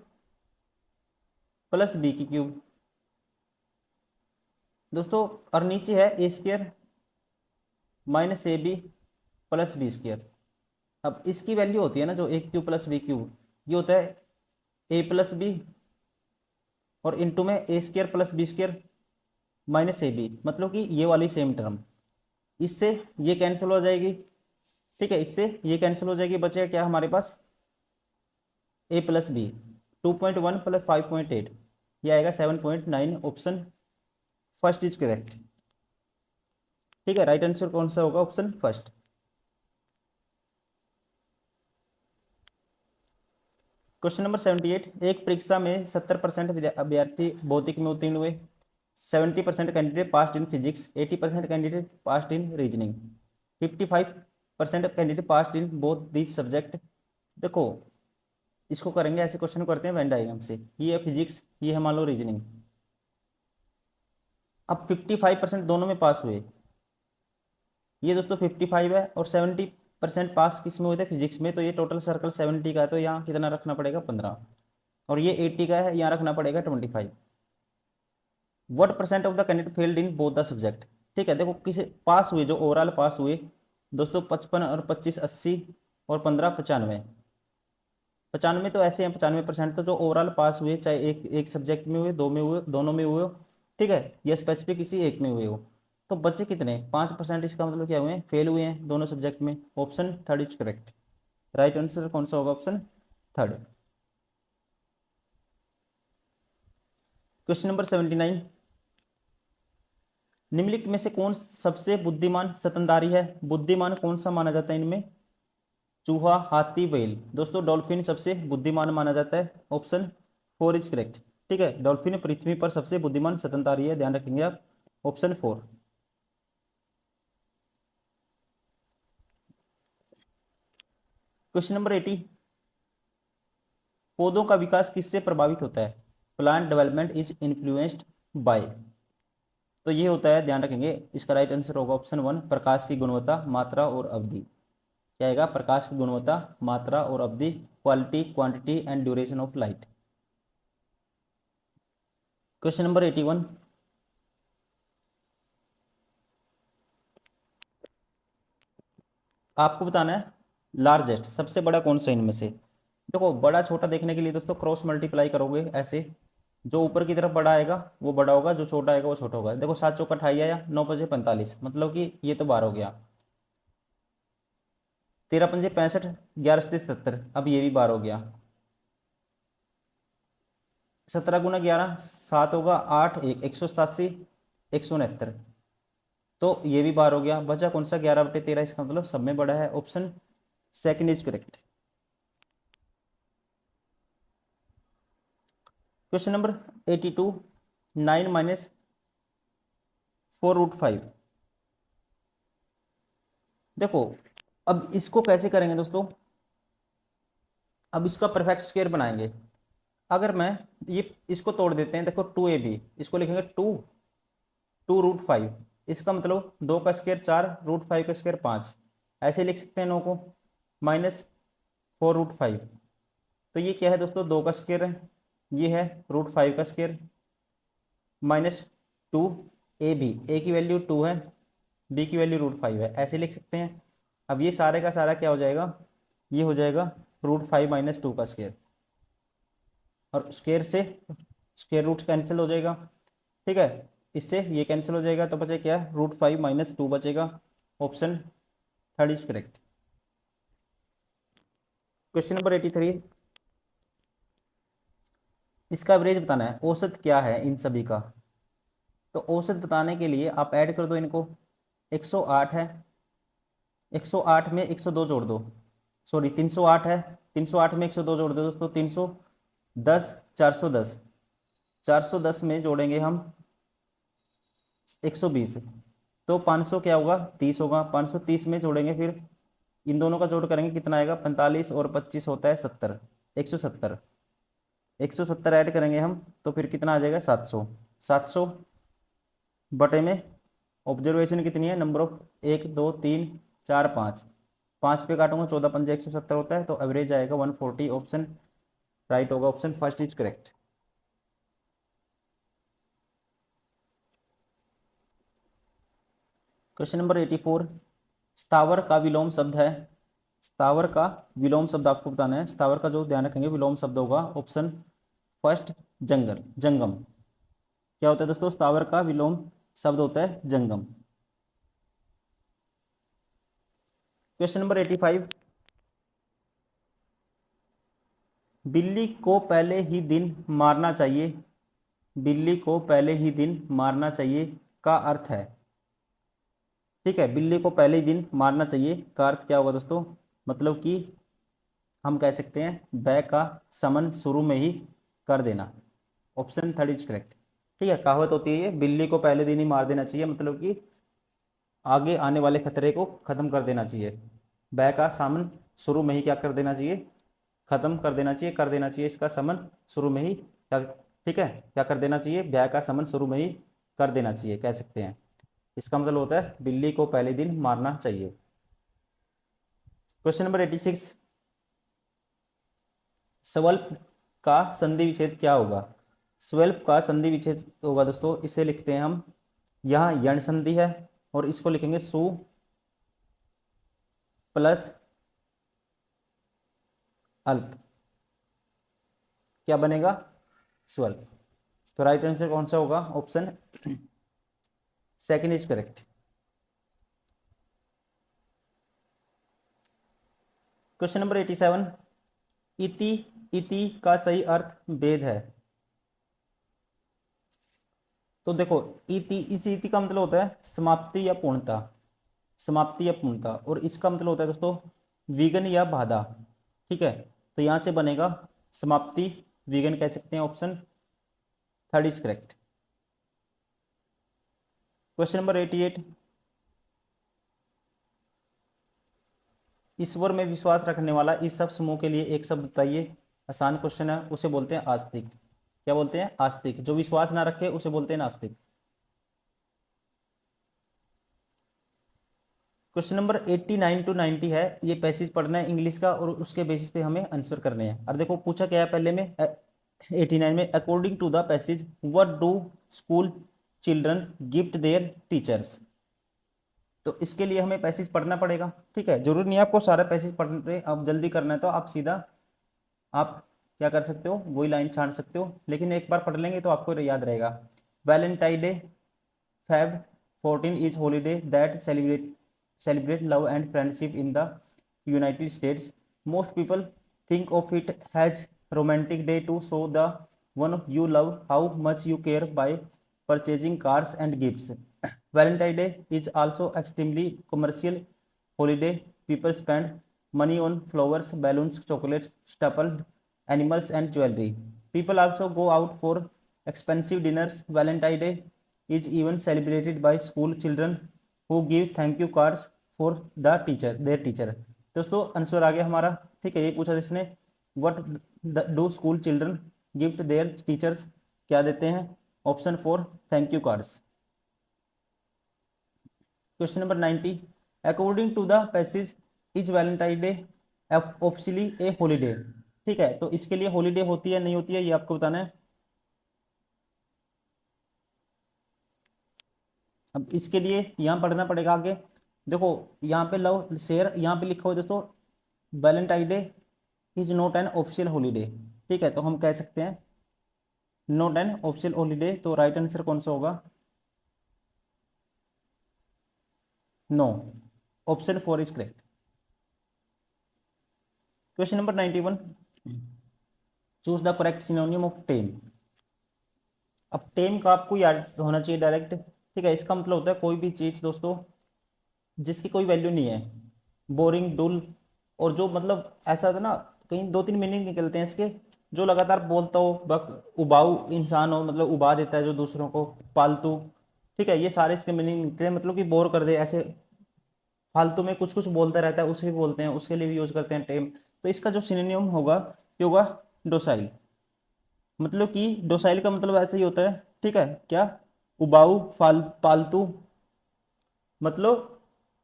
Speaker 1: प्लस बी की क्यूब दोस्तों, और नीचे है A square minus A B plus B square. अब इसकी वैल्यू होती है ना, जो A cube plus B cube, ये होता है ए प्लस बी, और इंटू में A square plus B square minus A B, मतलब कि ये वाली सेम टर्म, इससे ये कैंसिल हो जाएगी, ठीक है, इससे ये कैंसिल हो जाएगी, बचेगा क्या हमारे पास, ए प्लस बी, 2.1 प्लस 5.8, ये आएगा 7.9, ऑप्शन फर्स्ट इज करेक्ट। ठीक है, राइट आंसर कौन सा होगा, ऑप्शन फर्स्ट। क्वेश्चन नंबर 78, एक परीक्षा में 70% अभ्यर्थी भौतिक में उत्तीर्ण हुए, 70% candidate passed in physics, 80% candidate passed in reasoning, 55% candidate passed in both this subject. देखो इसको करेंगे, ऐसे क्वेश्चन करते हैं वेन डायग्राम से, ये है फिजिक्स, ये है मान लो रीजनिंग। अब 55% दोनों में पास हुए, ये दोस्तों 55 है, और 70% पास किस में हुए थे, फिजिक्स में, तो ये टोटल सर्कल 70 का है, तो यहाँ कितना रखना पड़ेगा, 15, और ये 80 का है, यहाँ रखना पड़ेगा 25। What percent of the candidate failed in both the subject. ठीक है, देखो किसे पास हुए, जो ओवरऑल पास हुए दोस्तों, 55 और 25 80, और 15 95, 95 तो ऐसे हैं, 95%, तो जो ओवरऑल पास हुए, चाहे एक एक सब्जेक्ट में हुए, दो में हुए, दोनों में हुए हो, ठीक है, या स्पेसिफिक किसी एक में हुए हो, तो बच्चे कितने, 5%, इसका मतलब क्या हुए हैं, फेल हुए हैं दोनों सब्जेक्ट में, option third is correct. Right answer कौन सा होगा, ऑप्शन थर्ड। क्वेश्चन नंबर 79, निम्नलिखित में से कौन सबसे बुद्धिमान स्तनधारी है, बुद्धिमान कौन सा माना जाता है इनमें, चूहा हाथी व्हेल, दोस्तों डॉल्फिन सबसे बुद्धिमान माना जाता है, ऑप्शन फोर इज करेक्ट। ठीक है, डॉल्फिन पृथ्वी पर सबसे बुद्धिमान स्तनधारी है, ध्यान रखेंगे आप, ऑप्शन फोर। क्वेश्चन नंबर 80, पौधों का विकास किससे प्रभावित होता है? Plant development is influenced by. तो ये होता है, ध्यान रखेंगे, इसका राइट आंसर होगा ऑप्शन 1, प्रकाश की गुणवत्ता, मात्रा और अवधि। क्या आएगा? प्रकाश की गुणवत्ता, मात्रा और अवधि, quality, quantity and duration of light. Question number 81, आपको बताना है लार्जेस्ट, सबसे बड़ा कौन सा इनमें से। देखो, बड़ा छोटा देखने के लिए दोस्तों क्रॉस मल्टीप्लाई करोगे ऐसे, जो ऊपर की तरफ बड़ा आएगा वो बड़ा होगा, जो छोटा आएगा वो छोटा होगा। देखो 7 चौका 28 आया, 9 पंजे 45, मतलब कि ये तो 12 हो गया। 13 पंजे 65, 11 सत्ते 77, अब ये भी 12 हो गया। 17 गुना 11 7 होगा, 8 1 187, 169, तो ये भी 12 हो गया। बचा कौन सा? 11/13, इसका मतलब सब में बड़ा है, option second is correct. Question number 82, 9 minus 4√5। देखो, अब इसको कैसे करेंगे दोस्तों? अब इसका परफेक्ट स्क्वायर बनाएंगे। अगर मैं ये इसको तोड़ देते हैं, देखो 2ab, इसको लिखेंगे 2√5, इसका मतलब 2 का स्क्वायर 4, √5 का स्क्वायर 5, ऐसे लिख सकते हैं 9 को, माइनस 4√5। तो ये क्या है दोस्तों? 2 का स्क्वायर है, ये है √5 का स्क्वायर, माइनस 2ab, ए की वैल्यू 2 है, बी की वैल्यू √5 है, ऐसे लिख सकते हैं। अब ये सारे का सारा क्या हो जाएगा? ये हो जाएगा √5 माइनस 2 का स्क्वायर, और स्क्वायर से स्क्वायर रूट कैंसिल हो जाएगा, ठीक है, इससे ये कैंसिल हो जाएगा, तो बचे क्या? √5 माइनस 2 बचेगा, option third is correct. Question number 83, इसका एवरेज बताना है, औसत क्या है इन सभी का। तो औसत बताने के लिए आप ऐड कर दो इनको, 108 है, 108 में 102 जोड़ दो, सॉरी 308 है, 308 में 102 जोड़ दो दोस्तों, 310, 410, 410 में जोड़ेंगे हम 120, तो 500 क्या होगा? 30 होगा। 530 में जोड़ेंगे फिर, इन दोनों का जोड़ करेंगे, कितना आएगा? 45 और 25 होता है 70, 170, 170 ऐड करेंगे हम, तो फिर कितना आ जाएगा? 700, 700 बटे में ऑब्जर्वेशन कितनी है? नंबर ऑफ 1 2 3 4 5, 5 पे काटूंगा, 14 पंजे 170 होता है, तो एवरेज आएगा 140, ऑप्शन राइट होगा, option first is correct. Question number 84, स्थावर का विलोम शब्द है। स्थावर का विलोम शब्द आपको बताना है, स्थावर का जो ध्यान रखेंगे विलोम शब्द होगा, ऑप्शन फर्स्ट जंगल, जंगम। क्या होता है दोस्तों? स्थावर का विलोम शब्द होता है जंगम। क्वेश्चन नंबर 85, बिल्ली को पहले ही दिन मारना चाहिए, बिल्ली को पहले ही दिन मारना चाहिए का अर्थ है, ठीक है, बिल्ली को पहले ही दिन मारना चाहिए का अर्थ क्या होगा दोस्तों? मतलब कि हम कह सकते हैं बै का समन शुरू में ही कर देना, ऑप्शन थर्ड इज करेक्ट। ठीक है, कहावत होती है ये, बिल्ली को पहले दिन ही मार देना चाहिए, मतलब कि आगे आने वाले खतरे को खत्म कर देना चाहिए। बै का समन शुरू में ही क्या कर देना चाहिए? खत्म कर देना चाहिए, कर देना चाहिए इसका समन शुरू में ही क्या, ठीक है, क्या कर देना चाहिए? ब्याह का समन शुरू में ही कर देना चाहिए, कह सकते हैं। इसका मतलब होता है बिल्ली को पहले दिन मारना चाहिए। क्वेश्चन नंबर 86, स्वल्प का संधि विच्छेद क्या होगा? स्वल्प का संधि विच्छेद होगा दोस्तों, इसे लिखते हैं हम, यहाँ यण संधि है, और इसको लिखेंगे सु प्लस अल्प, क्या बनेगा? स्वल्प। तो राइट आंसर कौन सा होगा? Option second is correct. Question number 87, इति, इति का सही अर्थ भेद है। तो देखो, इति, इस इति का मतलब होता है समाप्ति या पूर्णता, समाप्ति या पूर्णता, और इसका मतलब होता है दोस्तों विघ्न या बाधा, ठीक है, तो यहां से बनेगा समाप्ति विघ्न, कह सकते हैं, option third is correct. Question number 88, ईश्वर में विश्वास रखने वाला इस सब समूह के लिए एक शब्द बताइए। आसान क्वेश्चन है, उसे बोलते हैं आस्तिक। क्या बोलते हैं? आस्तिक। जो विश्वास ना रखे उसे बोलते हैं नास्तिक। क्वेश्चन नंबर 89 टू 90 है, ये पैसेज पढ़ना है इंग्लिश का और उसके बेसिस पे हमें आंसर करने हैं। और देखो पूछा क्या है पहले में 89 में, according to the passage what do school children gift their teachers. तो इसके लिए हमें पैसेज पढ़ना पड़ेगा। ठीक है, जरूरी नहीं है आपको सारा पैसेज पढ़ रहे, अब जल्दी करना है तो आप सीधा आप क्या कर सकते हो, वही लाइन छांट सकते हो, लेकिन एक बार पढ़ लेंगे तो आपको याद रहेगा। Valentine day Feb 14 is holiday that celebrate love and friendship in the United States. Most people think of it as romantic day to show the one you love how much you care by purchasing cards and gifts. Valentine Day is also extremely commercial holiday. People spend money on flowers, balloons, chocolates, stuffed animals, and jewelry. People also go out for expensive dinners. Valentine Day is even celebrated by school children who give thank you cards for their teacher। दोस्तों answer आ गया हमारा। ठीक है, ये पूछा जिसने what do school children gift their teachers, क्या देते हैं? Option 4 thank you cards. Question number 90, according to the passage is Valentine day officially a holiday. ठीक है, तो इसके लिए हॉलीडे होती है नहीं होती है ये आपको बताना है। अब इसके लिए यहाँ पढ़ना पड़ेगा आगे। देखो यहाँ पे लव शेयर यहाँ पे लिखा हुआ है दोस्तों, Valentine day is not an official holiday. ठीक है, तो हम कह सकते हैं नॉट एन ऑफिशियल हॉलीडे, तो राइट आंसर कौन सा होगा? No, option 4 is correct. Question number 91, choose the correct synonym of tame. अब टेम का आपको याद होना चाहिए डायरेक्ट। ठीक है, इसका मतलब होता है कोई भी चीज दोस्तों जिसकी कोई वैल्यू नहीं है, बोरिंग, डुल, और जो मतलब ऐसा था ना, कहीं दो तीन मीनिंग निकलते हैं इसके। जो लगातार बोलता हो, बक उबाऊ इंसान हो, मतलब उबा देता है जो दूसरों को, पालतू। ठीक है, ये सारे इसके मीनिंग निकलते हैं, मतलब कि बोर कर दे, ऐसे फालतू में कुछ कुछ बोलता रहता है, उसे भी बोलते हैं, उसके लिए भी यूज करते हैं टेम। तो इसका जो सिनोनिम होगा ये होगा डोसाइल। मतलब कि डोसाइल का मतलब ऐसे ही होता है। ठीक है, क्या? उबाऊ, पालतू, मतलब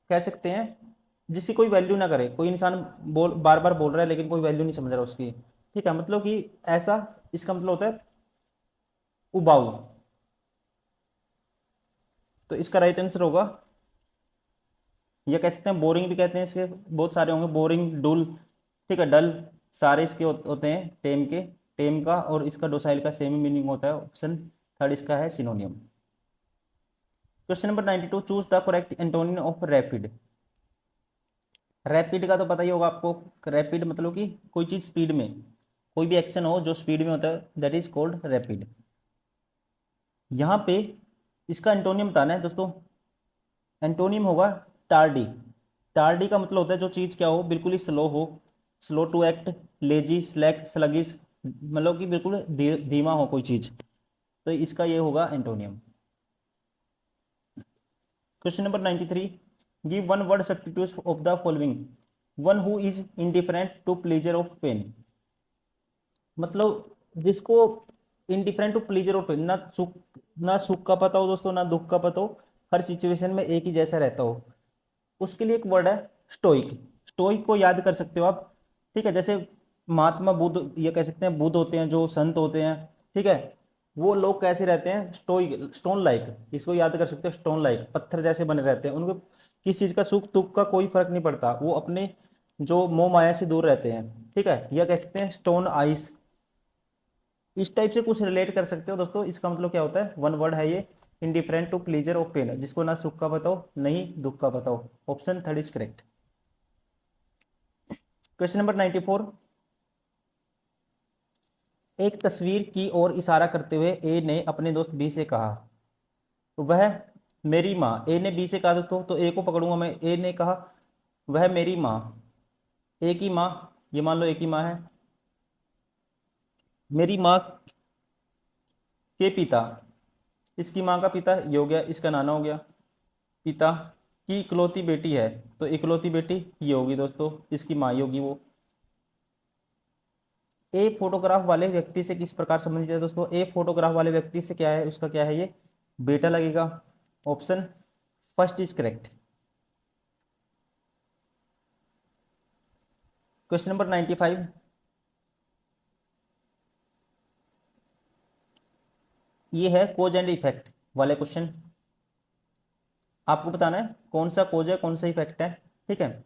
Speaker 1: कह सकते हैं जिसकी कोई वैल्यू ना करे। कोई इंसान बार बार बोल रहा है लेकिन कोई वैल्यू नहीं समझ रहा उसकी। ठीक है, मतलब कि ऐसा, इसका मतलब होता है उबाऊ। तो इसका राइट आंसर होगा, ये कह सकते हैं बोरिंग भी कहते हैं, इसके बहुत सारे होंगे, बोरिंग, डुल, ठीक है, डल, सारे इसके होते हैं टेम के। टेम का और इसका डोसाइल का सेम ही मीनिंग होता है। ऑप्शन 3 इसका है सिनोनियम। Question number 92, choose the correct antonym of rapid. Rapid का तो पता ही होगा आपको। रैपिड मतलब कि कोई चीज स्पीड में, कोई भी एक्शन हो जो स्पीड में होता है, दैट इज कॉल्ड रैपिड। यहाँ पे इसका एंटोनियम बताना है दोस्तों। एंटोनियम होगा टार्डी। टार्डी का मतलब होता है जो चीज क्या हो, बिल्कुल ही स्लो हो, slow to act, lazy, slack, sluggish, मतलब कि बिल्कुल धीमा हो कोई चीज। तो इसका ये होगा antonym. Question number 93, give one word substitute of the following. One who is indifferent to pleasure of pain. मतलब जिसको indifferent to pleasure of pain, ना सुख का पता हो दोस्तों, ना दुख का पता हो, हर सिचुएशन में एक ही जैसा रहता हो, उसके लिए एक वर्ड है स्टोइक। स्टोइक को याद कर सकते हो आप। ठीक है, जैसे महात्मा बुद्ध, ये कह सकते हैं बुद्ध होते हैं जो संत होते हैं। ठीक है, वो लोग कैसे रहते हैं? स्टोइक, स्टोन लाइक, इसको याद कर सकते हो, स्टोन लाइक, पत्थर जैसे बने रहते हैं। उनको किस चीज का सुख दुख का कोई फर्क नहीं पड़ता, वो अपने जो मोह माया से दूर रहते हैं। ठीक है, यह कह सकते हैं स्टोन आइस। इस टाइप से कुछ रिलेट कर सकते हो दोस्तों। इसका मतलब क्या होता है? वन वर्ड है ये, indifferent to pleasure of pain, जिसको ना सुख का पता हो नहीं दुख का पता हो। Option 3 is correct. Question number 94, एक तस्वीर की ओर इशारा करते हुए ए ने अपने दोस्त बी से कहा, वह मेरी माँ। ए ने बी से कहा दोस्तों, तो ए को पकड़ूंगा मैं। ए ने कहा वह मेरी माँ, ए की माँ, ये मान लो ए की माँ है, मेरी माँ के पिता, इसकी माँ का पिता ये हो गया, इसका नाना हो गया, पिता की इकलौती बेटी है, तो इकलौती बेटी ये होगी दोस्तों, इसकी माँ ही होगी वो। ए फोटोग्राफ वाले व्यक्ति से किस प्रकार संबंधित है दोस्तों? ए फोटोग्राफ वाले व्यक्ति से क्या है, उसका क्या है, ये बेटा लगेगा। Option first is correct. Question number 95, ये है कोज एंड इफेक्ट वाले क्वेश्चन। आपको बताना है कौन सा कोज है कौन सा इफेक्ट है, ठीक है।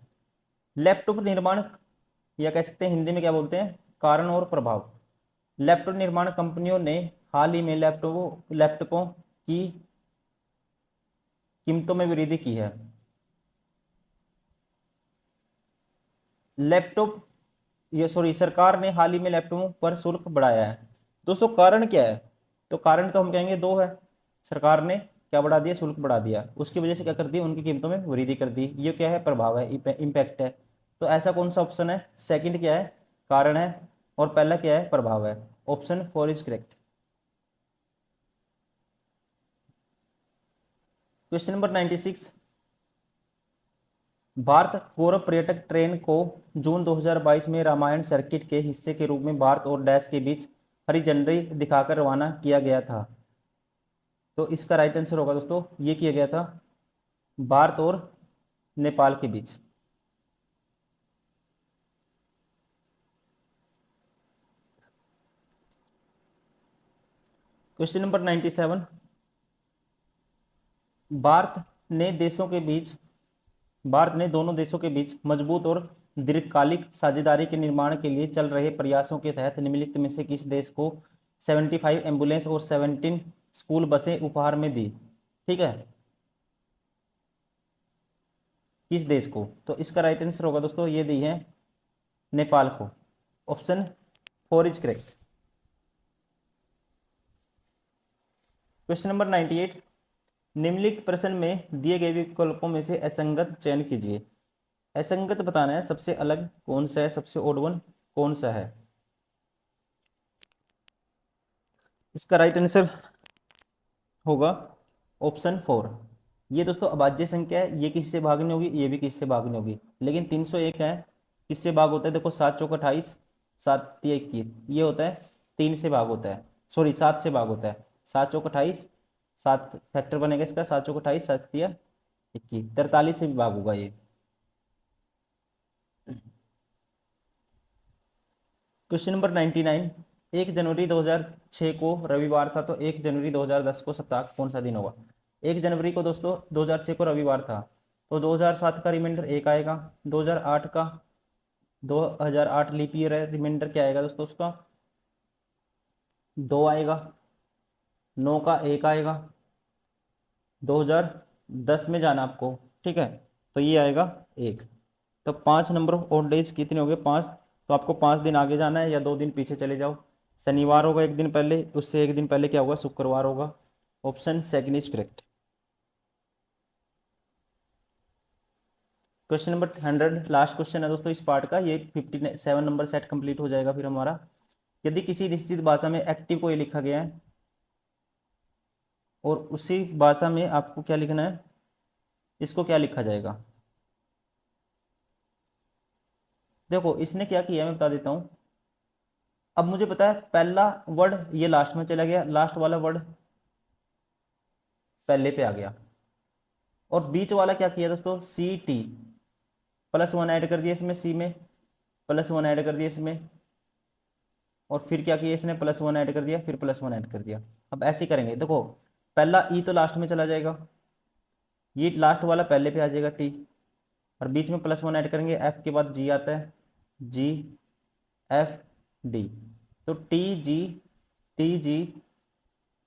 Speaker 1: लैपटॉप निर्माण, या कह सकते हैं हिंदी में क्या बोलते हैं, कारण और प्रभाव। लैपटॉप निर्माण कंपनियों ने हाल ही में लैपटॉपों की कीमतों में वृद्धि की है। लैपटॉप, ये सॉरी, सरकार ने हाल ही में लैपटॉपों पर शुल्क बढ़ाया है। दोस्तों कारण क्या है? तो कारण तो हम कहेंगे दो है। सरकार ने क्या बढ़ा दिया, शुल्क बढ़ा दिया, उसकी वजह से क्या कर दिया, उनकी कीमतों में वृद्धि कर दी। ये क्या है, प्रभाव है, इम्पैक्ट है। तो ऐसा कौन सा ऑप्शन है, सेकंड क्या है, कारण है, और पहला क्या है, प्रभाव है। Option 4 is correct. Question number 96, Bharat Gaurav पर्यटक ट्रेन को जून 2022 में रामायण सर्किट के हिस्से के रूप में भारत और डैश के बीच हरी झंडी दिखाकर रवाना किया गया था। तो इसका राइट आंसर होगा दोस्तों, ये किया गया था भारत और नेपाल के बीच। क्वेश्चन नंबर 97, भारत ने देशों के बीच भारत ने दोनों देशों के बीच मजबूत और दीर्घकालिक साझेदारी के निर्माण के लिए चल रहे प्रयासों के तहत निम्नलिखित में से किस देश को 75 एम्बुलेंस और 17 स्कूल बसें उपहार में दी, ठीक है, किस देश को? तो इसका राइट आंसर होगा दोस्तों, ये दी है नेपाल को। Option 4 is correct. Question number 98, निम्नलिखित प्रश्न में दिए गए विकल्पों में से असंगत चयन कीजिए। असंगत बताना है, सबसे अलग कौन सा है, सबसे ओड वन कौन सा है। इसका राइट आंसर होगा ऑप्शन 4। ये दोस्तों अभाज्य संख्या है, ये किससे भाग नहीं होगी, ये भी किससे भाग नहीं होगी, लेकिन 301 है, किससे भाग होता है, देखो 7 चौक 28, 7 तिया 21, ये होता है 3 से भाग होता है, सॉरी 7 से भाग होता है, 7 चौक 28, 7 फैक्टर बनेगा इसका, 7 चौक 28, 7 तिया 21, 43 से भी भाग होगा ये। क्वेश्चन नंबर 99, 1 जनवरी 2006 को रविवार था, तो 1 जनवरी 2010 को सप्ताह कौन सा दिन होगा? 1 जनवरी को दोस्तों 2006 को रविवार था, तो 2007 का रिमाइंडर 1 आएगा, 2008 का, 2008 लीप ईयर है, रिमाइंडर क्या आएगा दोस्तों उसका, 2 आएगा, 9 का 1 आएगा, 2010 में जाना आपको, ठीक है, तो ये आएगा 1। तो 5 नंबर ऑफ ऑड डेज कितने हो गए, 5। तो आपको 5 दिन आगे जाना है या 2 दिन पीछे चले जाओ। शनिवार होगा एक दिन पहले, उससे एक दिन पहले क्या होगा, शुक्रवार होगा। Option second is correct. Question number 100 last question है दोस्तों इस पार्ट का, ये 57 नंबर सेट कंप्लीट हो जाएगा फिर हमारा। यदि किसी निश्चित भाषा में एक्टिव को ये लिखा गया है और उसी भाषा में आपको क्या लिखना है, इसको क्या लिखा जाएगा? देखो इसने क्या किया है मैं बता देता हूं। अब मुझे पता है पहला वर्ड ये लास्ट में चला गया, लास्ट वाला वर्ड पहले पे आ गया, और बीच वाला क्या किया दोस्तों, सी टी, +1 ऐड कर दिया इसमें, सी में +1 ऐड कर दिया इसमें, और फिर क्या किया इसने, +1 ऐड कर दिया, फिर +1 ऐड कर दिया। अब ऐसे ही करेंगे, देखो पहला ई तो लास्ट में चला जाएगा, ये लास्ट वाला पहले पे आ जाएगा टी, और बीच में +1 ऐड करेंगे, एफ के बाद जी आता है, जी एफ डी, तो टी जी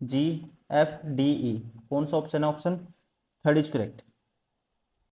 Speaker 1: जी एफ डी ई, कौन सा ऑप्शन है, ऑप्शन 3 इज करेक्ट।